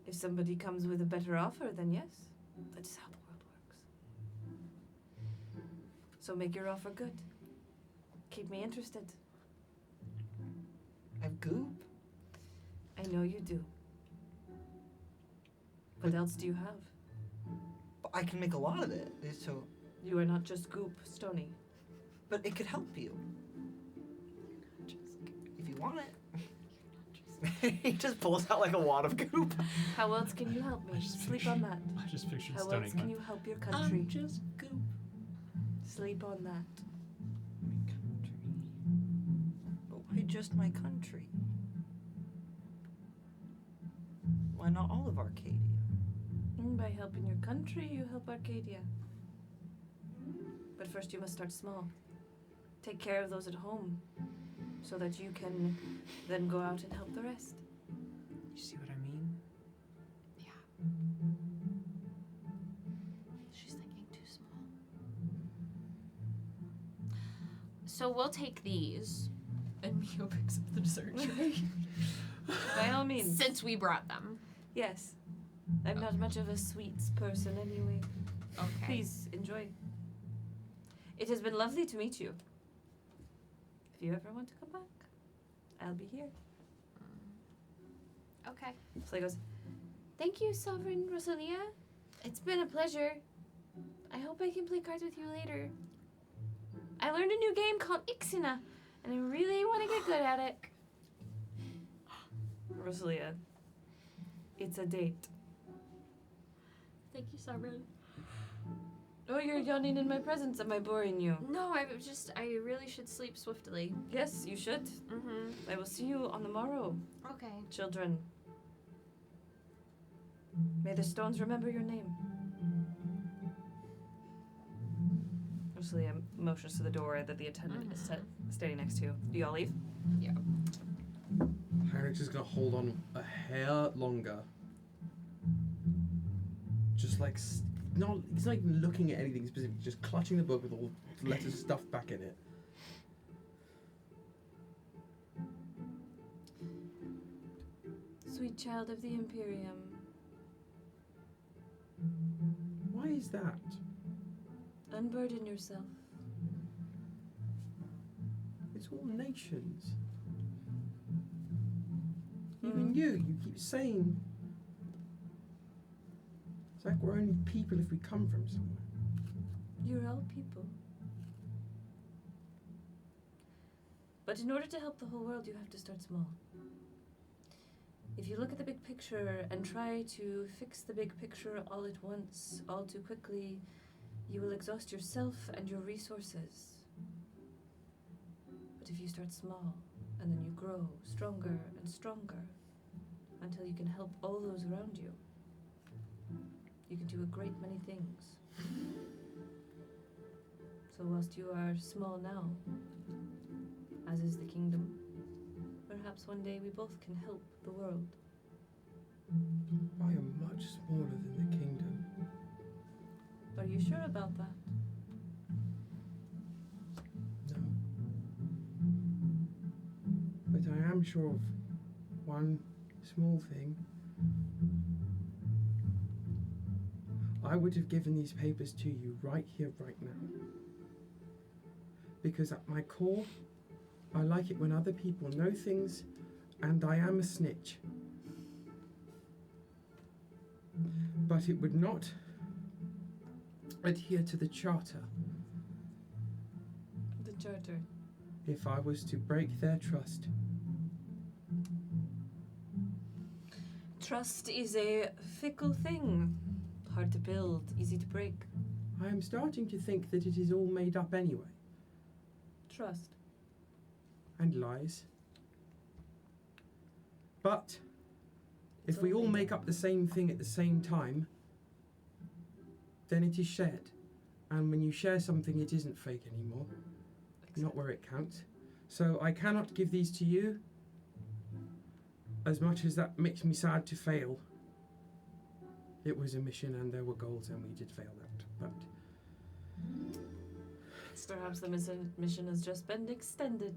If somebody comes with a better offer, then yes. That is how the world works. So make your offer good. Keep me interested. I've goop. I know you do. What else do you have? But I can make a lot of it. So, You are not just goop, Stony. but it could help you if you want it. He just pulls out like a wad of goop. How else can you help me? Sleep on that. I just pictured How Stony else can going, you help your country? just goop. Sleep on that. Why just my country? Why not all of Arcadia? By helping your country, you help Arcadia. But first you must start small. Take care of those at home, so that you can then go out and help the rest. You see what I mean? She's thinking too small. So we'll take these. And Mio picks up the dessert tray. By all means. Since we brought them. Yes. I'm not much of a sweets person anyway. Okay. Please enjoy. It has been lovely to meet you. If you ever want to come back, I'll be here. Okay. So he goes, Thank you, Sovereign Rosalia. It's been a pleasure. I hope I can play cards with you later. I learned a new game called Ixina, and I really want to get good at it. Rosalia, it's a date. Thank you, Sovereign. Oh, you're yawning in my presence. Am I boring you? No, I really should sleep swiftly. Yes, you should. Mm-hmm. I will see you on the morrow, Okay. children. May the stones remember your name. Rosalia motions to the door that the attendant is standing next to. Do y'all leave? Yeah. Heinrich's just gonna hold on a hair longer. Just like, he's not even looking at anything specific, just clutching the book with all the letters stuffed back in it. Sweet child of the Imperium. Why is that? Unburden yourself. It's all nations. Even you keep saying it's like we're only people if we come from somewhere. You're all people. But in order to help the whole world, you have to start small. If you look at the big picture and try to fix the big picture all at once, all too quickly, you will exhaust yourself and your resources. But if you start small, and then you grow stronger and stronger, until you can help all those around you, you can do a great many things. So whilst you are small now, as is the kingdom, perhaps one day we both can help the world. I am much smaller than the kingdom. Are you sure about that? No. But I am sure of one small thing. I would have given these papers to you right here, right now. Because at my core, I like it when other people know things, and I am a snitch. But it would not adhere to the charter The charter. if I was to break their trust. Trust is a fickle thing. Hard to build, easy to break. I am starting to think that it is all made up anyway, Trust. and lies. But It's if we all all made make up the same thing at the same time, then it is shared. And when you share something, it isn't fake anymore. Not where it counts. So I cannot give these to you, as much as that makes me sad to fail. It was a mission and there were goals and we did fail that. But Perhaps the mission has just been extended.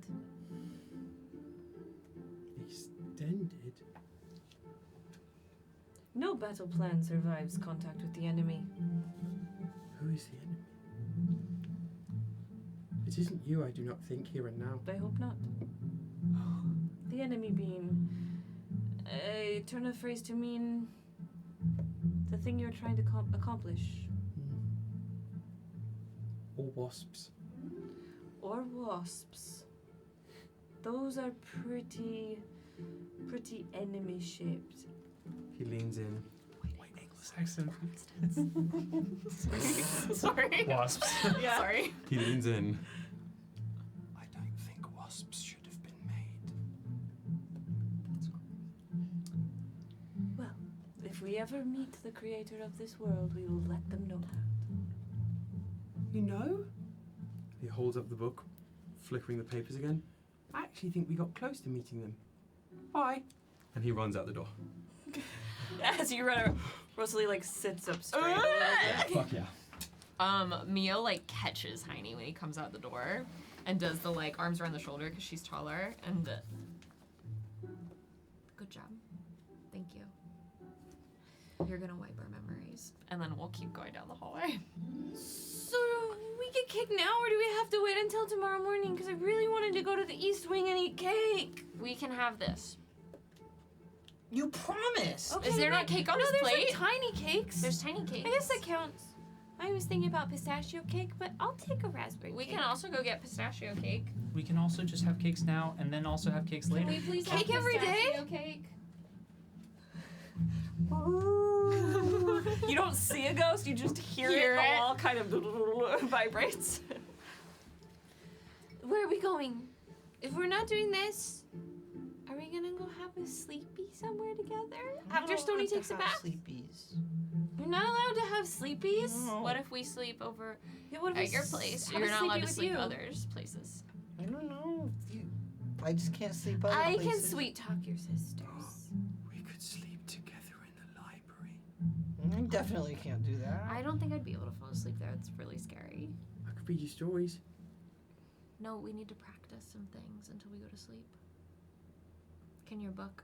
extended? No battle plan survives contact with the enemy. Who is the enemy? It isn't you, I do not think, here and now. I hope not. The enemy being a turn of phrase to mean the thing you're trying to accomplish. Or wasps. Or wasps. Those are pretty enemy shaped. He leans in. White Anglo-Saxon. Sorry. Wasps. Yeah. Sorry. He leans in. I don't think wasps should have been made. If we ever meet the creator of this world, we will let them know that. You know? He holds up the book, flickering the papers again. I actually think we got close to meeting them. Bye. And he runs out the door. As you run, Rosalie like sits up straight. Fuck yeah. Mia like catches Heine when he comes out the door and does the like arms around the shoulder because she's taller and good job. Thank you. You're gonna wipe our memories and then we'll keep going down the hallway. So we get cake now, or do we have to wait until tomorrow morning? Because I really wanted to go to the East Wing and eat cake. We can have this. You promised. Is there not cake on this there's plate? like tiny cakes. There's tiny cakes. I guess that counts. I was thinking about pistachio cake, but I'll take a raspberry We cake. can also go get pistachio cake. We can also just have cakes now and then also have cakes later. Can we please Cake have every pistachio day? cake? You don't see a ghost, you just hear Hear it. The it. wall kind of vibrates. Where are we going? If we're not doing this, are we gonna go have a sleepy somewhere together? After Stony takes a bath? Sleepies. You're not allowed to have sleepies? No. What if we sleep over Yeah, what if at we your place? have You're a not sleepy allowed to with sleep you? others' places. I don't know. I just can't sleep other I can places. sweet talk your sisters. We could sleep together in the library. I definitely can't do that. I don't think I'd be able to fall asleep there. It's really scary. I could read you stories. No, we need to practice some things until we go to sleep. Can your book?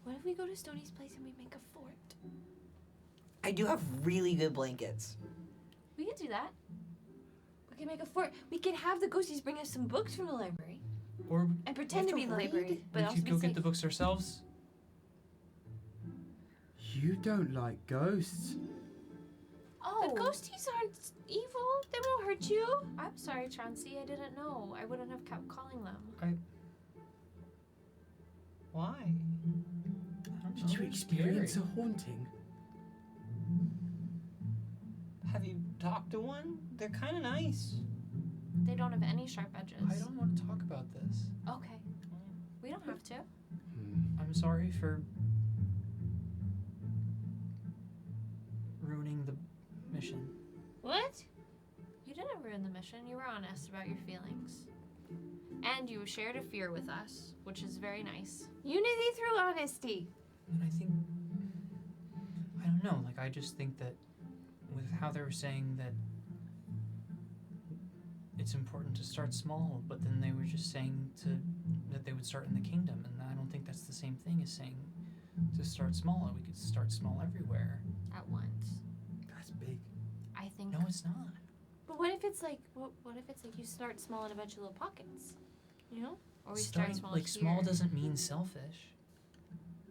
What if we go to Stony's place and we make a fort? I do have really good blankets. We could do that. We can make a fort. We could have the ghosties bring us some books from the library Or and pretend to have be to in the library, read? but we also could be go safe. get the books ourselves. You don't like ghosts. The ghosties aren't evil. They won't hurt you. I'm sorry, Chauncey. I didn't know. I wouldn't have kept calling them. Why? Did you experience a haunting? Have you talked to one? They're kind of nice. They don't have any sharp edges. I don't want to talk about this. Okay. We don't have to. I'm sorry for ruining the mission. What? You didn't ruin the mission. You were honest about your feelings. And you shared a fear with us, which is very nice. Unity through honesty. And I think, I don't know, like I just think that with how they were saying that it's important to start small, but then they were just saying that they would start in the kingdom, and I don't think that's the same thing as saying to start small. We could start small everywhere. At once. That's big. I think. No, it's not. But what if it's like you start small and eventually little pockets? You know? Or we Starting, start small. like here. small doesn't mean selfish.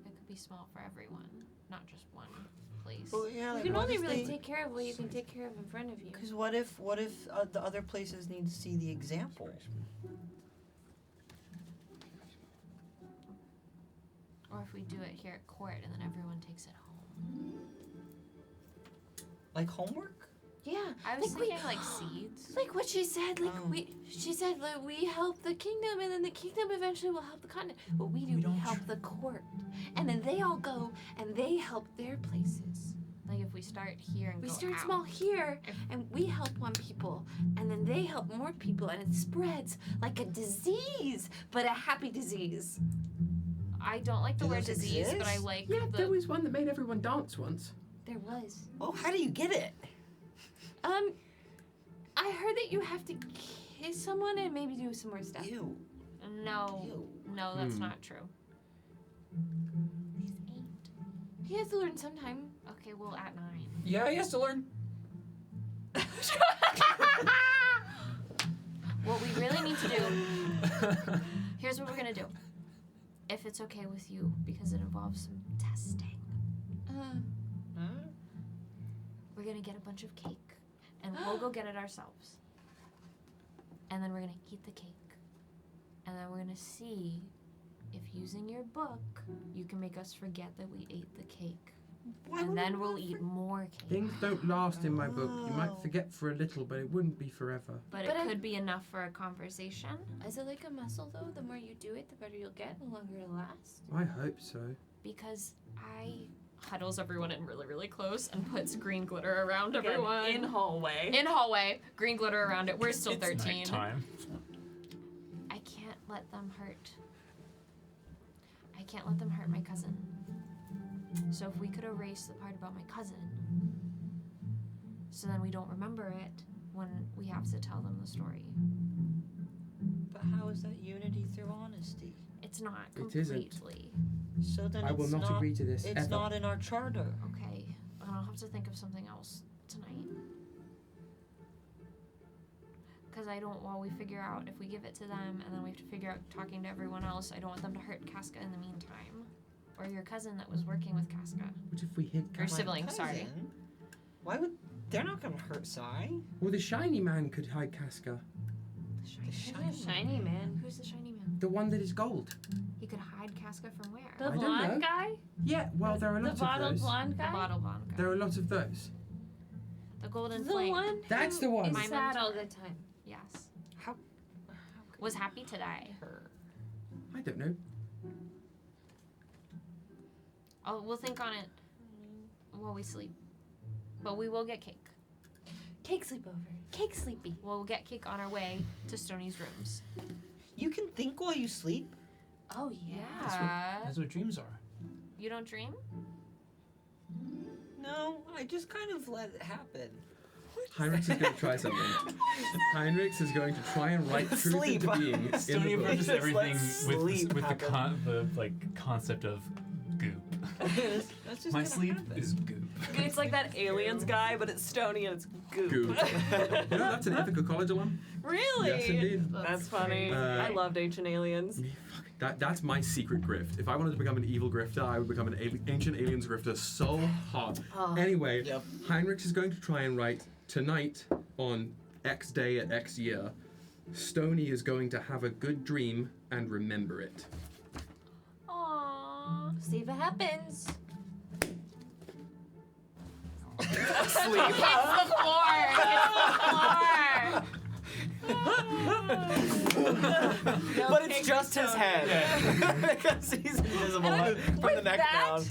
It could be small for everyone, not just one place. Well, yeah, You like, can what only if really they- take care of what you can take care of in front of you. Because what if the other places need to see the example? Or if we do it here at court and then everyone takes it home. Like homework? Yeah. I was Like we- thinking like seeds. Like what she said, Oh. she said like we help the kingdom and then the kingdom eventually will help the continent. What we do, We we don't help the court. And then they all go and they help their places. Like if we start here and We go start out. small here and we help one people and then they help more people and it spreads like a disease, but a happy disease. I don't like the Do word those disease, but I exist? like Yeah, the. there was one that made everyone dance once. There was. Oh, how do you get it? I heard that you have to kiss someone and maybe do some more stuff. Ew. No, Ew. no, that's Hmm. not true. He's 8. He has to learn sometime. Okay, well at 9. Yeah, he has to learn. What we really need to do. Here's what we're gonna do. If it's okay with you, because it involves some testing. We're gonna get a bunch of cake, and we'll go get it ourselves. And then we're gonna eat the cake, and then we're gonna see if using your book you can make us forget that we ate the cake. And then we'll eat more cake. Things don't last in my book. You might forget for a little, but it wouldn't be forever. But it could be enough for a conversation. Is it like a muscle though? The more you do it, the better you'll get, the longer it'll last. I hope so. Because I huddles everyone in really, really close and puts green glitter around everyone. In hallway. In hallway, green glitter around it. We're still 13. Nighttime. I can't let them hurt. I can't let them hurt my cousin. So if we could erase the part about my cousin, so then we don't remember it when we have to tell them the story. But how is that unity through honesty? It's not It isn't. completely. So then I will it's not agree to this It's ever. not in our charter. Okay, I'll have to think of something else tonight. Because I don't, while we figure out if we give it to them and then we have to figure out talking to everyone else, I don't want them to hurt Casca in the meantime. Or your cousin that was working with Casca. What if we hit Your My sibling, sorry. cousin? Why would... They're not gonna hurt Sai. Well, the shiny man could hide Casca. Shiny man. Who's the shiny man? The one that is gold. He could hide Casca from where? The I don't know. blonde guy? Yeah, well, there are The lots of bottle those. blonde The guy? bottle blonde guy. There are lots of those. The golden The flame. one That's who the one. is My sad all mentor. the time. Yes. How Was happy to die. I don't know. We'll think on it while we sleep. But we will get cake. Cake sleepover. Cake sleepy. We'll get cake on our way to Stoney's rooms. You can think while you sleep? Oh yeah. That's what dreams are. You don't dream? No, I just kind of let it happen. Heinrichs is going to try something. Heinrichs is going to try and write truth Sleep. into being in Stony the book. approaches Just everything let with sleep the happen. concept of goop. That's just My gonna sleep happen. is goop. It's like that aliens guy, but it's Stony and it's goop. Goop. You know, that's an ethical college alum. Really? Yes, indeed. That's funny. Uh, I loved Ancient Aliens. That's my secret grift. If I wanted to become an evil grifter, I would become an ancient aliens grifter so hard. Anyway, Yep. Heinrichs is going to try and write tonight on X day at X year. Stony is going to have a good dream and remember it. Aww. See if it happens. Sleep. Hits the floor. But it's just his head. Because he's invisible from the With neck that, down.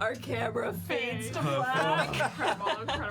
our camera fades to black. Incredible.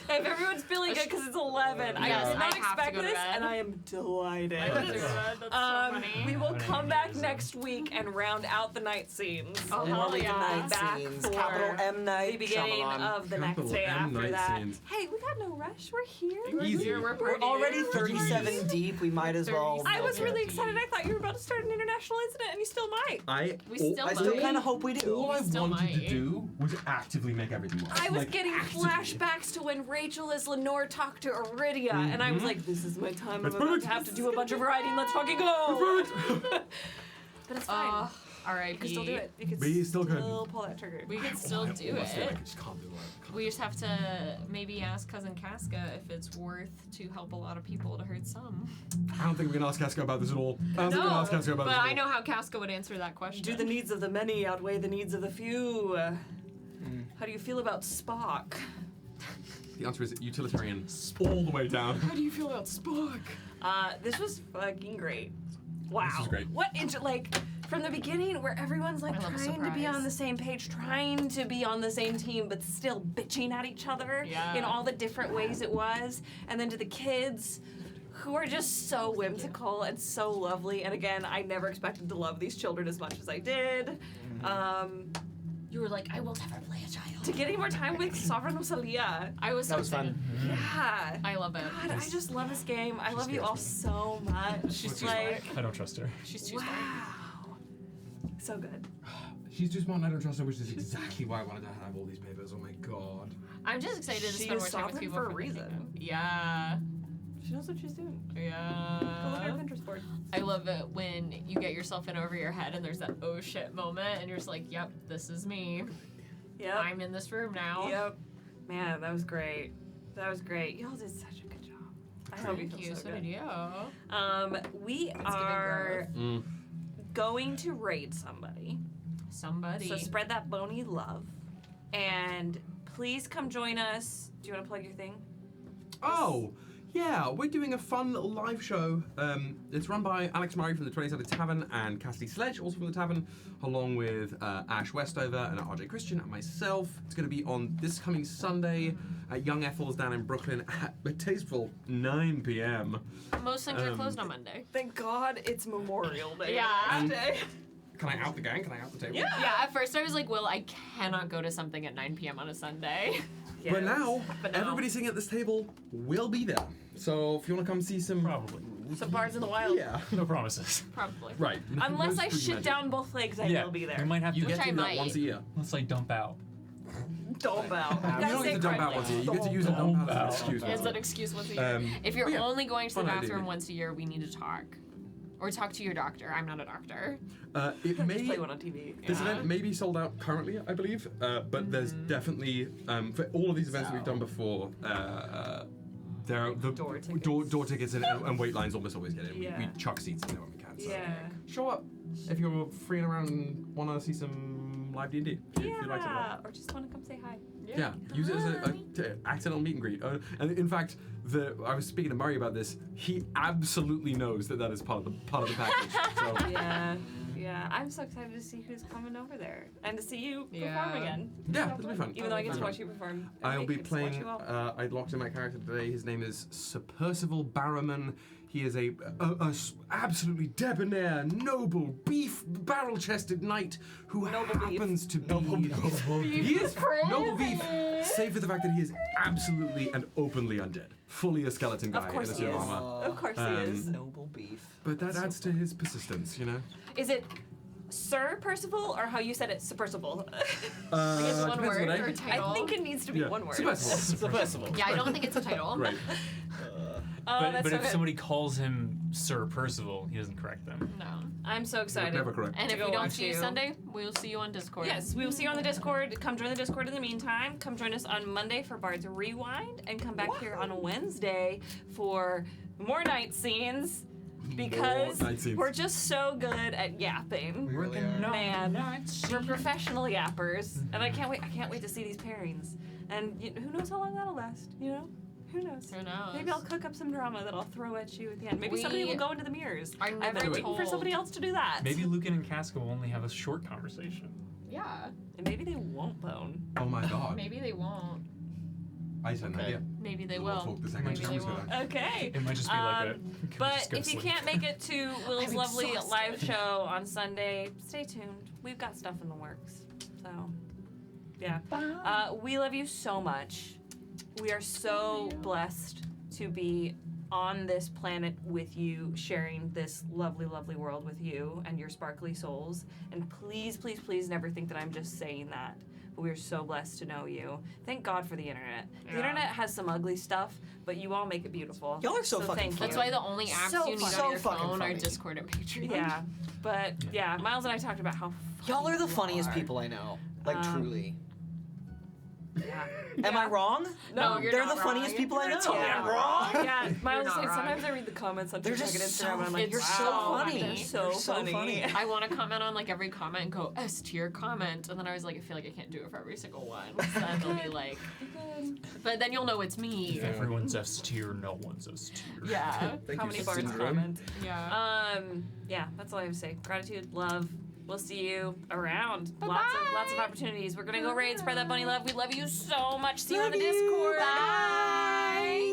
If everyone's feeling good because it's 11, I Yes, did I not have to expect go to this, bed. and I am delighted. That's so funny. We will come back next week and round out the night scenes. Oh, and hell we'll be yeah. back Scenes. for Capital M night. the beginning Shyamalan. of the next Capital day M after night that. scenes. Hey, we got no rush. We're here. Easy. We're We're already 37 deep. We might as well. I was really excited. I thought you were about to start an international incident, and you still might. We still I still might. kind of hope we do. All I still wanted to might. do was actively make everything work. I was Like, getting actively. flashbacks to when Rachel as Lenore talked to Iridia, and I was like, this is my time. That's I'm about to perfect. have to do a bunch of writing. Let's fucking go. But it's fine. R.I.P. You can still do it. You can We still could. pull that trigger. We can still I do almost feel it. like I just can't do it. We just have to maybe ask Cousin Casca if it's worth to help a lot of people to hurt some. I don't think we can ask Casca about this at all. I don't think we can ask Casca about but this at all. I know how Casca would answer that question. Do the needs of the many outweigh the needs of the few? How do you feel about Spock? The answer is utilitarian all the way down. How do you feel about Spock? This was fucking great. Wow. This is great. What like from the beginning where everyone's like I love a trying to be surprise. on the same page, trying to be on the same team, but still bitching at each other Yeah. in all the different ways it was. And then to the kids who are just so whimsical and so lovely. And again, I never expected to love these children as much as I did. You were like, I will never play a child. To getting more time with Sovereign Rosalia. I was so That was fun. excited. Yeah. I love it. God, I just love this game. I love you all so much. She's like, I don't trust her. She's too smart. wow. So good. She's too smart and I don't trust her, which is exactly why I wanted to have all these papers. Oh my god. I'm just excited to She spend is more time with sovereign people for a from the reason. kingdom. Yeah. She knows what she's doing. Go look at Yeah. her Pinterest board. I love it when you get yourself in over your head and there's that oh shit moment and you're just like, yep, this is me. Yep. I'm in this room now. Yep. Man, that was great. That was great. Y'all did such a good job. I hope you Thank feel you. so So good. did you. We giving are Mm. going to raid somebody. Somebody. So spread that bony love. And please come join us. Do you want to plug your thing? Oh, yeah, we're doing a fun little live show. It's run by Alex Murray from the 20-Sided Tavern and Cassidy Sledge, also from the Tavern, along with Ash Westover and RJ Christian and myself. It's going to be on this coming Sunday at Young Ethel's down in Brooklyn at a tasteful 9 p.m. Most things are closed on Monday. Thank God it's Memorial Day. Yeah. And can I out the gang? Can I out the table? Yeah. Yeah, at first I was like, Will, I cannot go to something at 9 p.m. on a Sunday. But now, But now- everybody sitting at this table will be there. So if you want to come see some... Probably. Some Bards in the Wild. Yeah. No promises. Probably. Right. Unless No I street shit magic. down both legs, I will be We there. might have You to. get to I do that might. once a year. Let's like dump out. Don't bow. You don't get to dump out once a year. You get to use a dump out as an excuse. It's once a an year. excuse once a year. If you're but yeah, only going to the fun idea. bathroom once a year, we need to talk. Or talk to your doctor. I'm not a doctor. It Just may... play one on TV. This event may be sold out currently, I believe, but there's definitely, for all of these events that we've done before, there are the Door tickets. door tickets and wait lines almost always get in. Yeah. We chuck seats in there when we can. So. Yeah. Show up if you're free and around and want to see some live D&D. If you like it a lot. Or just want to come say hi. Yeah, use it as a accidental meet and greet. And in fact, I was speaking to Murray about this. He absolutely knows that is part of the package. So Yeah. I'm so excited to see who's coming over there and to see you Yeah. perform again. yeah, it'll be fun. Even though I get to Fun. watch you perform. I'll every be week, I get to watch playing. you all. I locked in my character today. His name is Sir Percival Barrowman. He is a absolutely debonair, noble, barrel-chested knight who happens to be. He is noble beef, save for the fact that he is absolutely and openly undead, fully a skeleton guy Of course in a he suit is. of armor. Of course he is. Noble beef. But that adds to his persistence, you know. Is it Sir Percival or how you said it, Sir Percival? I guess one depends word what or I- title. I think it needs to be Yeah, one word. Sir Percival. Sir Percival. Yeah, I don't think it's a title. Right. Oh, But that's so if good. somebody calls him Sir Percival, he doesn't correct them. No. I'm so excited. Never correct. And To if go we don't watch see you you. Sunday, we'll see you on Discord. Yes, we will see you on the Discord. Come join the Discord in the meantime. Come join us on Monday for Bards Rewind, and come back here on Wednesday for more night scenes because night scenes. we're just so good at yapping. We really are. Man, we're professional yappers, and I can't wait to see these pairings. And who knows how long that'll last? You know, who knows? Who knows? Maybe I'll cook up some drama that I'll throw at you at the end. Maybe We somebody will go into the mirrors. are I've never been waiting for told. somebody else to do that. Maybe Lücan and Casca will only have a short conversation. Yeah. And maybe they won't bone. Oh my god. Maybe they won't. I just had an Okay. idea. Maybe they We'll will. talk the second Maybe time they we say won't. that. Okay. It might just be like a. But just go if you sleep. can't make it to Will's I'm lovely exhausted. live show on Sunday, stay tuned. We've got stuff in the works. So, yeah. We love you so much. We are so blessed to be on this planet with you, sharing this lovely, lovely world with you and your sparkly souls. And please, please, please never think that I'm just saying that. But we are so blessed to know you. Thank God for the internet. The Yeah. internet has some ugly stuff, but you all make it beautiful. Y'all are so fucking thank funny. That's why the only apps So you need so on your fucking phone are funny. Discord and Patreon. Yeah, but yeah, Miles and I talked about how Y'all are the funny you funniest are. people I know. Like truly. Yeah. Am I wrong? No, you're They're not the funniest wrong. people I know. Yeah. Yeah, Miles not said wrong. sometimes I read the comments on They're TikTok and just Instagram, and I'm like, It's You're wow, so funny. They're so You're so funny. funny. I want to comment on like every comment and go S tier comment, and then I was like, I feel like I can't do it for every single one. So then they'll be like, but then you'll know it's me. If everyone's S tier, no one's S tier. Yeah. Thank How you, many Sister bards Syndrome. comment? Yeah. Yeah, that's all I have to say. Gratitude, love. We'll see you around. Lots of opportunities. We're gonna go raid, spread that bunny love. We love you so much. See you on the Discord. Bye.